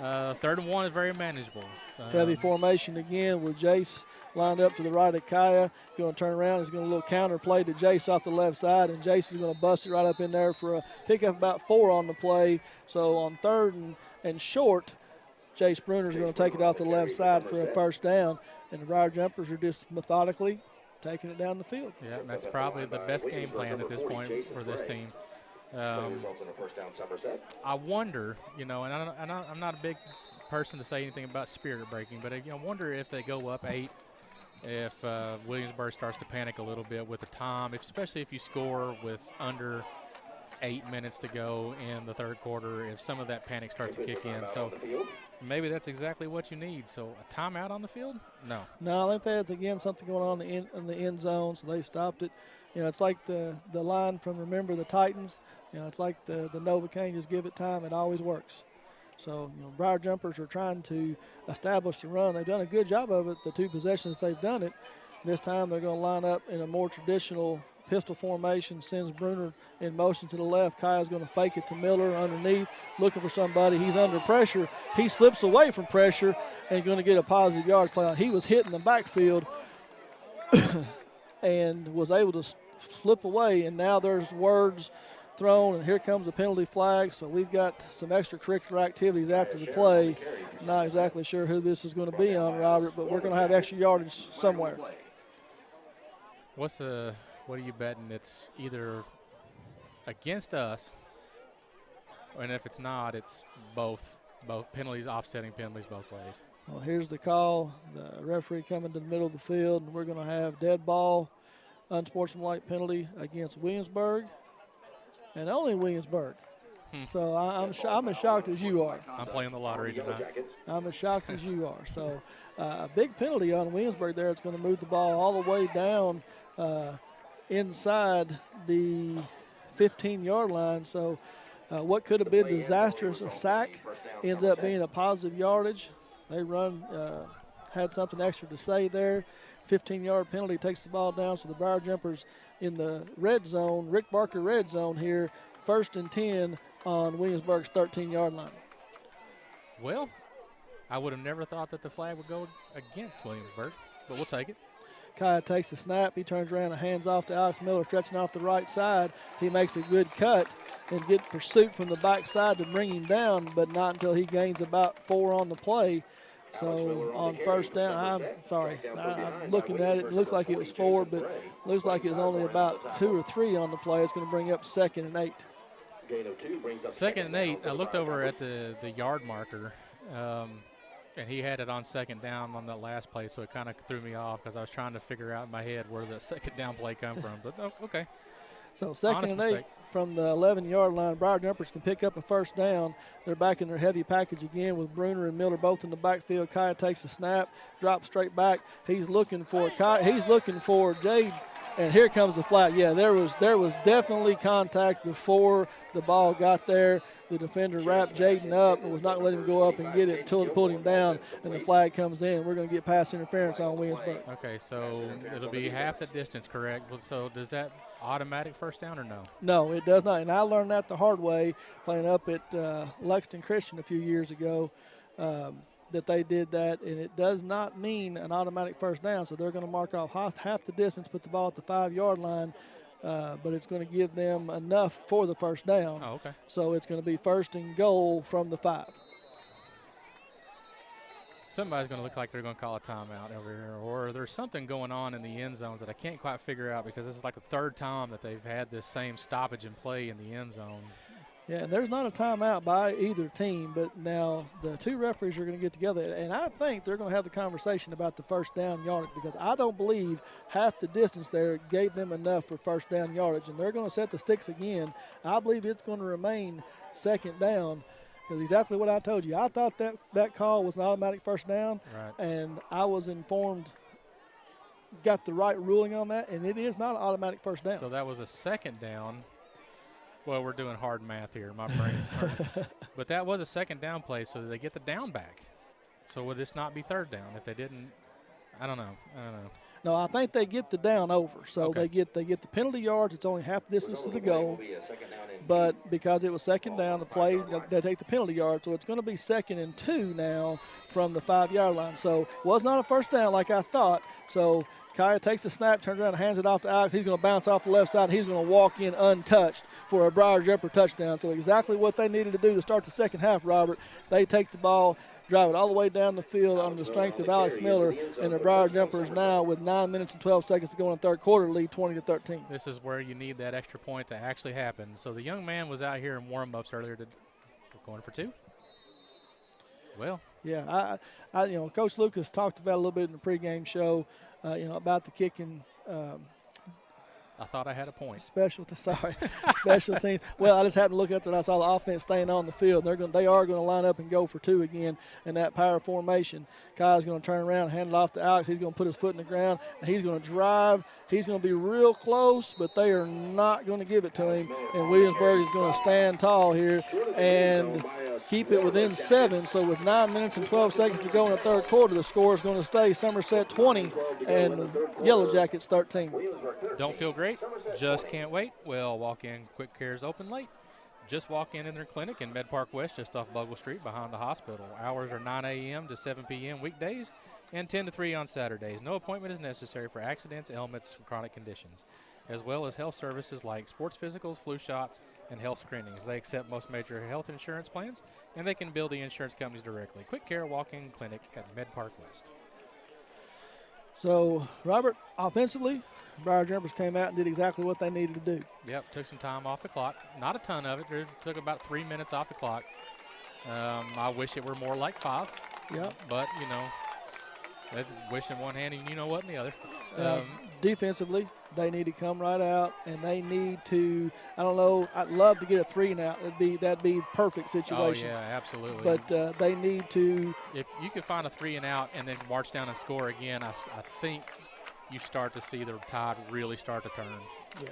3rd and 1 is very manageable. Heavy formation again with Jace lined up to the right of Kaya. Going to turn around. He's going to a little counter play to Jace off the left side, and Jace is going to bust it right up in there for a pickup about 4 on the play. So on 3rd and short, Jace Bruner is going to take it off the left side for a first down, and the Briar Jumpers are just methodically taking it down the field. Yeah, that's probably the best game plan at this point for this team. I wonder, and I'm not a big person to say anything about spirit breaking, but I wonder if they go up 8, if Williamsburg starts to panic a little bit with the time, especially if you score with under 8 minutes to go in the 3rd quarter, if some of that panic starts to kick in. So maybe that's exactly what you need. So a timeout on the field? No. No, I think that's, again, something going on in the end zone, so they stopped it. It's like the line from Remember the Titans. It's like the Novocaine, just give it time. It always works. So, Briar Jumpers are trying to establish the run. They've done a good job of it, the 2 possessions they've done it. This time they're going to line up in a more traditional pistol formation, sends Bruner in motion to the left. Kaya's going to fake it to Miller underneath, looking for somebody. He's under pressure. He slips away from pressure and going to get a positive yards play on. He was hitting the backfield and was able to slip away, and now there's words thrown, and here comes a penalty flag. So we've got some extracurricular activities after the play. Not exactly sure who this is going to be on, Robert, but we're going to have extra yardage somewhere. What are you betting? It's either against us, and if it's not, it's both penalties, offsetting penalties both ways. Well, here's the call. The referee coming to the middle of the field, and we're going to have dead ball, unsportsmanlike penalty against Williamsburg, and only Williamsburg. So I'm as shocked as you are. I'm playing the lottery tonight. I'm as shocked as you are. So a big penalty on Williamsburg there. It's going to move the ball all the way down inside the 15-yard line. So what could have been disastrous, a sack, ends up being a positive yardage. They had something extra to say there. 15-yard penalty takes the ball down. So the Briar Jumpers in the red zone, Rick Barker red zone here, 1st and 10 on Williamsburg's 13-yard line. Well, I would have never thought that the flag would go against Williamsburg, but we'll take it. Kaya takes the snap. He turns around and hands off to Alex Miller, stretching off the right side. He makes a good cut and get pursuit from the backside to bring him down, but not until he gains about 4 on the play. So on first down, I'm looking at it. It looks like it was 4, but it looks like it was only about 2 or 3 on the play. It's going to bring up 2nd and 8. 2nd and 8. I looked over at the yard marker, and he had it on 2nd down on that last play, so it kind of threw me off because I was trying to figure out in my head where the 2nd down play come from. But okay. So 2nd and 8 from the 11-yard line. Briar Jumpers can pick up a first down. They're back in their heavy package again with Bruner and Miller both in the backfield. Kaya takes the snap, drops straight back. He's looking for Jade, and here comes the flag. Yeah, there was definitely contact before the ball got there. The defender wrapped Jaden up and was not letting him go up and get it until it pulled him down, and the flag comes in. We're going to get pass interference on Williamsburg. Okay, so it'll be half the distance, correct? So does that automatic first down or no? No, it does not. And I learned that the hard way playing up at Lexington Christian a few years ago, that they did that, and it does not mean an automatic first down. So they're going to mark off half the distance, put the ball at the 5-yard line, but it's going to give them enough for the first down. Oh, okay. So it's going to be 1st and goal from the 5. Somebody's going to look like they're going to call a timeout over here, or there's something going on in the end zones that I can't quite figure out because this is like the 3rd time that they've had this same stoppage in play in the end zone. Yeah, and there's not a timeout by either team, but now the 2 referees are going to get together, and I think they're going to have the conversation about the first down yardage because I don't believe half the distance there gave them enough for first down yardage, and they're going to set the sticks again. I believe it's going to remain 2nd down. Because exactly what I told you. I thought that call was an automatic first down, right, and I was informed, got the right ruling on that, and it is not an automatic first down. So that was a 2nd down. Well, we're doing hard math here. My brain's hurt. But that was a 2nd down play, so they get the down back. So would this not be 3rd down if they didn't? I don't know. No, I think they get the down over. So Okay. they get the penalty yards. It's only half distance to the goal. But because it was second down, the play, they take the penalty yard. So it's going to be 2nd and 2 now from the 5-yard line. So was not a first down like I thought. So Kaya takes the snap, turns around and hands it off to Alex. He's going to bounce off the left side, and he's going to walk in untouched for a Briar Jumper touchdown. So exactly what they needed to do to start the second half, Robert. They take the ball, drive it all the way down the field on the strength of Alex Miller, and the Briar Jumpers now with 9 minutes and 12 seconds to go in the third quarter lead 20-13. This is where you need that extra point to actually happen. So the young man was out here in warm-ups earlier going for 2. Well. Yeah, I Coach Lucas talked about a little bit in the pregame show, about the kicking. I thought I had a point. Special teams. Well, I just happened to look up there and I saw the offense staying on the field. They are going to line up and go for 2 again in that power formation. Kai's going to turn around and hand it off to Alex. He's going to put his foot in the ground, and he's going to drive. He's going to be real close, but they are not going to give it to him. And Williamsburg is going to stand tall here and keep it within 7. So with 9 minutes and 12 seconds to go in the third quarter, the score is going to stay Somerset 20 and Yellow Jackets 13. Don't feel great? Just can't wait? Well, walk-in Quick Care's open late. Just walk in their clinic in Med Park West, just off Bugle Street behind the hospital. Hours are 9 a.m. to 7 p.m. weekdays and 10 to 3 on Saturdays. No appointment is necessary for accidents, ailments, and chronic conditions, as well as health services like sports physicals, flu shots, and health screenings. They accept most major health insurance plans, and they can bill the insurance companies directly. Quick Care Walk-in Clinic at Med Park West. So, Robert, offensively, Briar Jumpers came out and did exactly what they needed to do. Yep, took some time off the clock. Not a ton of it. It took about 3 minutes off the clock. I wish it were more like 5. Yep. But, that's wish in one hand and you know what in the other. Defensively, they need to come right out, and they need to, I don't know, I'd love to get a 3 and out. That'd be perfect situation. Oh, yeah, absolutely. But they need to. If you could find a 3 and out and then march down and score again, I think you start to see the tide really start to turn. Yeah.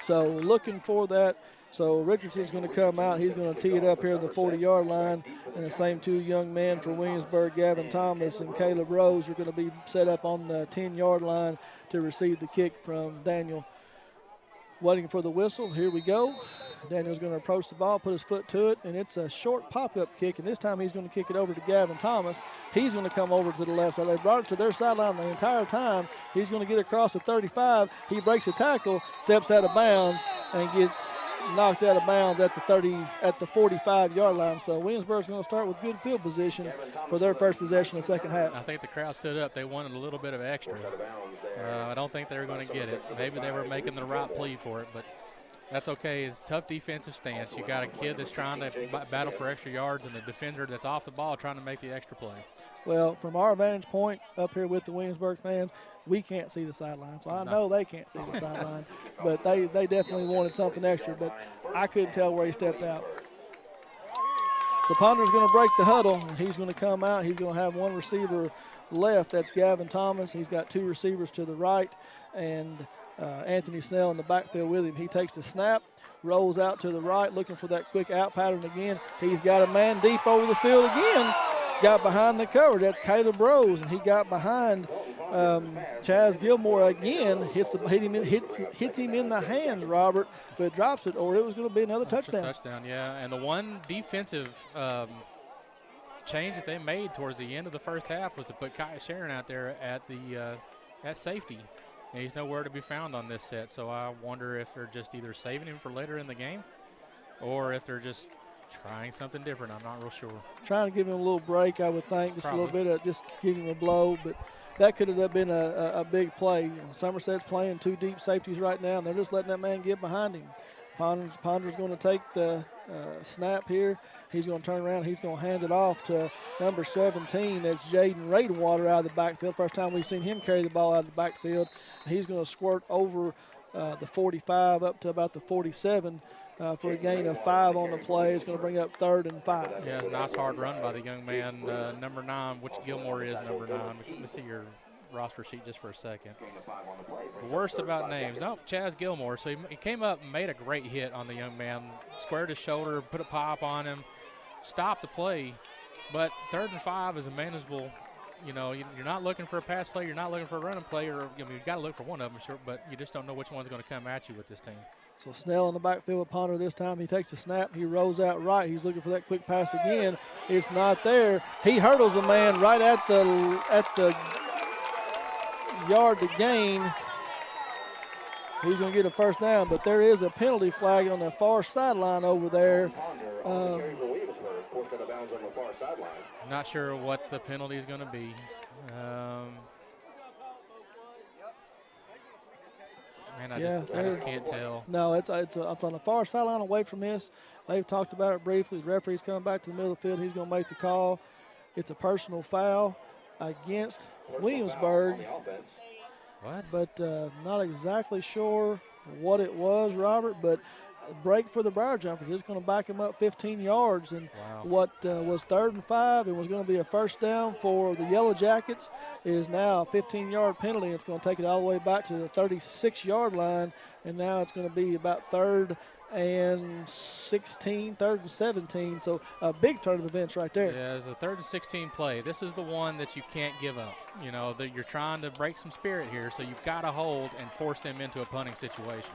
So looking for that. So Richardson's going to come out. He's going to tee it up here at the 40-yard line. And the same 2 young men for Williamsburg, Gavin Thomas and Caleb Rose, are going to be set up on the 10-yard line to receive the kick from Daniel. Waiting for the whistle. Here we go. Daniel's going to approach the ball, put his foot to it, and it's a short pop-up kick. And this time he's going to kick it over to Gavin Thomas. He's going to come over to the left side. They brought it to their sideline the entire time. He's going to get across the 35. He breaks a tackle, steps out of bounds, and gets knocked out of bounds at the 45-yard line. So Williamsburg's going to start with good field position for their first possession in the second half. I think the crowd stood up. They wanted a little bit of extra. I don't think they were going to get it. Maybe they were making the right plea for it, but that's okay. It's a tough defensive stance. You got a kid that's trying to battle for extra yards and a defender that's off the ball trying to make the extra play. Well, from our vantage point up here with the Williamsburg fans, we can't see the sideline. So I know they can't see the sideline, but they definitely wanted something extra, but I couldn't tell where he stepped out. So Ponder's going to break the huddle, and he's going to come out. He's going to have 1 receiver left. That's Gavin Thomas. He's got 2 receivers to the right, and Anthony Snell in the backfield with him. He takes the snap, rolls out to the right, looking for that quick out pattern again. He's got a man deep over the field again. Got behind the cover. That's Caleb Rose, and he got behind Chaz Gilmore again. Hits him in the hands, Robert, but drops it, or it was going to be another touchdown. Touchdown, yeah. And the one defensive change that they made towards the end of the first half was to put Kaya Sharon out there at safety. And he's nowhere to be found on this set, so I wonder if they're just either saving him for later in the game or if they're just trying something different. I'm not real sure. Trying to give him a little break, I would think, just a little bit of just give him a blow, but that could have been a big play. Somerset's playing 2 deep safeties right now, and they're just letting that man get behind him. Ponder's going to take the snap here. He's going to turn around. He's going to hand it off to number 17. That's Jaden Radenwater out of the backfield. First time we've seen him carry the ball out of the backfield. He's going to squirt over the 45 up to about the 47 for a gain of 5 on the play. It's going to bring up 3rd and 5. Yeah, it's a nice hard run by the young man, number 9, which Gilmore is number 9. Let me see your roster sheet just for a second. The worst about names. Nope, Chaz Gilmore. So he came up and made a great hit on the young man, squared his shoulder, put a pop on him, stopped the play. But 3rd and 5 is a manageable you know, you're not looking for a pass play, you're not looking for a running play, or you got to look for one of them, sure, but you just don't know which one's going to come at you with this team. So Snell in the backfield with Ponder this time. He takes a snap. He rolls out right. He's looking for that quick pass again. It's not there. He hurdles a man right at the yard to gain. He's going to get a first down, but there is a penalty flag on the far sideline over there. Not sure what the penalty is going to be. Man, I just can't tell. No, it's on the far sideline away from this. They've talked about it briefly. The referee's coming back to the middle of the field. He's going to make the call. It's a personal foul against Williamsburg. What? But not exactly sure what it was, Robert, but a break for the Briar Jumpers. It's going to back them up 15 yards. And what was 3rd and 5 and was going to be a first down for the Yellow Jackets is now a 15-yard penalty. It's going to take it all the way back to the 36-yard line, and now it's going to be about 3rd and 16, 3rd and 17. So a big turn of events right there. Yeah, it's a 3rd and 16 play. This is the one that you can't give up. You know, that you're trying to break some spirit here, so you've got to hold and force them into a punting situation.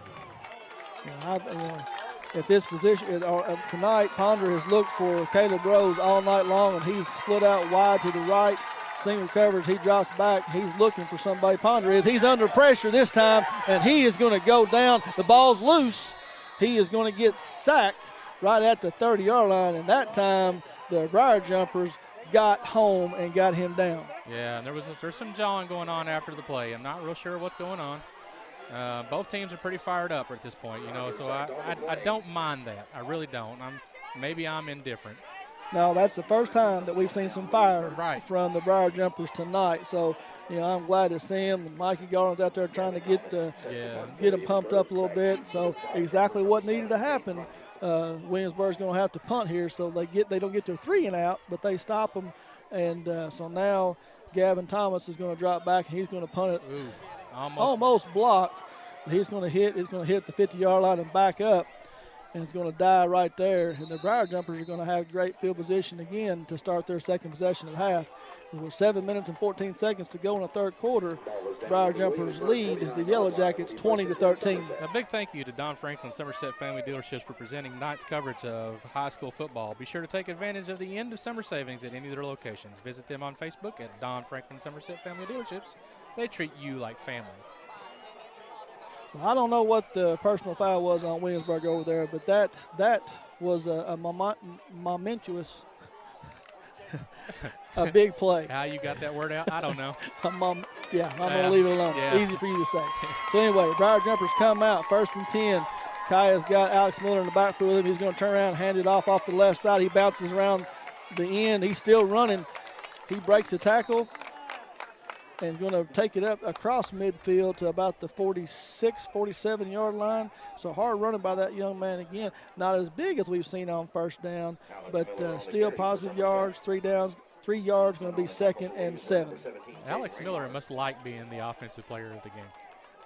At this position tonight, Ponder has looked for Caleb Rose all night long, and he's split out wide to the right. Single coverage, he drops back. He's looking for somebody. Ponder is. He's under pressure this time, and he is going to go down. The ball's loose. He is going to get sacked right at the 30-yard line, and that time the Briar Jumpers got home and got him down. Yeah, and there's some jawing going on after the play. I'm not real sure what's going on. Both teams are pretty fired up at this point, you know, so I don't mind that. I really don't. Maybe I'm indifferent. No, that's the first time that we've seen some fire from the Briar Jumpers tonight. So, you know, I'm glad to see him. Mikey Garland's out there trying to get them pumped up a little bit. So exactly what needed to happen. Williamsburg's going to have to punt here, so they don't get their 3 and out, but they stop them. And so now Gavin Thomas is going to drop back, and he's going to punt it. Ooh, almost blocked. But he's going to hit the 50-yard line and back up. And it's going to die right there. And the Briar Jumpers are going to have great field position again to start their second possession at half. With 7 minutes and 14 seconds to go in the third quarter, Briar Jumpers lead the Yellow Jackets 20-13. A big thank you to Don Franklin Somerset Family Dealerships for presenting tonight's coverage of high school football. Be sure to take advantage of the end of summer savings at any of their locations. Visit them on Facebook at Don Franklin Somerset Family Dealerships. They treat you like family. So I don't know what the personal foul was on Williamsburg over there, but that was a momentous, a big play. How you got that word out, I don't know. I'm going to leave it alone. Yeah. Easy for you to say. So anyway, Briar Jumpers come out, 1st and 10. Kaya's got Alex Miller in the backfield with him. He's going to turn around and hand it off the left side. He bounces around the end. He's still running. He breaks the tackle and is going to take it up across midfield to about the 46, 47-yard line. So hard running by that young man again. Not as big as we've seen on first down, but still positive yards, 3 downs, 3 yards, going to be 2nd and 7. Alex Miller must like being the offensive player of the game.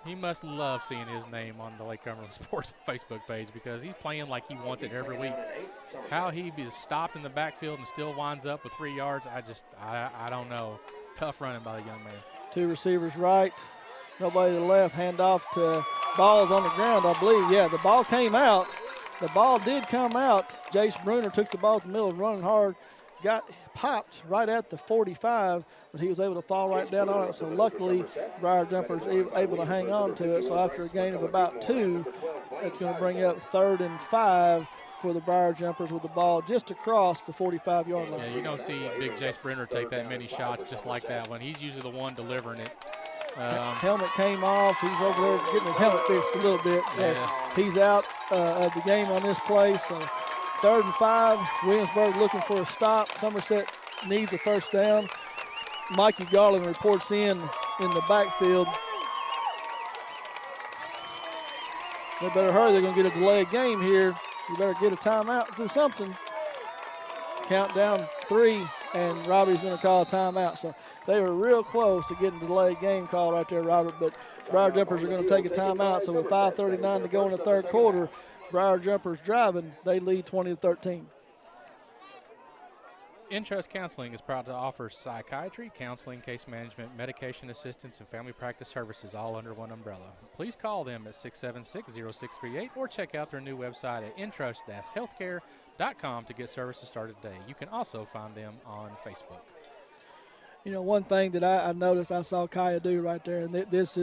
He must love seeing his name on the Lake Cumberland Sports Facebook page because he's playing like he wants it every week. How he is stopped in the backfield and still winds up with 3 yards, I don't know. Tough running by the young man. 2 receivers right, nobody to the left. Hand off to balls on the ground, I believe. Yeah, the ball came out. The ball did come out. Jace Bruner took the ball to the middle, running hard, got popped right at the 45, but he was able to fall right down on it. So luckily, Briar Jumpers able to hang on to it. So after a gain of about 2, it's going to bring up 3rd and 5 for the Briar Jumpers with the ball just across the 45-yard line. Yeah, you don't see big Jace Brenner take that many shots just like that one. He's usually the one delivering it. Helmet came off. He's over there getting his helmet fixed a little bit. So he's out of the game on this play. So 3rd and 5. Williamsburg looking for a stop. Somerset needs a first down. Mikey Garland reports in the backfield. They better hurry. They're going to get a delayed game here. You better get a timeout, do something. Countdown 3, and Robbie's going to call a timeout. So they were real close to getting a delayed game call right there, Robert, but Briar Jumpers are going to take a timeout. So with 5:39 to go in the third quarter, Briar Jumpers driving. They lead 20-13. InTrust Counseling is proud to offer psychiatry, counseling, case management, medication assistance, and family practice services all under one umbrella. Please call them at 676-0638 or check out their new website at intrust-healthcare.com to get services started today. You can also find them on Facebook. You know, one thing that I noticed I saw Kaya do right there, and this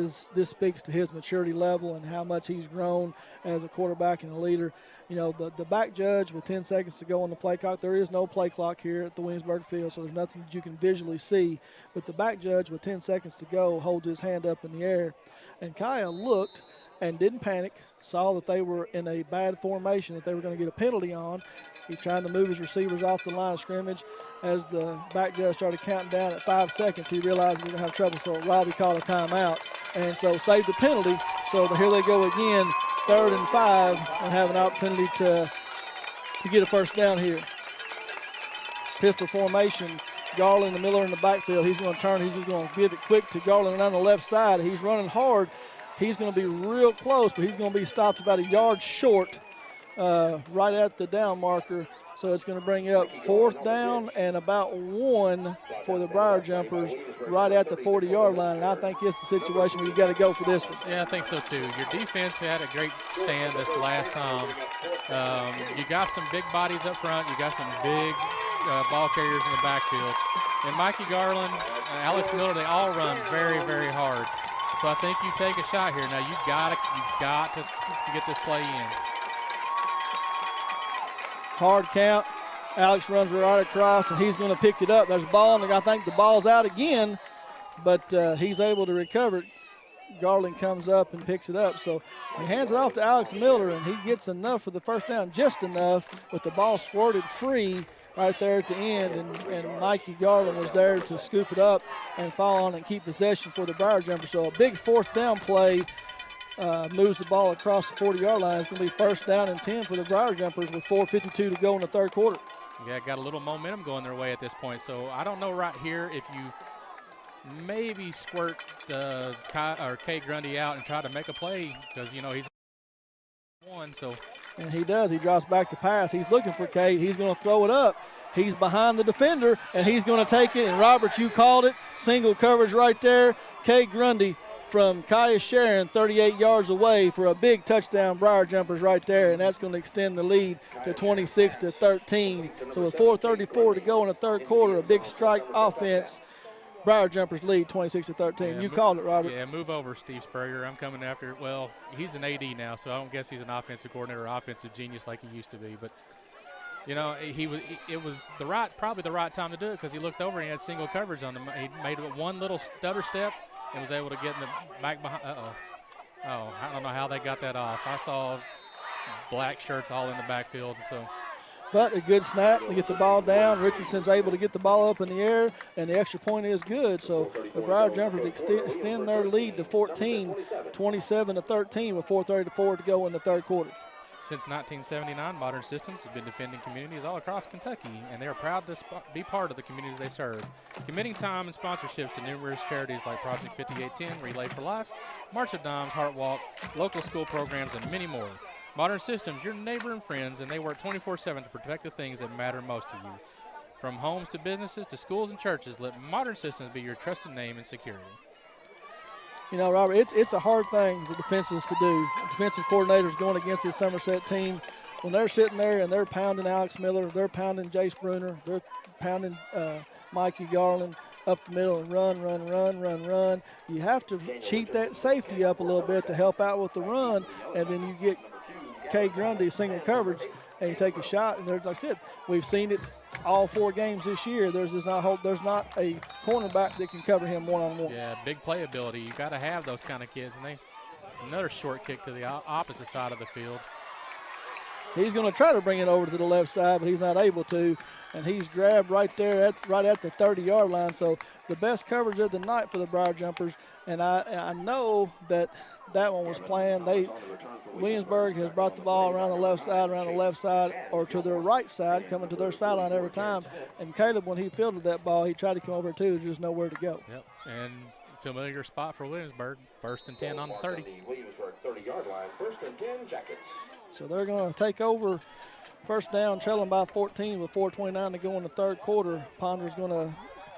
speaks to his maturity level and how much he's grown as a quarterback and a leader. You know, the back judge with 10 seconds to go on the play clock, there is no play clock here at the Williamsburg field, so there's nothing that you can visually see. But the back judge with 10 seconds to go holds his hand up in the air. And Kaya looked and didn't panic, saw that they were in a bad formation that they were going to get a penalty on. He's trying to move his receivers off the line of scrimmage. As the back judge started counting down at 5 seconds, he realized he was going to have trouble, so Robbie called a timeout and so saved the penalty. So here they go again, 3rd and 5, and have an opportunity to get a first down here. Pistol formation, Garland and Miller in the backfield. He's going to turn. He's just going to give it quick to Garland on the left side. He's running hard. He's going to be real close, but he's going to be stopped about a yard short right at the down marker. So it's going to bring up 4th down and about 1 for the Briar Jumpers right at the 40-yard line. And I think it's a situation where you got to go for this one. Yeah, I think so too. Your defense had a great stand this last time. You got some big bodies up front. You got some big ball carriers in the backfield. And Mikey Garland, Alex Miller, they all run very, very hard. So I think you take a shot here. Now you got to get this play in. Hard count. Alex runs right across, and he's going to pick it up. There's a ball, and I think the ball's out again, but he's able to recover it. Garland comes up and picks it up. So he hands it off to Alex Miller, and he gets enough for the first down, just enough, with the ball squirted free right there at the end, and Mikey Garland was there to scoop it up and fall on and keep possession for the Briar Jumpers. So a big 4th down play. Moves the ball across the 40-yard line. It's going to be 1st down and 10 for the Briar Jumpers with 4:52 to go in the 3rd quarter. Yeah, got a little momentum going their way at this point. So I don't know right here if you maybe squirt Kay Grundy out and try to make a play because, you know, he's one. So. And he does. He drops back to pass. He's looking for Kay. He's going to throw it up. He's behind the defender, and he's going to take it. And, Roberts, you called it. Single coverage right there. Kay Grundy from Kaya Sharon, 38 yards away for a big touchdown. Briar Jumpers right there, and that's going to extend the lead to 26-13. So with 4:34 to go in the 3rd quarter, a big strike offense. Briar Jumpers lead 26-13. Yeah, you called it, Robert. Yeah, move over, Steve Spurrier. I'm coming after. Well, he's an AD now, so I don't guess he's an offensive coordinator or offensive genius like he used to be. But you know, it was probably the right time to do it because he looked over and he had single coverage on him. He made one little stutter step and was able to get in the back behind. Oh, I don't know how they got that off. I saw black shirts all in the backfield. So, but a good snap to get the ball down. Richardson's able to get the ball up in the air, and the extra point is good. So the Briar Jumpers extend their lead to 14, 27-13 with 4:34 to go in the 3rd quarter. Since 1979, Modern Systems has been defending communities all across Kentucky, and they are proud to be part of the communities they serve, committing time and sponsorships to numerous charities like Project 5810, Relay for Life, March of Dimes, Heart Walk, local school programs, and many more. Modern Systems, your neighbor and friends, and they work 24/7 to protect the things that matter most to you. From homes to businesses to schools and churches, let Modern Systems be your trusted name and security. You know, Robert, it's a hard thing for defenses to do. Defensive coordinators going against this Somerset team, when they're sitting there and they're pounding Alex Miller, they're pounding Jace Bruner, they're pounding Mikey Garland up the middle and run. You have to cheat that safety up a little bit to help out with the run, and then you get Kay Grundy single coverage and you take a shot. And there's, like I said, we've seen it all 4 games this year. There's not a cornerback that can cover him one-on-one. Yeah, big playability. You got to have those kind of kids. And another short kick to the opposite side of the field. He's going to try to bring it over to the left side, but he's not able to. And he's grabbed right there, right at the 30-yard line. So the best coverage of the night for the Briar Jumpers. And I know that one was planned. Williamsburg has brought the ball around the left side, or to their right side, coming to their sideline every time. And Caleb, when he fielded that ball, he tried to come over too, just nowhere to go. Yep, and familiar spot for Williamsburg, 1st and 10 on the 30. Williamsburg 30-yard line, 1st and 10 Jackets. So they're going to take over First down, trailing by 14 with 4:29 to go in the third quarter. Ponder's going to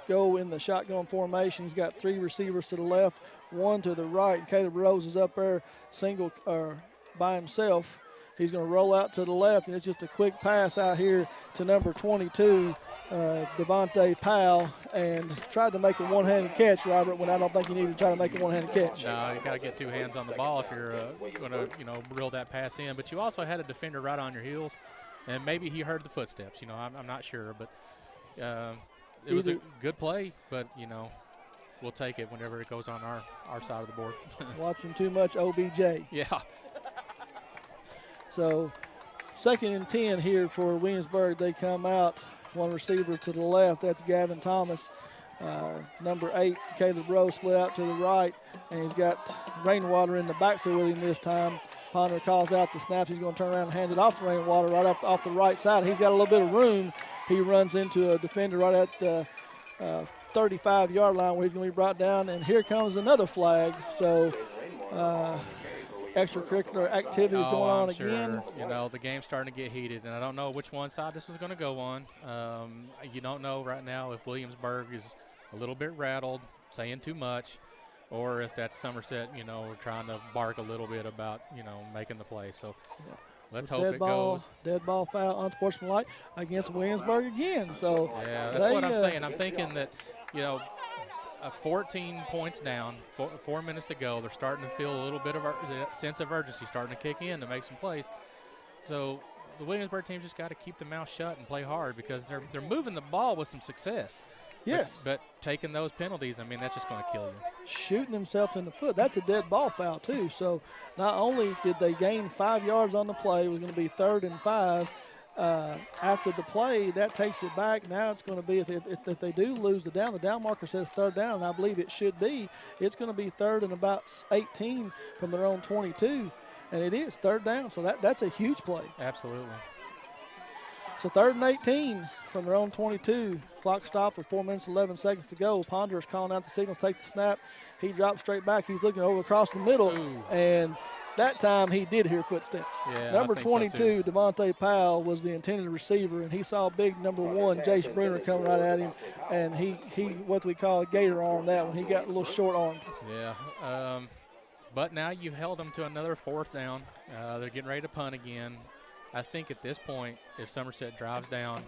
go in the shotgun formation. He's got 3 receivers to the left, 1 to the right. Caleb Rose is up there by himself. He's going to roll out to the left, and it's just a quick pass out here to number 22, Devontae Powell, and tried to make a one-handed catch, Robert, when I don't think you need to try to make a one-handed catch. No, you got to get 2 hands on the ball if you're going to, reel that pass in. But you also had a defender right on your heels, and maybe he heard the footsteps. I'm not sure, but it was a good play. But we'll take it whenever it goes on our side of the board. Watching too much OBJ. Yeah. So 2nd and 10 here for Williamsburg. They come out, 1 receiver to the left. That's Gavin Thomas. Number 8, Caleb Rose, split out to the right, and he's got Rainwater in the backfield with him this time. Ponder calls out the snaps. He's going to turn around and hand it off to Rainwater right off the right side. He's got a little bit of room. He runs into a defender right at the 35-yard line where he's going to be brought down, and here comes another flag. So extracurricular activities going on again. The game's starting to get heated, and I don't know which one side this was going to go on. You don't know right now if Williamsburg is a little bit rattled, saying too much, or if that's Somerset, trying to bark a little bit about, making the play. So let's hope it goes. Dead ball foul, unsportsmanlike against Williamsburg again. So yeah, that's what I'm saying. I'm thinking that, 14 points down, 4 minutes to go. They're starting to feel a little bit of a sense of urgency starting to kick in to make some plays. So the Williamsburg team just got to keep the mouth shut and play hard because they're moving the ball with some success. Yes. But taking those penalties, that's just going to kill you. Shooting himself in the foot. That's a dead ball foul, too. So not only did they gain 5 yards on the play, it was going to be 3rd and 5. After the play, that takes it back. Now it's going to be, if they do lose the down marker says 3rd down, and I believe it should be. It's going to be 3rd and about 18 from their own 22, and it is 3rd down. So that's a huge play. Absolutely. So 3rd and 18 from their own 22. Clock stop with 4 minutes, 11 seconds to go. Ponder is calling out the signals, take the snap. He drops straight back. He's looking over across the middle, and that time he did hear footsteps. Yeah, number 22, Devontae Powell, was the intended receiver, and he saw big number 1, Jace Bruner, coming right at him, and he what we call a gator arm that one. He got a little short armed. Yeah. But now you held them to another 4th down. They're getting ready to punt again. I think at this point, if Somerset drives down,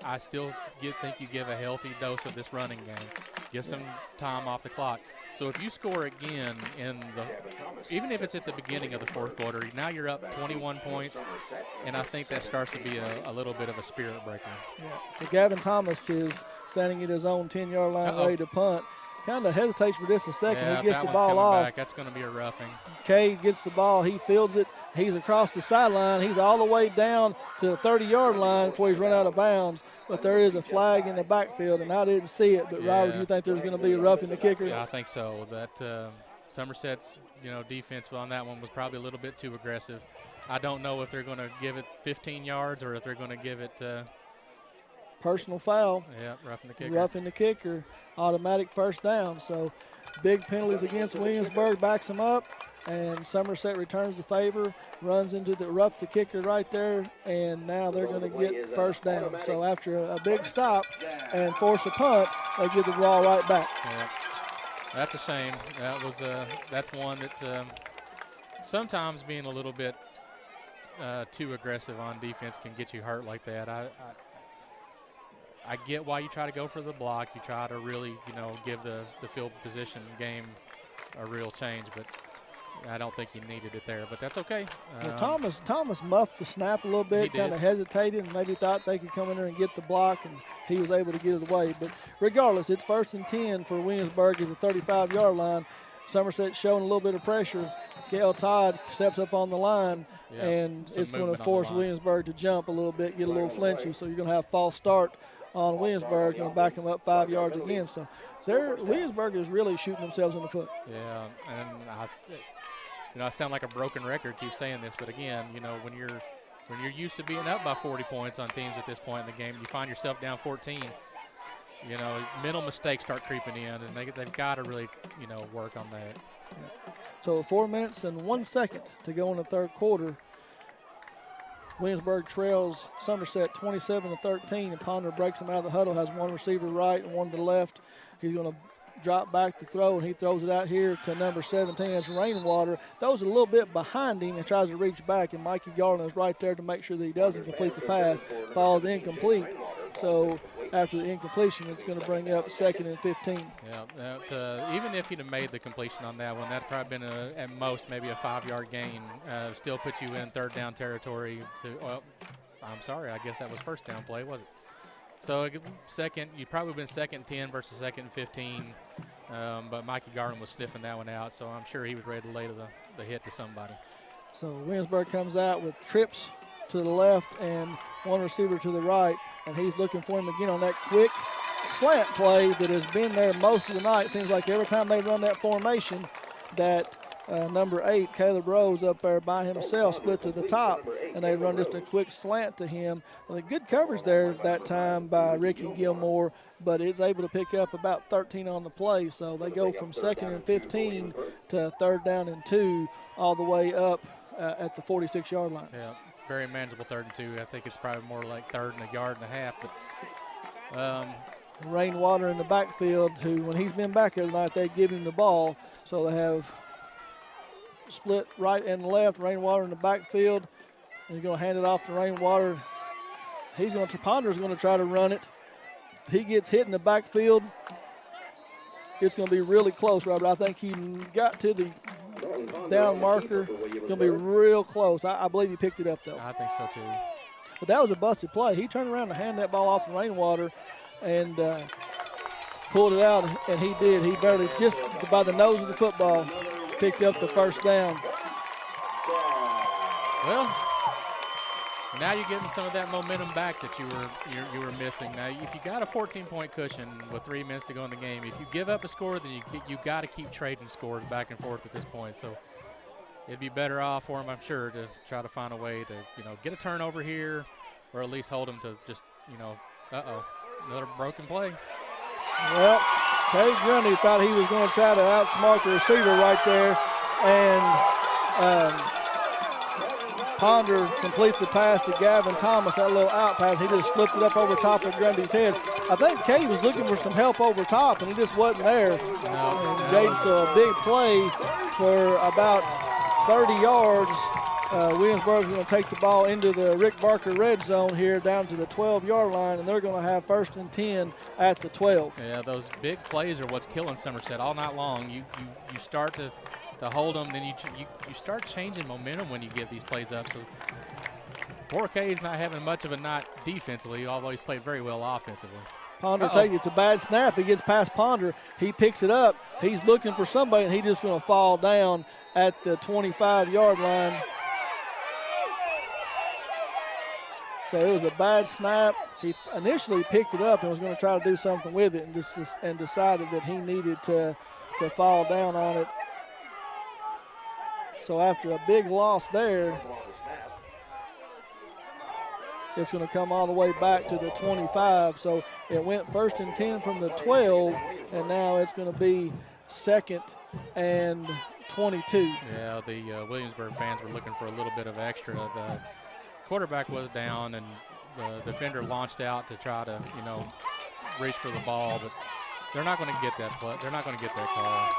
I still think you give a healthy dose of this running game. Get some time off the clock. So if you score again even if it's at the beginning of the 4th quarter, now you're up 21 points, and I think that starts to be a little bit of a spirit breaker. Yeah. So Gavin Thomas is standing at his own 10-yard line ready to punt. Kind of hesitates for just a second. Yeah, he gets the ball off. Back. That's going to be a roughing. Cade gets the ball. He fields it. He's across the sideline. He's all the way down to the 30-yard line before he's run out of bounds. But there is a flag in the backfield, and I didn't see it. But, Robert, do you think there's going to be a roughing the kicker? Yeah, I think so. That Somerset's defense on that one was probably a little bit too aggressive. I don't know if they're going to give it 15 yards or if they're going to give it personal foul. Yeah, roughing the kicker. Roughing the kicker. Automatic 1st down. So big penalties against Williamsburg, backs them up, and Somerset returns the favor, roughs the kicker right there, and now they're going to get 1st down. So after a big stop and force a punt, they get the ball right back. Yeah. That's a shame. That's one that sometimes being a little bit too aggressive on defense can get you hurt like that. I get why you try to go for the block. You try to really, give the field position game a real change, but I don't think you needed it there, but that's okay. Thomas muffed the snap a little bit, kind of hesitated, and maybe thought they could come in there and get the block, and he was able to get it away. But regardless, it's 1st and 10 for Williamsburg at the 35-yard line. Somerset showing a little bit of pressure. Gail Todd steps up on the line, and it's going to force Williamsburg to jump a little bit, get a little flinchy. So you're going to have false start on Williamsburg, going to back them up 5 yards again. So Williamsburg is really shooting themselves in the foot. Yeah, and I sound like a broken record, keep saying this, but again, when you're used to being up by 40 points on teams at this point in the game, you find yourself down 14. Mental mistakes start creeping in, and they've got to really, work on that. So 4 minutes and 1 second to go in the 3rd quarter. Williamsburg trails Somerset 27-13, and Ponder breaks them out of the huddle, has one receiver right and one to the left. He's going to drop back to throw, and he throws it out here to number 17. That's Rainwater. Throws it a little bit behind him and tries to reach back, and Mikey Garland is right there to make sure that he doesn't complete the pass. Falls incomplete. So after the incompletion, it's going to bring up 2nd and 15. Yeah, even if he'd have made the completion on that one, that'd probably been at most maybe a 5-yard gain. Still put you in 3rd down territory. Well, I'm sorry, I guess that was 1st down play, was it? So you'd probably been 2nd and 10 versus 2nd and 15. But Mikey Garland was sniffing that one out, so I'm sure he was ready to lay the hit to somebody. So Williamsburg comes out with trips to the left and one receiver to the right, and he's looking for him again on that quick slant play that has been there most of the night. Seems like every time they run that formation, that number 8, Caleb Rose, up there by himself, split to the top, and they run just a quick slant to him. Well, good coverage there that time by Ricky Gilmore, but it's able to pick up about 13 on the play. So they go from 2nd and 15 to 3rd down and 2 all the way up at the 46-yard line. Yeah, very manageable 3rd and 2. I think it's probably more like 3rd and a yard and a half. But Rainwater in the backfield, who when he's been back here tonight, they give him the ball. So they have split right and left. Rainwater in the backfield. And he's going to hand it off to Rainwater. Ponder's going to try to run it. He gets hit in the backfield. It's going to be really close, Robert. I think he got to the down marker. It's going to be real close. I believe he picked it up, though. I think so, too. But that was a busted play. He turned around and handed that ball off to Rainwater and pulled it out, and he did. He barely, just by the nose of the football, picked up the 1st down. Well, now you're getting some of that momentum back that you were missing. Now, if you got a 14-point cushion with 3 minutes to go in the game, if you give up a score, then you got to keep trading scores back and forth at this point. So it'd be better off for him, I'm sure, to try to find a way to get a turnover here, or at least hold him to just another broken play. Well, Cade Grundy thought he was going to try to outsmart the receiver right there, and Ponder completes the pass to Gavin Thomas, that little out pass. He just flipped it up over top of Grundy's head. I think Cade was looking for some help over top, and he just wasn't there. So a big play for about 30 yards. Williamsburg's going to take the ball into the Rick Barker red zone here down to the 12-yard line, and they're going to have 1st and 10 at the 12. Yeah, those big plays are what's killing Somerset all night long. You start to hold them, then you start changing momentum when you get these plays up. So 4K's not having much of a night defensively, although he's played very well offensively. Ponder takes it. It's a bad snap. He gets past Ponder. He picks it up. He's looking for somebody, and he's just going to fall down at the 25-yard line. So it was a bad snap. He initially picked it up and was going to try to do something with it, and decided that he needed to fall down on it. So after a big loss there, it's going to come all the way back to the 25. So it went 1st and 10 from the 12, and now it's going to be 2nd and 22. Yeah, the Williamsburg fans were looking for a little bit of extra. The quarterback was down, and the defender launched out to try to, reach for the ball, but they're not going to get that play. They're not going to get that call.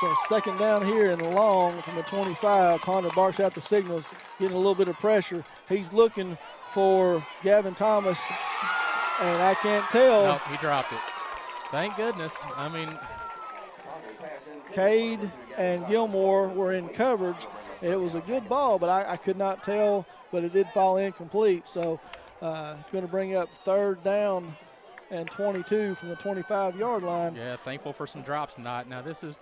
So 2nd down here and long from the 25. Ponder barks out the signals, getting a little bit of pressure. He's looking for Gavin Thomas, and I can't tell. No, he dropped it. Thank goodness. I mean, Cade and Gilmore were in coverage. It was a good ball, but I could not tell, but it did fall incomplete. So it's going to bring up 3rd down and 22 from the 25-yard line. Yeah, thankful for some drops tonight. Now this is,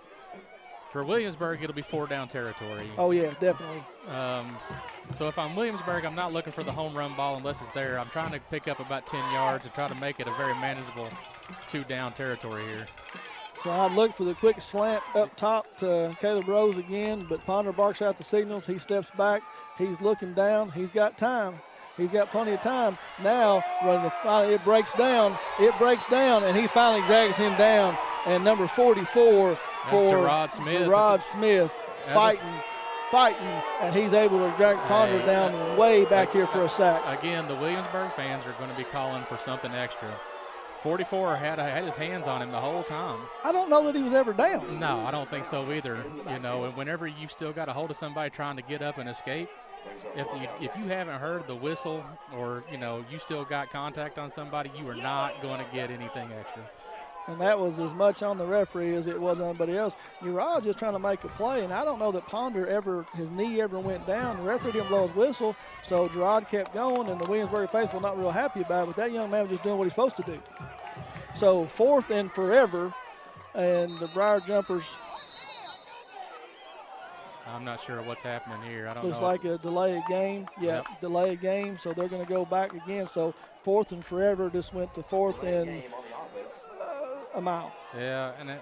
for Williamsburg, it'll be 4-down territory. Oh, yeah, definitely. So if I'm Williamsburg, I'm not looking for the home run ball unless it's there. I'm trying to pick up about 10 yards and try to make it a very manageable 2-down territory here. So I'd look for the quick slant up top to Caleb Rose again, but Ponder barks out the signals. He steps back. He's looking down. He's got time. He's got plenty of time. Now, when it breaks down, and he finally drags him down. And number 44 for Gerard Smith fighting fighting, and he's able to drag Ponder down way back here for a sack. Again, the Williamsburg fans are going to be calling for something extra. 44 had his hands on him the whole time. I don't know that he was ever down. No, I don't think so either. You know, and whenever you've still got a hold of somebody trying to get up and escape, if you haven't heard the whistle or, you know, you still got contact on somebody, you are not going to get anything extra. And that was as much on the referee as it was on anybody else. Uriah just trying to make a play, and I don't know that Ponder his knee ever went down. The referee didn't blow his whistle, so Gerard kept going, and the Williamsburg faithful not real happy about it, but that young man was just doing what he's supposed to do. So 4th and forever, and the Briar Jumpers. I'm not sure what's happening here. I don't looks know. Looks like a delay of game. Yeah, Yep. Delay of game, so they're going to go back again. So 4th and forever, just went to 4th and a mile. Yeah, and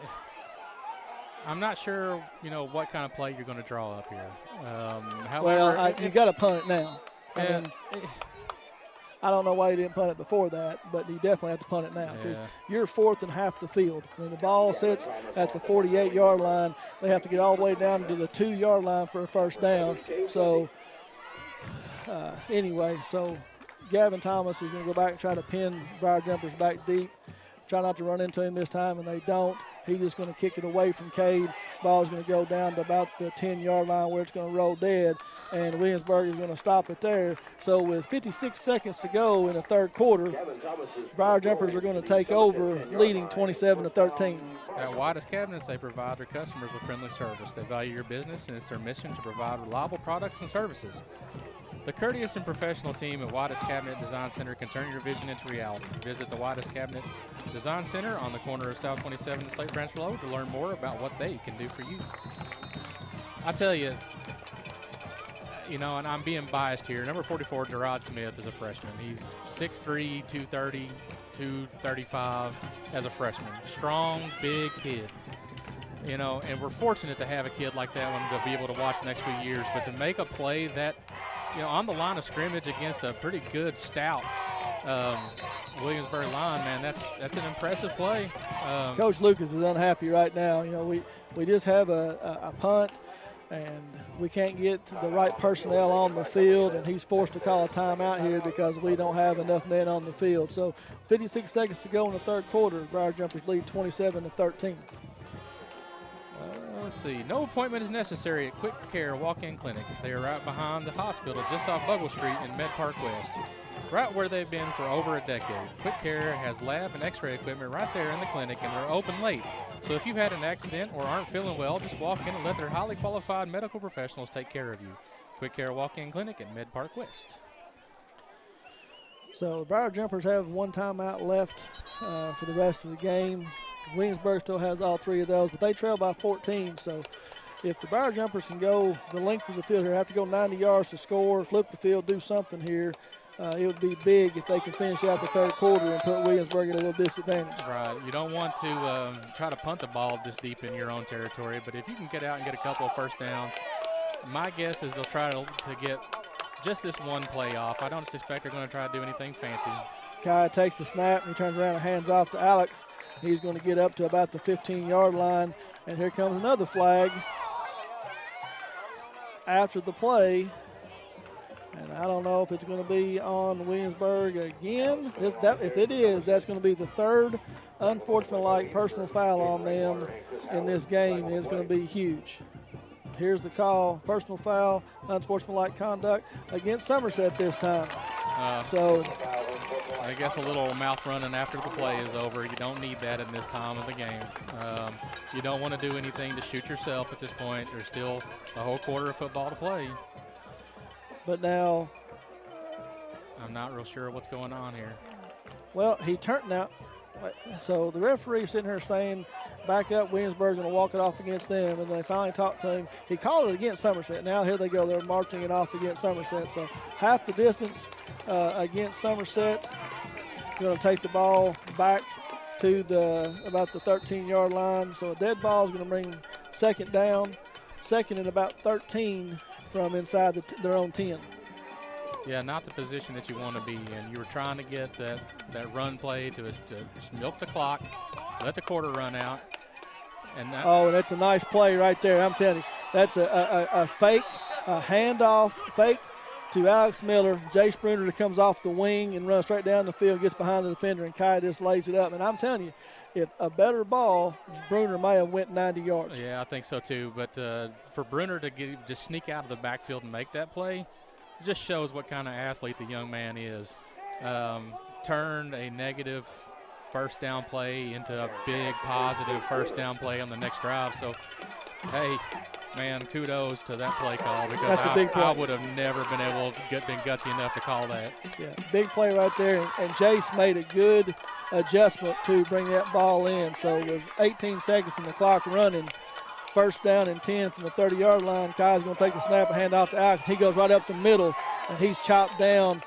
I'm not sure, you know, what kind of play you're going to draw up here. However, you got to punt it now. Yeah, I don't know why you didn't punt it before that, but you definitely have to punt it now because you're 4th and half the field. When the ball sits at the 48-yard line, they have to get all the way down to the 2-yard line for a first down. So, anyway, so Gavin Thomas is going to go back and try to pin Briar Jumpers back deep. Try not to run into him this time, and they don't. He's just going to kick it away from Cade. Ball's going to go down to about the 10-yard line where it's going to roll dead, and Williamsburg is going to stop it there. So with 56 seconds to go in the third quarter, Briar Jumpers are going to take over, leading 27-13. At White's Cabinets, they provide their customers with friendly service. They value your business, and it's their mission to provide reliable products and services. The courteous and professional team at White's Cabinet Design Center can turn your vision into reality. Visit the White's Cabinet Design Center on the corner of South 27 and Slate Branch Road to learn more about what they can do for you. I tell you, you know, and I'm being biased here, number 44, Gerard Smith, is a freshman. He's 6'3", 230, 235 as a freshman. Strong, big kid. You know, and we're fortunate to have a kid like that one to be able to watch the next few years. But to make a play that, you know, on the line of scrimmage against a pretty good, stout Williamsburg line, man, that's an impressive play. Coach Lucas is unhappy right now. You know, we just have a punt, and we can't get the right personnel on the field, and he's forced to call a timeout here because we don't have enough men on the field. So 56 seconds to go in the third quarter. Briar Jumpers lead 27-13. Let's see. No appointment is necessary at Quick Care Walk-In Clinic. They are right behind the hospital just off Bugle Street in Med Park West. Right where they've been for over a decade. Quick Care has lab and x-ray equipment right there in the clinic, and they're open late. So if you've had an accident or aren't feeling well, just walk in and let their highly qualified medical professionals take care of you. Quick Care Walk-In Clinic in Med Park West. So the Briar Jumpers have one timeout left for the rest of the game. Williamsburg still has all three of those, but they trail by 14. So if the Briar Jumpers can go the length of the field here, have to go 90 yards to score, flip the field, do something here, it would be big if they can finish out the third quarter and put Williamsburg at a little disadvantage. Right. You don't want to try to punt the ball this deep in your own territory, but if you can get out and get a couple of first downs, my guess is they'll try to get just this one play off. I don't expect they're going to try to do anything fancy. Kai takes the snap, and he turns around and hands off to Alex. He's going to get up to about the 15-yard line, and here comes another flag after the play. And I don't know if it's going to be on Williamsburg again. If it is, that's going to be the third unsportsmanlike personal foul on them in this game. It's going to be huge. Here's the call, personal foul, unsportsmanlike conduct against Somerset this time. So I guess a little mouth running after the play is over. You don't need that in this time of the game. You don't want to do anything to shoot yourself at this point. There's still a whole quarter of football to play. But now, I'm not real sure what's going on here. Well, he turned now. So the referee sitting here saying, back up, Williamsburg's going to walk it off against them, and they finally talked to him. He called it against Somerset. Now here they go. They're marching it off against Somerset. So half the distance against Somerset. Going to take the ball back to about the 13-yard line. So a dead ball is going to bring second down, second and about 13 from inside their own 10. Yeah, not the position that you want to be in. You were trying to get that run play to just milk the clock, let the quarter run out. And that's a nice play right there. I'm telling you, That's a fake, a handoff fake to Alex Miller. Jace Bruner comes off the wing and runs straight down the field, gets behind the defender, and Kai just lays it up. And I'm telling you, if a better ball, Bruner may have went 90 yards. Yeah, I think so too. But for Bruner to just sneak out of the backfield and make that play, it just shows what kind of athlete the young man is. Turned a negative first down play into a big positive first down play on the next drive. So, hey, man, kudos to that play call, because that's a big play. I would have never been able to been gutsy enough to call that. Yeah, big play right there, and Jace made a good adjustment to bring that ball in. So with 18 seconds in the clock running, first down and 10 from the 30-yard line, Kai's going to take the snap and hand off to Alex. He goes right up the middle, and he's chopped down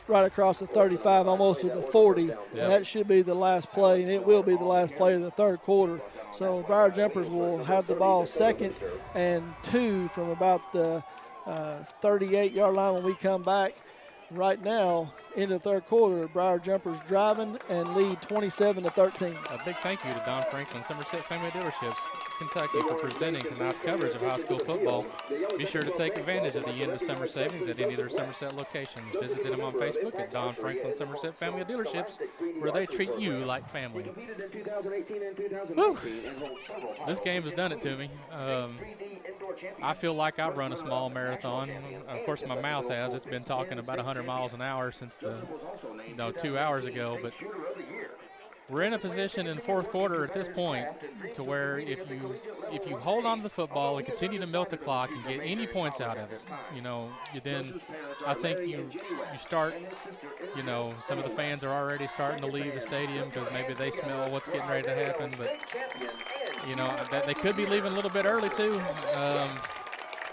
right across the 35, almost to the 40. Yep. And that should be the last play, and it will be the last play of the third quarter. So Briar Jumpers will have the ball 2nd and 2 from about the 38-yard line when we come back. Right now, in the third quarter, Briar Jumpers driving and lead 27-13. A big thank you to Don Franklin Somerset Family Dealerships, Kentucky, for presenting tonight's coverage of high school football. Be sure to take advantage of the end of summer savings at any of their Somerset locations. Visit them on Facebook at Don Franklin Somerset Family Dealerships, where they treat you like family. Woo. This game has done it to me. I feel like I've run a small marathon. Of course, my mouth has. It's been talking about 100 miles an hour since 2 hours ago. But we're in a position in the fourth quarter at this point to where if you hold on to the football and continue to milk the clock and get any points out of it, then I think you start, some of the fans are already starting to leave the stadium because maybe they smell what's getting ready to happen. But, they could be leaving a little bit early too.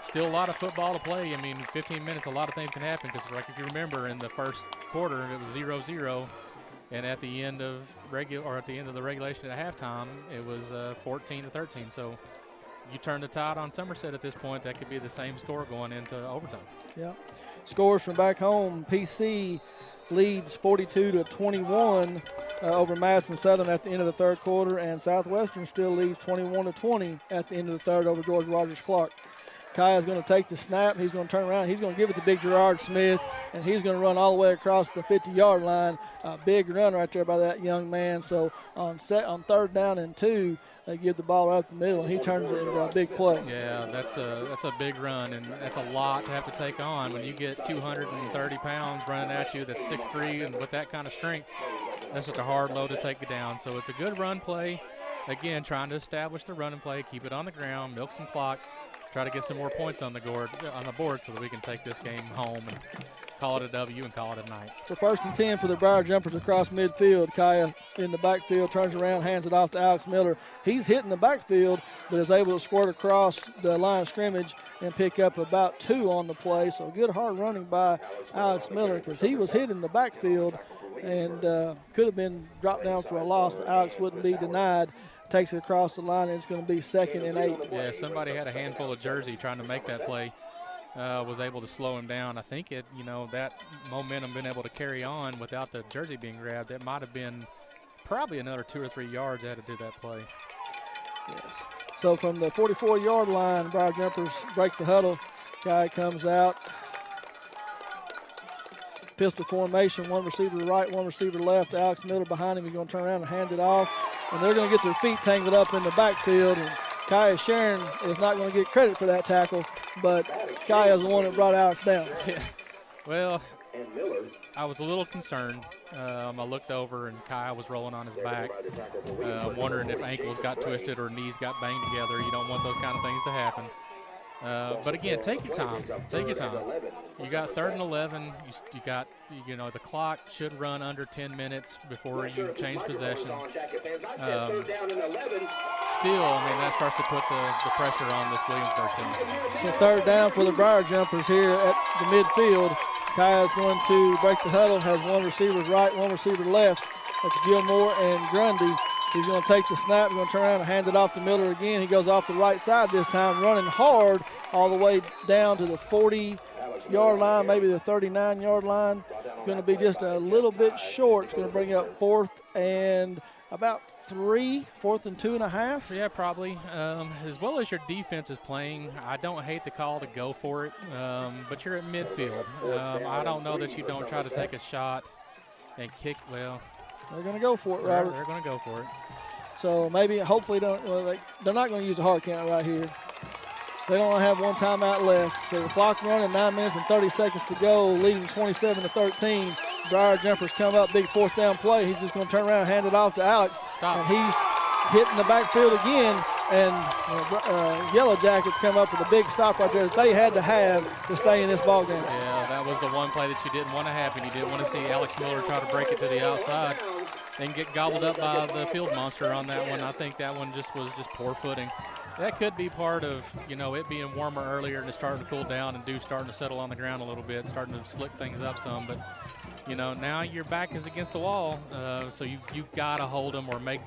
Still a lot of football to play. 15 minutes, a lot of things can happen, because if you remember, in the first quarter it was 0-0. And at the end of the regulation at halftime, it was 14-13. So you turn the tide on Somerset at this point. That could be the same score going into overtime. Yeah. Scores from back home: PC leads 42-21 over Madison Southern at the end of the third quarter, and Southwestern still leads 21-20 at the end of the third over George Rogers Clark. Kai is going to take the snap. He's going to turn around. He's going to give it to Big Gerard Smith, and he's going to run all the way across the 50-yard line. A big run right there by that young man. So on third down and 2, they give the ball right up the middle, and he turns it into a big play. Yeah, that's a big run, and that's a lot to have to take on when you get 230 pounds running at you that's 6'3", and with that kind of strength, that's just a hard load to take it down. So it's a good run play. Again, trying to establish the running play, keep it on the ground, milk some clock, try to get some more points on the board so that we can take this game home and call it a W and call it a night. So 1st and 10 for the Briar Jumpers across midfield. Kaya in the backfield, turns around, hands it off to Alex Miller. He's hitting the backfield, but is able to squirt across the line of scrimmage and pick up about 2 on the play. So good hard running by Alex Miller, because he was hitting the backfield and could have been dropped down for a loss, but Alex wouldn't be denied. Takes it across the line, and it's going to be 2nd and 8. Yeah, somebody had a handful of jersey trying to make that play. Was able to slow him down. I think that momentum been able to carry on without the jersey being grabbed. That might have been probably another 2 or 3 yards added to that play. Yes. So from the 44-yard line, Briar Jumpers break the huddle. Guy comes out. Pistol formation, one receiver to right, one receiver to left. Alex Miller behind him. He's going to turn around and hand it off. And they're going to get their feet tangled up in the backfield. And Kaya Sharon is not going to get credit for that tackle, but Kaya is the one that brought Alex down. Yeah. Well, I was a little concerned. I looked over, and Kaya was rolling on his back, wondering if ankles got twisted or knees got banged together. You don't want those kind of things to happen. But again, take your time. Take your time. You got 3rd and 11. You got, the clock should run under 10 minutes before you change possession. Still, that starts to put the pressure on this Williamsburg team. So 3rd down for the Briar Jumpers here at the midfield. Kaya is going to break the huddle, has one receiver right, one receiver left. That's Gilmore and Grundy. He's going to take the snap. He's going to turn around and hand it off to Miller again. He goes off the right side this time, running hard all the way down to the 40-yard line, maybe the 39-yard line. It's going to be just a little bit short. It's going to bring up 4th and about 3, 4th and 2.5. Yeah, probably. As well as your defense is playing, I don't hate the call to go for it, but you're at midfield. I don't know that you don't try to take a shot and kick. Well, they're going to go for it, Robert. They're going to go for it. So maybe, hopefully, they're not going to use a hard count right here. They don't have one timeout left. So the clock running, 9 minutes and 30 seconds to go, leading 27-13. Briar Jumpers come up, big 4th down play. He's just going to turn around and hand it off to Alex. Stop. And he's hitting the backfield again. And Yellow Jackets come up with a big stop right there that they had to have to stay in this ball game. Yeah, that was the one play that you didn't want to happen. You didn't want to see Alex Miller try to break it to the outside and get gobbled up by the field monster on that one. I think that one was just poor footing. That could be part of, it being warmer earlier and it's starting to cool down and dew starting to settle on the ground a little bit, starting to slick things up some. But, now your back is against the wall, so you got to hold them or make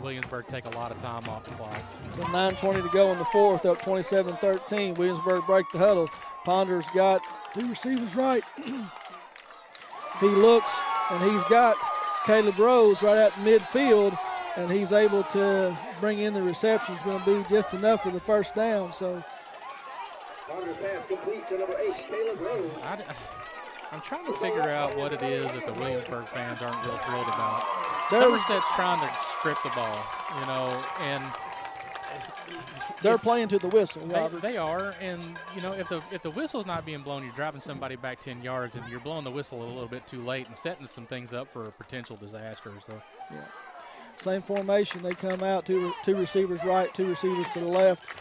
Williamsburg take a lot of time off the clock. So 9:20 to go in the 4th, up 27-13. Williamsburg break the huddle. Ponder's got 2 receivers right. He looks, and he's got Caleb Rose right at midfield, and he's able to bring in the reception. It's going to be just enough for the first down. So Ponder's pass complete to number 8, Caleb Rose. I'm trying to figure out what it is that the Williamsburg fans aren't real thrilled about. Somerset's trying to strip the ball, and they're playing to the whistle, Robert. They are, and if the whistle's not being blown, you're driving somebody back 10 yards, and you're blowing the whistle a little bit too late and setting some things up for a potential disaster. So, yeah. Same formation. They come out, two receivers right, 2 receivers to the left.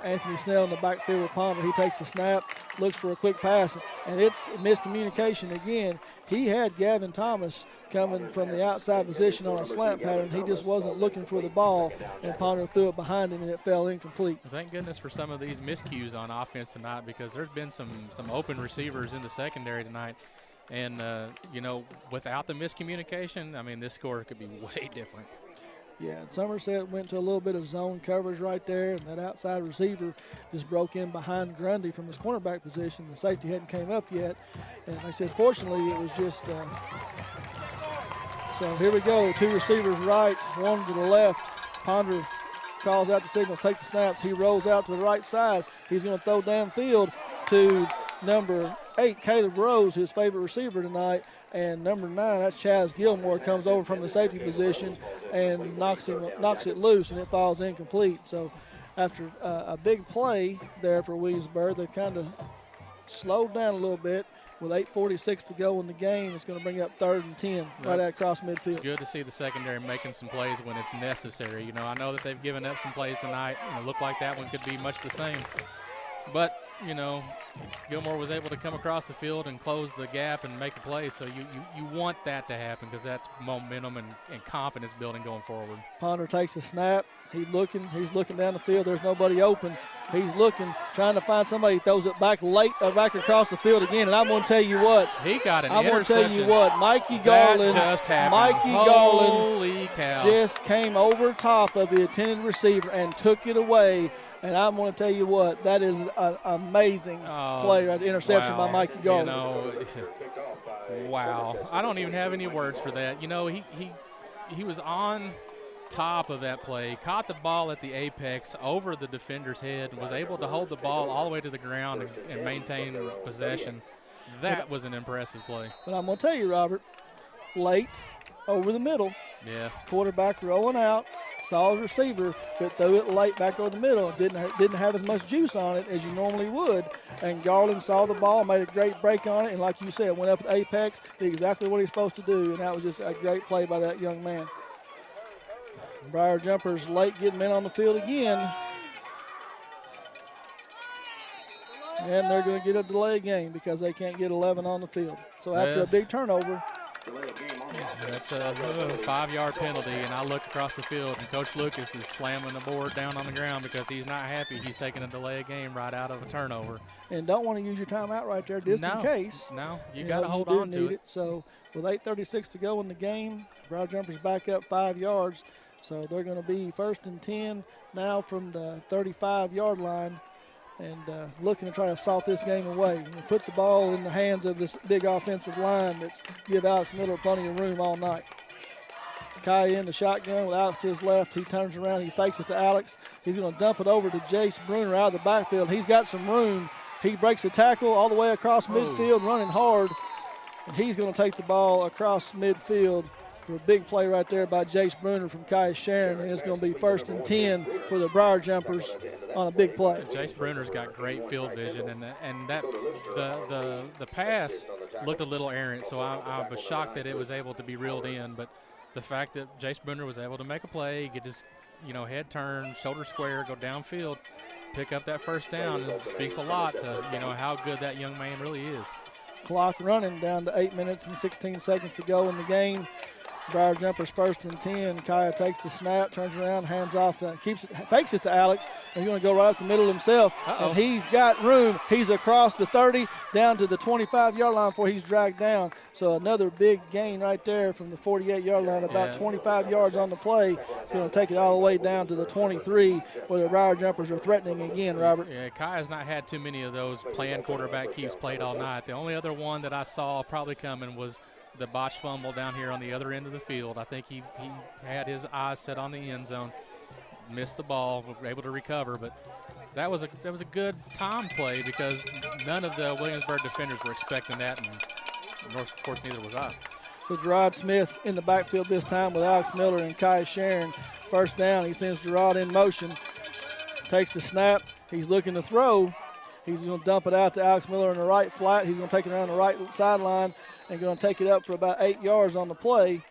Anthony Snell in the backfield with Ponder. He takes the snap, looks for a quick pass, and it's miscommunication again. He had Gavin Thomas coming from the outside position on a slant pattern. He just wasn't looking for the ball, and Ponder threw it behind him, and it fell incomplete. Thank goodness for some of these miscues on offense tonight, because there's been some open receivers in the secondary tonight. And, without the miscommunication, this score could be way different. Yeah, and Somerset went to a little bit of zone coverage right there, and that outside receiver just broke in behind Grundy from his cornerback position. The safety hadn't came up yet, and like I said, fortunately, it was just so here we go. 2 receivers right, 1 to the left. Ponder calls out the signal, takes the snaps. He rolls out to the right side. He's going to throw downfield to number 8, Caleb Rose, his favorite receiver tonight. And number 9, that's Chaz Gilmore, comes over from the safety position and knocks it loose, and it falls incomplete. So after a big play there for Williamsburg, they kind of slowed down a little bit. With 8:46 to go in the game, it's going to bring up 3rd and 10 right across midfield. It's good to see the secondary making some plays when it's necessary. I know that they've given up some plays tonight, and it looked like that one could be much the same. But, Gilmore was able to come across the field and close the gap and make a play. So you want that to happen, because that's momentum and confidence building going forward. Ponder takes a snap. He's looking down the field. There's nobody open. He's looking, trying to find somebody. He throws it back back across the field again. And I'm going to tell you what. He got an I'm going to interception. tell you what. Mikey Garland. That just happened. Mikey Holy cow. just came over top of the intended receiver and took it away. And I'm going to tell you what, that is an amazing play, right? Interception by Mikey Garland. Wow. I don't even have any words for that. He was on top of that play, caught the ball at the apex over the defender's head, was able to hold the ball all the way to the ground and maintain possession. That was an impressive play. But I'm going to tell you, Robert, late, over the middle. Yeah. Quarterback rolling out. Saw his receiver, but threw it late back over the middle. Didn't have as much juice on it as you normally would. And Garland saw the ball, made a great break on it, and like you said, went up at apex, did exactly what he's supposed to do, and that was just a great play by that young man. Briar Jumpers late getting in on the field again. And they're going to get a delay game because they can't get 11 on the field. So after a big turnover, that's a 5-yard penalty, and I look across the field, and Coach Lucas is slamming the board down on the ground because he's not happy. He's taking a delay game right out of a turnover. And don't want to use your timeout right there just in case. No, you got to hold on to it. So with 8:36 to go in the game, Briar Jumpers back up 5 yards. So they're going to be 1st and 10 now from the 35-yard line. And looking to try to salt this game away. And put the ball in the hands of this big offensive line that's give Alex Miller plenty of room all night. Kai in the shotgun with Alex to his left. He turns around. He fakes it to Alex. He's going to dump it over to Jace Bruner out of the backfield. He's got some room. He breaks the tackle all the way across midfield, running hard. And he's going to take the ball across midfield for a big play right there by Jace Bruner from Kai Sharon. And it's going to be 1st and 10 for the Briar Jumpers on a big play. Jace Bruner's got great field vision, and the pass looked a little errant, so I was shocked that it was able to be reeled in. But the fact that Jace Bruner was able to make a play, get his head turn, shoulder square, go downfield, pick up that first down, it speaks a lot to how good that young man really is. Clock running down to 8 minutes and 16 seconds to go in the game. Briar Jumpers 1st and 10. Kaya takes the snap, turns around, hands off to, fakes it to Alex, and he's going to go right up the middle himself. And he's got room. He's across the 30, down to the 25-yard line before he's dragged down. So another big gain right there from the 48-yard line, about 25 yards on the play. It's going to take it all the way down to the 23, where the Briar Jumpers are threatening again, Robert. Yeah, Kaya's not had too many of those planned quarterback keeps played all night. The only other one that I saw probably coming was the botched fumble down here on the other end of the field. I think he had his eyes set on the end zone, missed the ball, were able to recover, but that was a good time play because none of the Williamsburg defenders were expecting that, and of course neither was I. So Gerard Smith in the backfield this time with Alex Miller and Kai Sharon. 1st down, he sends Gerard in motion, takes the snap, he's looking to throw. He's going to dump it out to Alex Miller in the right flat. He's going to take it around the right sideline and going to take it up for about 8 yards on the play.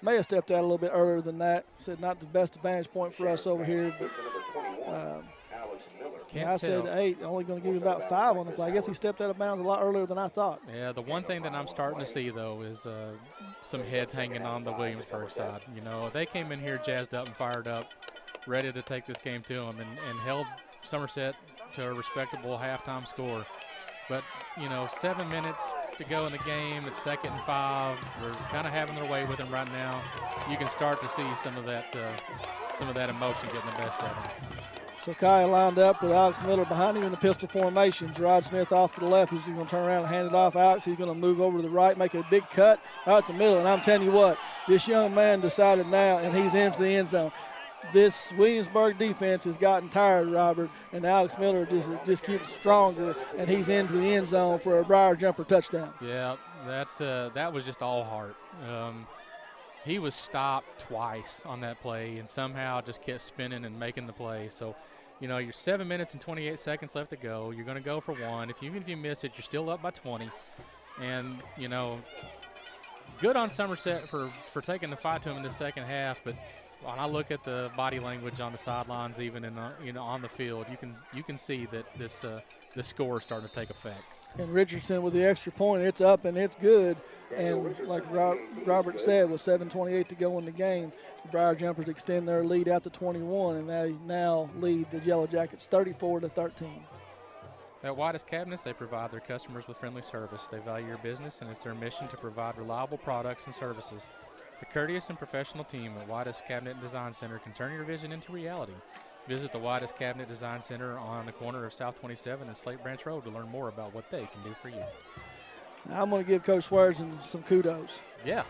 May have stepped out a little bit earlier than that. Said not the best advantage point for us over here, but I said 8. Only going to give you about 5 on the play. I guess he stepped out of bounds a lot earlier than I thought. Yeah, the one thing that I'm starting to see, though, is some heads hanging on the Williamsburg side. They came in here jazzed up and fired up, ready to take this game to them, and held Somerset to a respectable halftime score. But 7 minutes to go in the game. It's 2nd and 5. We're kind of having their way with them right now. You can start to see some of that emotion getting the best of them. So Kai lined up with Alex Miller behind him in the pistol formation. Gerard Smith off to the left. He's going to turn around and hand it off Alex. He's going to move over to the right, make a big cut out the middle. And I'm telling you what, this young man decided now, and he's into the end zone. This Williamsburg defense has gotten tired, Robert, and Alex Miller just gets stronger, and he's into the end zone for a Briar Jumper touchdown. Yeah, that was just all heart. He was stopped twice on that play and somehow just kept spinning and making the play. So, you're 7 minutes and 28 seconds left to go. You're going to go for one. Even if you miss it, you're still up by 20. And, good on Somerset for taking the fight to him in the second half, but when I look at the body language on the sidelines, even in on the field, you can see that this score is starting to take effect. And Richardson with the extra point, it's up and it's good. And like Robert said, with 7:28 to go in the game, the Briar Jumpers extend their lead out to 21, and they now lead the Yellow Jackets 34-13. At White's Cabinets, they provide their customers with friendly service. They value your business, and it's their mission to provide reliable products and services. The courteous and professional team at White's Cabinet Design Center can turn your vision into reality. Visit the White's Cabinet Design Center on the corner of South 27 and Slate Branch Road to learn more about what they can do for you. Now I'm going to give Coach Swearson some kudos. Yeah.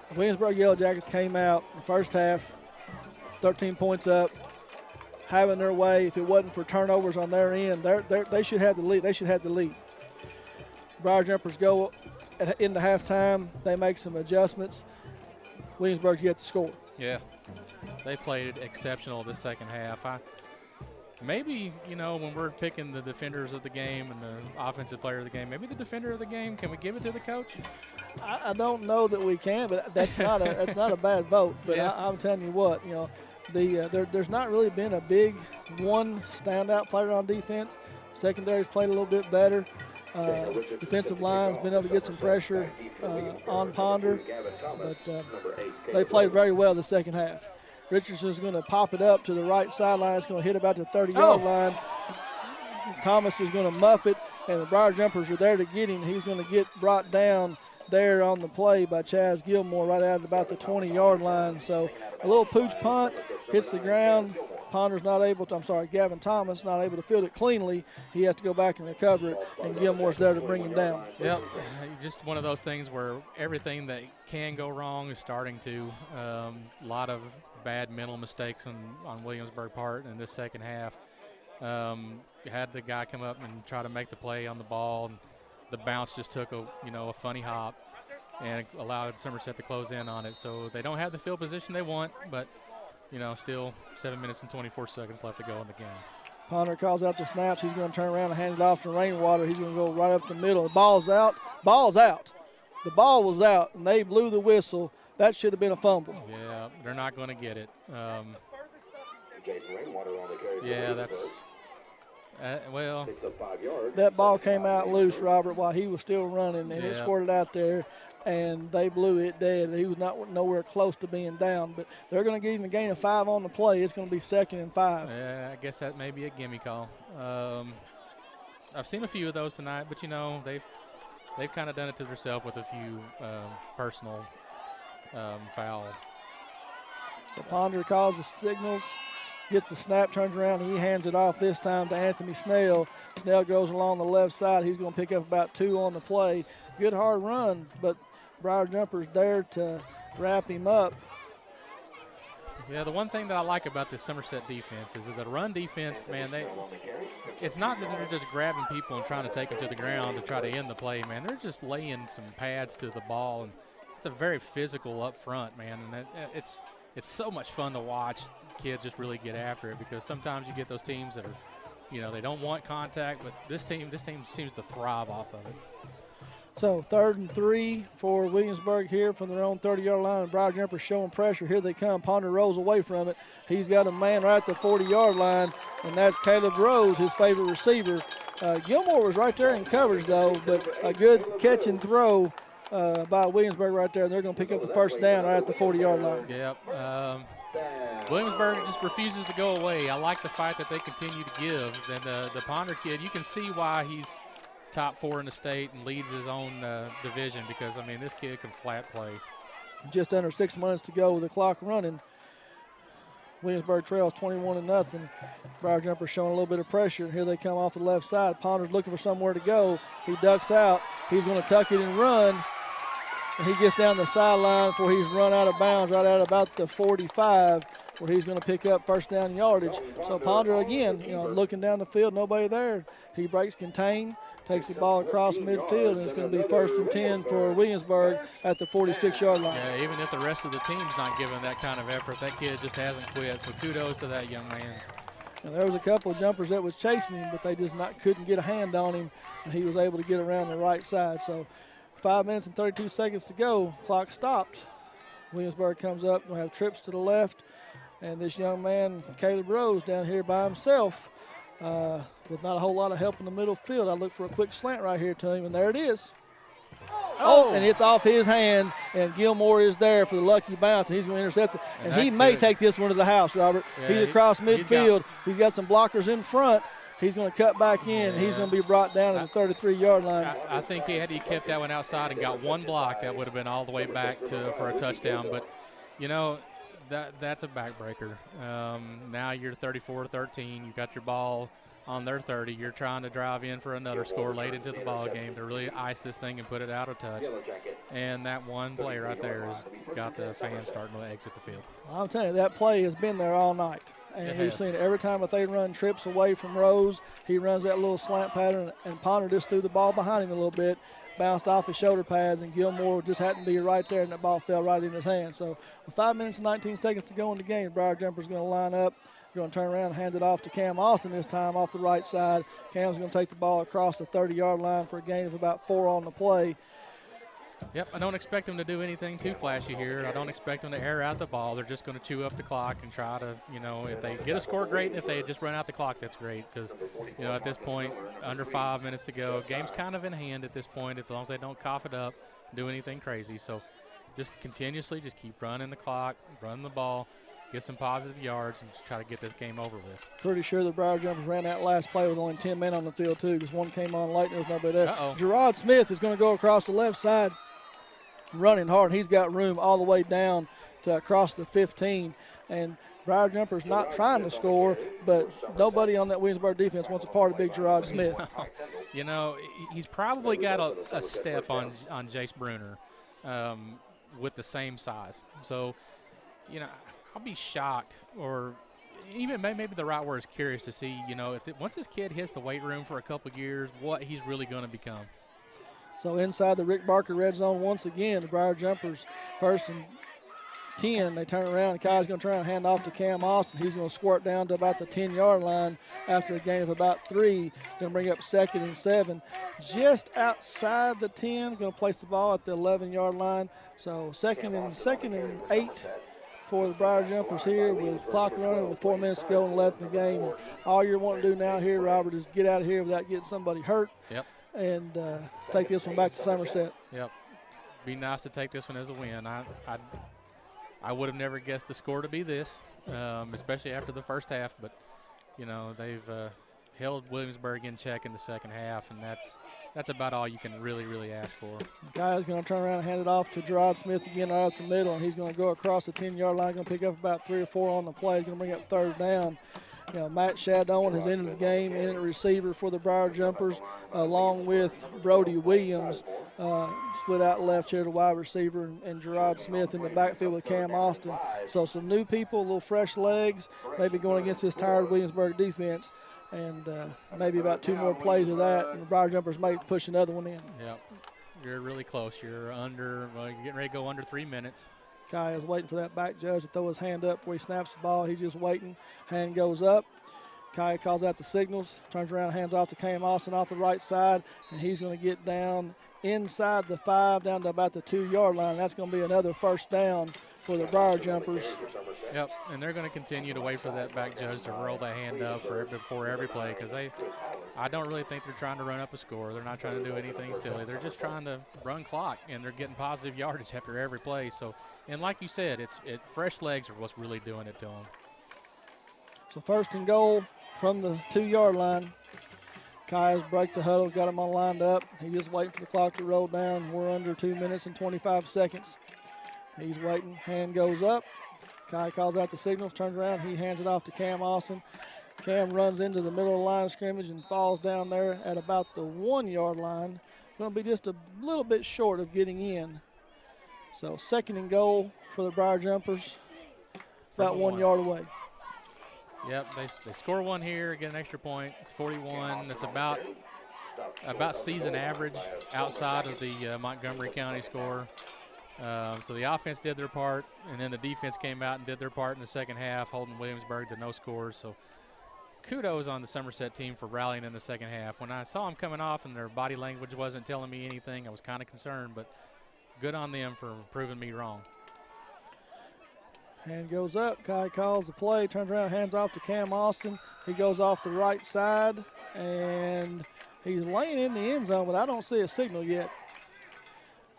The Williamsburg Yellow Jackets came out in the first half, 13 points up, having their way. If it wasn't for turnovers on their end, they should have the lead. They should have the lead. Briar Jumpers go into halftime. They make some adjustments. Williamsburg's yet to score. Yeah, they played exceptional this second half. Maybe, when we're picking the defenders of the game and the offensive player of the game, maybe the defender of the game, can we give it to the coach? I don't know that we can, but that's not a bad vote. But yeah. I'm telling you what, there's not really been a big one standout player on defense. Secondary's played a little bit better. Defensive line's been able to get some pressure on Ponder, but they played very well the second half. Richardson's going to pop it up to the right sideline. It's going to hit about the 30-yard line. Thomas is going to muff it, and the Briar Jumpers are there to get him. He's going to get brought down there on the play by Chaz Gilmore right out at about the 20-yard line. So a little pooch punt, hits the ground. Ponder's not able to, Gavin Thomas not able to field it cleanly, he has to go back and recover it, and Gilmore's there to bring him down. Yep, just one of those things where everything that can go wrong is starting to. A lot of bad mental mistakes on Williamsburg part in this second half. Had the guy come up and try to make the play on the ball, and the bounce just took a funny hop and allowed Somerset to close in on it. So they don't have the field position they want, but still 7 minutes and 24 seconds left to go in the game. Ponder calls out the snaps. He's going to turn around and hand it off to Rainwater. He's going to go right up the middle. The ball's out. Ball's out. The ball was out, and they blew the whistle. That should have been a fumble. Yeah, they're not going to get it. Yeah, that's well. That ball came out loose, Robert, while he was still running, and it squirted out there, and they blew it dead. He was nowhere close to being down, but they're going to give him a gain of 5 on the play. It's going to be 2nd and 5. Yeah, I guess that may be a gimme call. I've seen a few of those tonight, but they've kind of done it to themselves with a few personal foul. So Ponder calls the signals, gets the snap, turns around, and he hands it off this time to Anthony Snell. Snell goes along the left side. He's going to pick up about 2 on the play. Good hard run, but Briar Jumper's there to wrap him up. Yeah, the one thing that I like about this Somerset defense is that the run defense, man, it's not that they're just grabbing people and trying to take them to the ground to try to end the play, man. They're just laying some pads to the ball, and it's a very physical up front, man, and it's so much fun to watch kids just really get after it, because sometimes you get those teams that are, they don't want contact, but this team seems to thrive off of it. So 3rd and 3 for Williamsburg here from their own 30-yard line. And Briar Jumper showing pressure. Here they come. Ponder rolls away from it. He's got a man right at the 40-yard line, and that's Caleb Rose, his favorite receiver. Gilmore was right there in coverage, though, but a good catch and throw by Williamsburg right there. And they're going to pick up the first down right at the 40-yard line. Yep. Williamsburg just refuses to go away. I like the fight that they continue to give. And the Ponder kid, you can see why he's top 4 in the state and leads his own division, because, this kid can flat play. Just under 6 minutes to go with the clock running. Williamsburg trails 21-0. Briar Jumper showing a little bit of pressure. Here they come off the left side. Ponder's looking for somewhere to go. He ducks out. He's going to tuck it and run. And he gets down the sideline before he's run out of bounds right at about the 45, where he's going to pick up first down yardage. So Ponder again, looking down the field, nobody there. He breaks contain, takes the ball across midfield, and it's going to be 1st and 10 for Williamsburg at the 46-yard line. Yeah, even if the rest of the team's not giving that kind of effort, that kid just hasn't quit. So kudos to that young man. And there was a couple of jumpers that was chasing him, but they just couldn't get a hand on him, and he was able to get around the right side. So 5 minutes and 32 seconds to go. Clock stopped. Williamsburg comes up. We'll have trips to the left. And this young man, Caleb Rose, down here by himself with not a whole lot of help in the middle field. I look for a quick slant right here to him, and there it is. Oh, and it's off his hands, and Gilmore is there for the lucky bounce, and he's going to intercept it. And he may take this one to the house, Robert. Yeah, he's across midfield. He's got some blockers in front. He's going to cut back in, and he's going to be brought down at the 33-yard line. I think had he kept that one outside and got one block, that would have been all the way back for a touchdown. But, that's a backbreaker. Now you're 34-13. You got your ball on their 30. You're trying to drive in for another score late into the ball game to really ice this thing and put it out of touch. And that one play right there has got the fans starting to exit the field. I'm telling you, that play has been there all night. And we've seen it every time that they run trips away from Rose, he runs that little slant pattern, and Ponder just threw the ball behind him a little bit, bounced off his shoulder pads, and Gilmore just happened to be right there, and that ball fell right in his hand. So with 5 minutes and 19 seconds to go in the game, Briar Jumper's going to line up. They're going to turn around and hand it off to Cam Austin this time off the right side. Cam's going to take the ball across the 30-yard line for a gain of about 4 on the play. Yep, I don't expect them to do anything too flashy here. I don't expect them to air out the ball. They're just going to chew up the clock and try to, if they get a score, great. And if they just run out the clock, that's great, because, at this point, under 5 minutes to go, game's kind of in hand at this point, as long as they don't cough it up, do anything crazy. So just continuously just keep running the clock, run the ball, get some positive yards, and just try to get this game over with. Pretty sure the Briar Jumpers ran that last play with only 10 men on the field, too, because one came on late and there was nobody there. Gerard Smith is going to go across the left side, running hard. He's got room all the way down to across the 15. And Briar Jumpers not trying to score, but nobody on that Williamsburg defense wants a part of Big Gerard Smith. You know, he's probably got a step on Jace Bruner with the same size. So, you know, I'll be shocked, or even maybe the right word is curious to see, you know, once this kid hits the weight room for a couple of years, what he's really going to become. So inside the Rick Barker red zone once again, the Briar Jumpers 1st and 10. They turn around, and Kai's going to try and hand off to Cam Austin. He's going to squirt down to about the 10-yard line after a gain of about 3. Going to bring up 2nd and 7. Just outside the 10, going to place the ball at the 11-yard line. So second and 8 for the Briar Jumpers here with clock running with 4 minutes to go and left in the game. And all you're wanting to do now here, Robert, is get out of here without getting somebody hurt. Yep. And take this one back to Somerset. Yep. Be nice to take this one as a win. I would have never guessed the score to be this, especially after the first half. But, you know, they've held Williamsburg in check in the second half, and that's about all you can really ask for. Guy's going to turn around and hand it off to Gerard Smith again right up the middle, and he's going to go across the 10-yard line, going to pick up about 3 or 4 on the play. He's going to bring up 3rd down. You know, Matt Shadone has entered the game, entered receiver for the Briar Jumpers, along with Brody Williams, split out left here, the wide receiver, and Gerard Smith in the backfield with Cam Austin. So some new people, a little fresh legs, maybe going against this tired Williamsburg defense, and maybe about 2 more plays of that, and the Briar Jumpers may push another one in. Yep, you're really close. You're you're getting ready to go under 3 minutes. Kai is waiting for that back judge to throw his hand up before he snaps the ball. He's just waiting. Hand goes up. Kai calls out the signals, turns around, hands off to Cam Austin off the right side, and he's going to get down inside the 5, down to about the 2-yard line. That's going to be another 1st down for the Briar Jumpers. Yep, and they're going to continue to wait for that back judge to roll that hand up before every play, because I don't really think they're trying to run up a score. They're not trying to do anything silly. They're just trying to run clock, and they're getting positive yardage after every play. So, and like you said, fresh legs are what's really doing it to them. So 1st and goal from the 2-yard line. Kai's break the huddle, got him all lined up. He's just waiting for the clock to roll down. We're under 2 minutes and 25 seconds. He's waiting. Hand goes up. Kai calls out the signals, turns around. He hands it off to Cam Austin. Cam runs into the middle of the line of scrimmage and falls down there at about the 1-yard line. Going to be just a little bit short of getting in. So 2nd and goal for the Briar Jumpers, about 1 yard away. Yep, they score one here, get an extra point. It's 41. That's about season average outside of the Montgomery County score. So the offense did their part, and then the defense came out and did their part in the second half, holding Williamsburg to no scores. So kudos on the Somerset team for rallying in the second half. When I saw them coming off and their body language wasn't telling me anything, I was kind of concerned, but good on them for proving me wrong. Hand goes up. Kai calls the play, turns around, hands off to Cam Austin. He goes off the right side, and he's laying in the end zone, but I don't see a signal yet.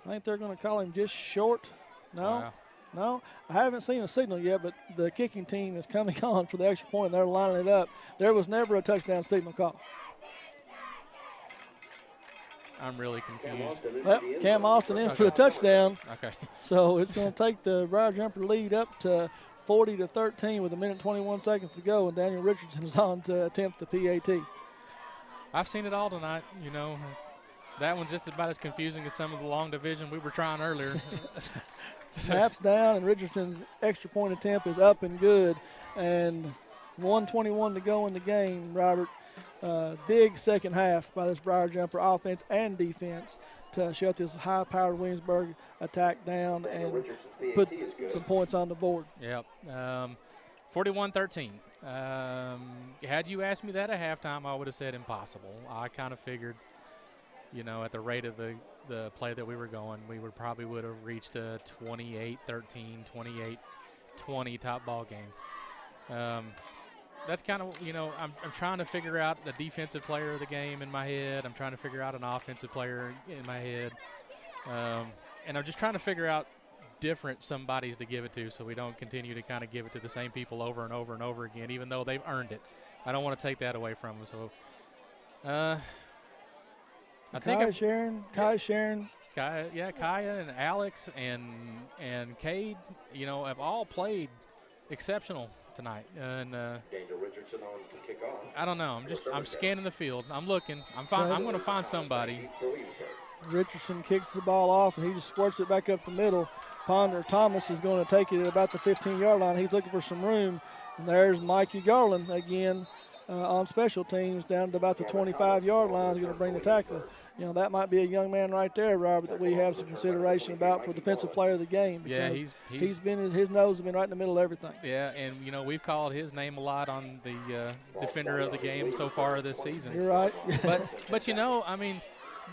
I think they're going to call him just short. No, Wow. No, I haven't seen a signal yet, but the kicking team is coming on for the extra point, and they're lining it up. There was never a touchdown signal call. I'm really confused. Well, Cam Austin in for the touchdown. Okay. So it's going to take the Briar Jumper lead up to 40-13 with 1:21 to go, and Daniel Richardson is on to attempt the PAT. I've seen it all tonight, you know. That one's just about as confusing as some of the long division we were trying earlier. Snaps down, and Richardson's extra point attempt is up and good. And 1:21 to go in the game, Robert. Big second half by this Briar Jumper offense and defense to shut this high-powered Williamsburg attack down and put some points on the board. Yep. 41-13. Had you asked me that at halftime, I would have said impossible. I kind of figured, you know, at the rate of the play that we were going, we would have reached a 28-13, 28-20 top ball game. That's kind of, you know, I'm trying to figure out the defensive player of the game in my head. I'm trying to figure out an offensive player in my head. And I'm just trying to figure out different somebodies to give it to so we don't continue to kind of give it to the same people over and over and over again, even though they've earned it. I don't want to take that away from them. So I think Kai Sharon. Kaya and Alex and Cade, you know, have all played exceptional tonight. And I don't know. I'm scanning the field. I'm looking. I'm going to find somebody. Richardson kicks the ball off, and he just squirts it back up the middle. Ponder Thomas is going to take it at about the 15-yard line. He's looking for some room. And there's Mikey Garland again on special teams down to about the 25-yard line. He's going to bring the tackle. You know, that might be a young man right there, Robert, that we have some consideration about for defensive player of the game. Yeah, his nose has been right in the middle of everything. Yeah, and, you know, we've called his name a lot on the defender of the game so far this season. You're right. but, you know, I mean,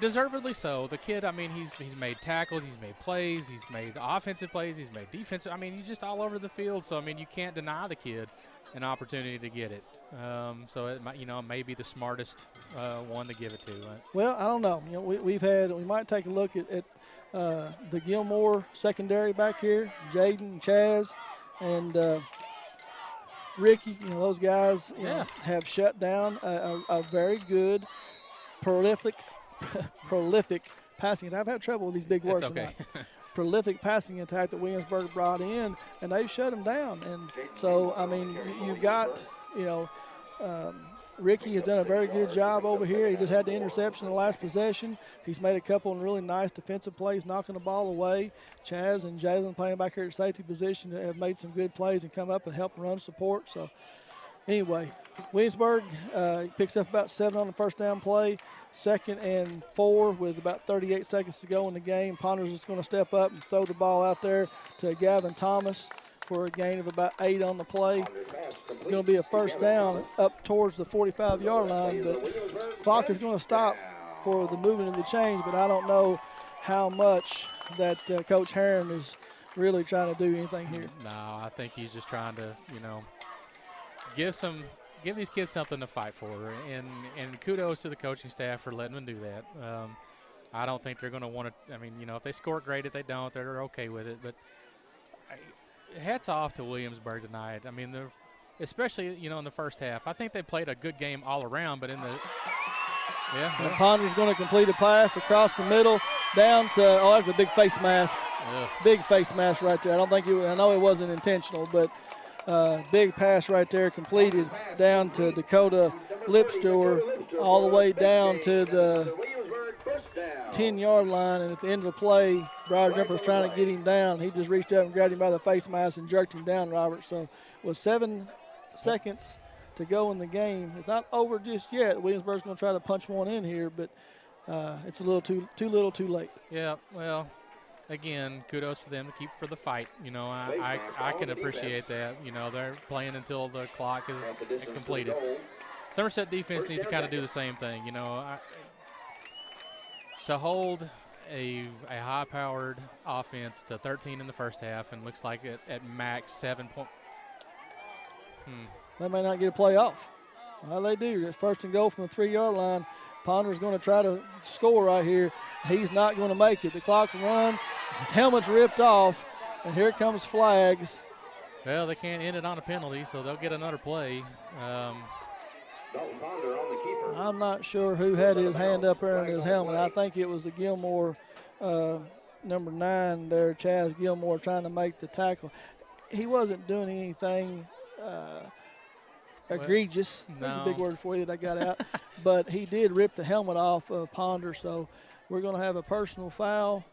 deservedly so. The kid, I mean, he's made tackles, he's made plays, he's made offensive plays, he's made defensive. I mean, he's just all over the field. So, I mean, you can't deny the kid an opportunity to get it. So it might, you know, may be the smartest one to give it to. Right? Well, I don't know. You know, we might take a look at the Gilmore secondary back here, Jaden, Chaz, and Ricky. You know, those guys have shut down a very good, prolific passing attack. I've had trouble with these big words tonight. Prolific passing attack that Williamsburg brought in, and they've shut them down. And so, I mean, you've got, you know, Ricky has done a very good job over here. He just had the interception in the last possession. He's made a couple of really nice defensive plays, knocking the ball away. Chaz and Jalen playing back here at safety position have made some good plays and come up and help run support. So, anyway, Williamsburg picks up about 7 on the first down play. 2nd and 4 with about 38 seconds to go in the game. Ponder's just going to step up and throw the ball out there to Gavin Thomas for a gain of about 8 on the play. It's going to be a first down up towards the 45-yard line, but clock is going to stop for the movement of the change, but I don't know how much that Coach Herron is really trying to do anything here. No, I think he's just trying to, you know, give these kids something to fight for, and kudos to the coaching staff for letting them do that. I don't think they're going to want to. I mean, you know, if they score, great. If they don't, they're okay with it. But hats off to Williamsburg tonight. I mean, they're, especially, you know, in the first half. I think they played a good game all around, but in the Ponder's going to complete a pass across the middle down to, that's a big face mask. Big face mask right there. I know it wasn't intentional, but big pass right there completed down to Dakota Lipstewart all the way down to the 10-yard line, and at the end of the play, Briar Jumper was trying to get him down. He just reached up and grabbed him by the face mask and jerked him down, Robert. So with 7 seconds to go in the game, it's not over just yet. Williamsburg's going to try to punch one in here, but it's a little too little too late. Yeah, well, again, kudos to them to keep for the fight. You know, I can appreciate that. You know, they're playing until the clock is completed. Somerset defense needs to kind of do the same thing. You know, to hold a high-powered offense to 13 in the first half, and looks like at max 7 points. They may not get a play off. Well, they do. It's 1st and goal from the 3-yard line. Ponder's going to try to score right here. He's not going to make it. The clock will run. His helmet's ripped off, and here comes flags. Well, they can't end it on a penalty, so they'll get another play. I'm not sure who had his hand up there in his helmet. I think it was the Gilmore, number 9 there, Chaz Gilmore, trying to make the tackle. He wasn't doing anything egregious. No. That's a big word for you that I got out. But he did rip the helmet off of Ponder, so we're going to have a personal foul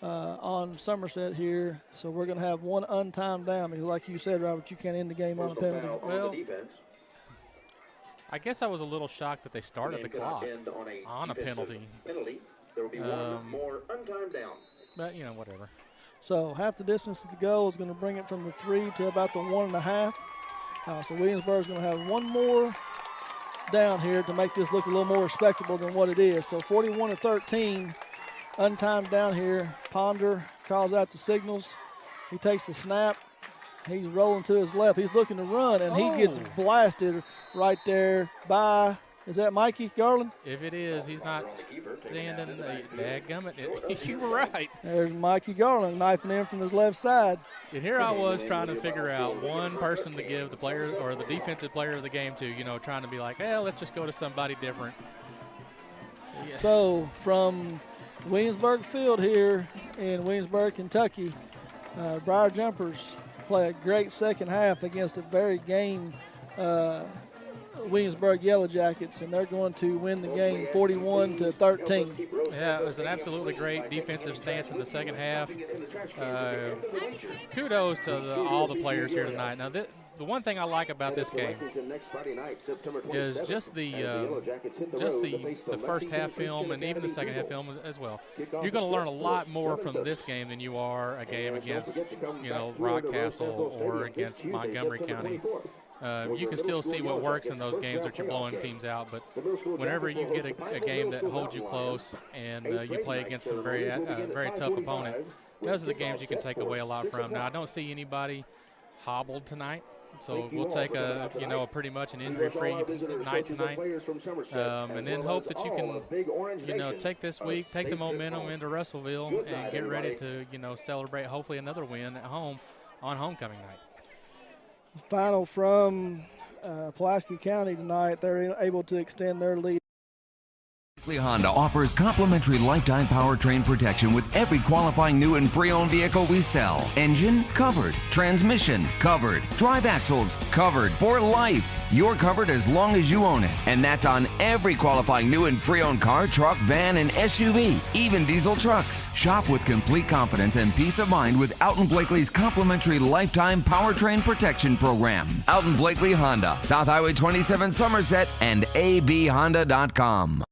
on Somerset here. So we're going to have one untimed down, because like you said, Robert, you can't end the game on a penalty. Well, I guess I was a little shocked that they started the clock on a penalty. There will be one more untimed down. But, you know, whatever. So half the distance to the goal is going to bring it from the 3 to about the 1.5. So Williamsburg is going to have one more down here to make this look a little more respectable than what it is. So 41-13, untimed down here. Ponder calls out the signals. He takes the snap. He's rolling to his left. He's looking to run, and he gets blasted right there by, is that Mikey Garland? If it is, he's not standing. Dadgummit. You were right. There's Mikey Garland knifing in from his left side. And here I was trying to figure out one person to give the player or the defensive player of the game to, you know, trying to be like, let's just go to somebody different. Yeah. So from Williamsburg Field here in Williamsburg, Kentucky, Briar Jumpers play a great second half against a very game Williamsburg Yellow Jackets, and they're going to win the game 41-13. Yeah, it was an absolutely great defensive stance in the second half. Kudos to all the players here tonight. Now, the one thing I like about this game is just the first half film and even the second half film as well. You're going to learn a lot more from this game than you are a game against, Rockcastle or against Montgomery County. You can still see what works in those games that you're blowing teams out, but whenever you get a game that holds you close and you play against some very tough opponent, those are the games you can take away a lot from. Now, I don't see anybody hobbled tonight, so we'll take a pretty much an injury-free night tonight, and then hope that you can, take this week, take the momentum into Russellville and get ready to, celebrate hopefully another win at home on homecoming night. Final from Pulaski County tonight. They're able to extend their lead. Honda offers complimentary lifetime powertrain protection with every qualifying new and pre-owned vehicle we sell. Engine covered, transmission covered, drive axles covered for life. You're covered as long as you own it, and that's on every qualifying new and pre-owned car, truck, van, and SUV, even diesel trucks. Shop with complete confidence and peace of mind with Alton Blakely's complimentary lifetime powertrain protection program. Alton Blakely Honda, South Highway 27 Somerset, and abhonda.com.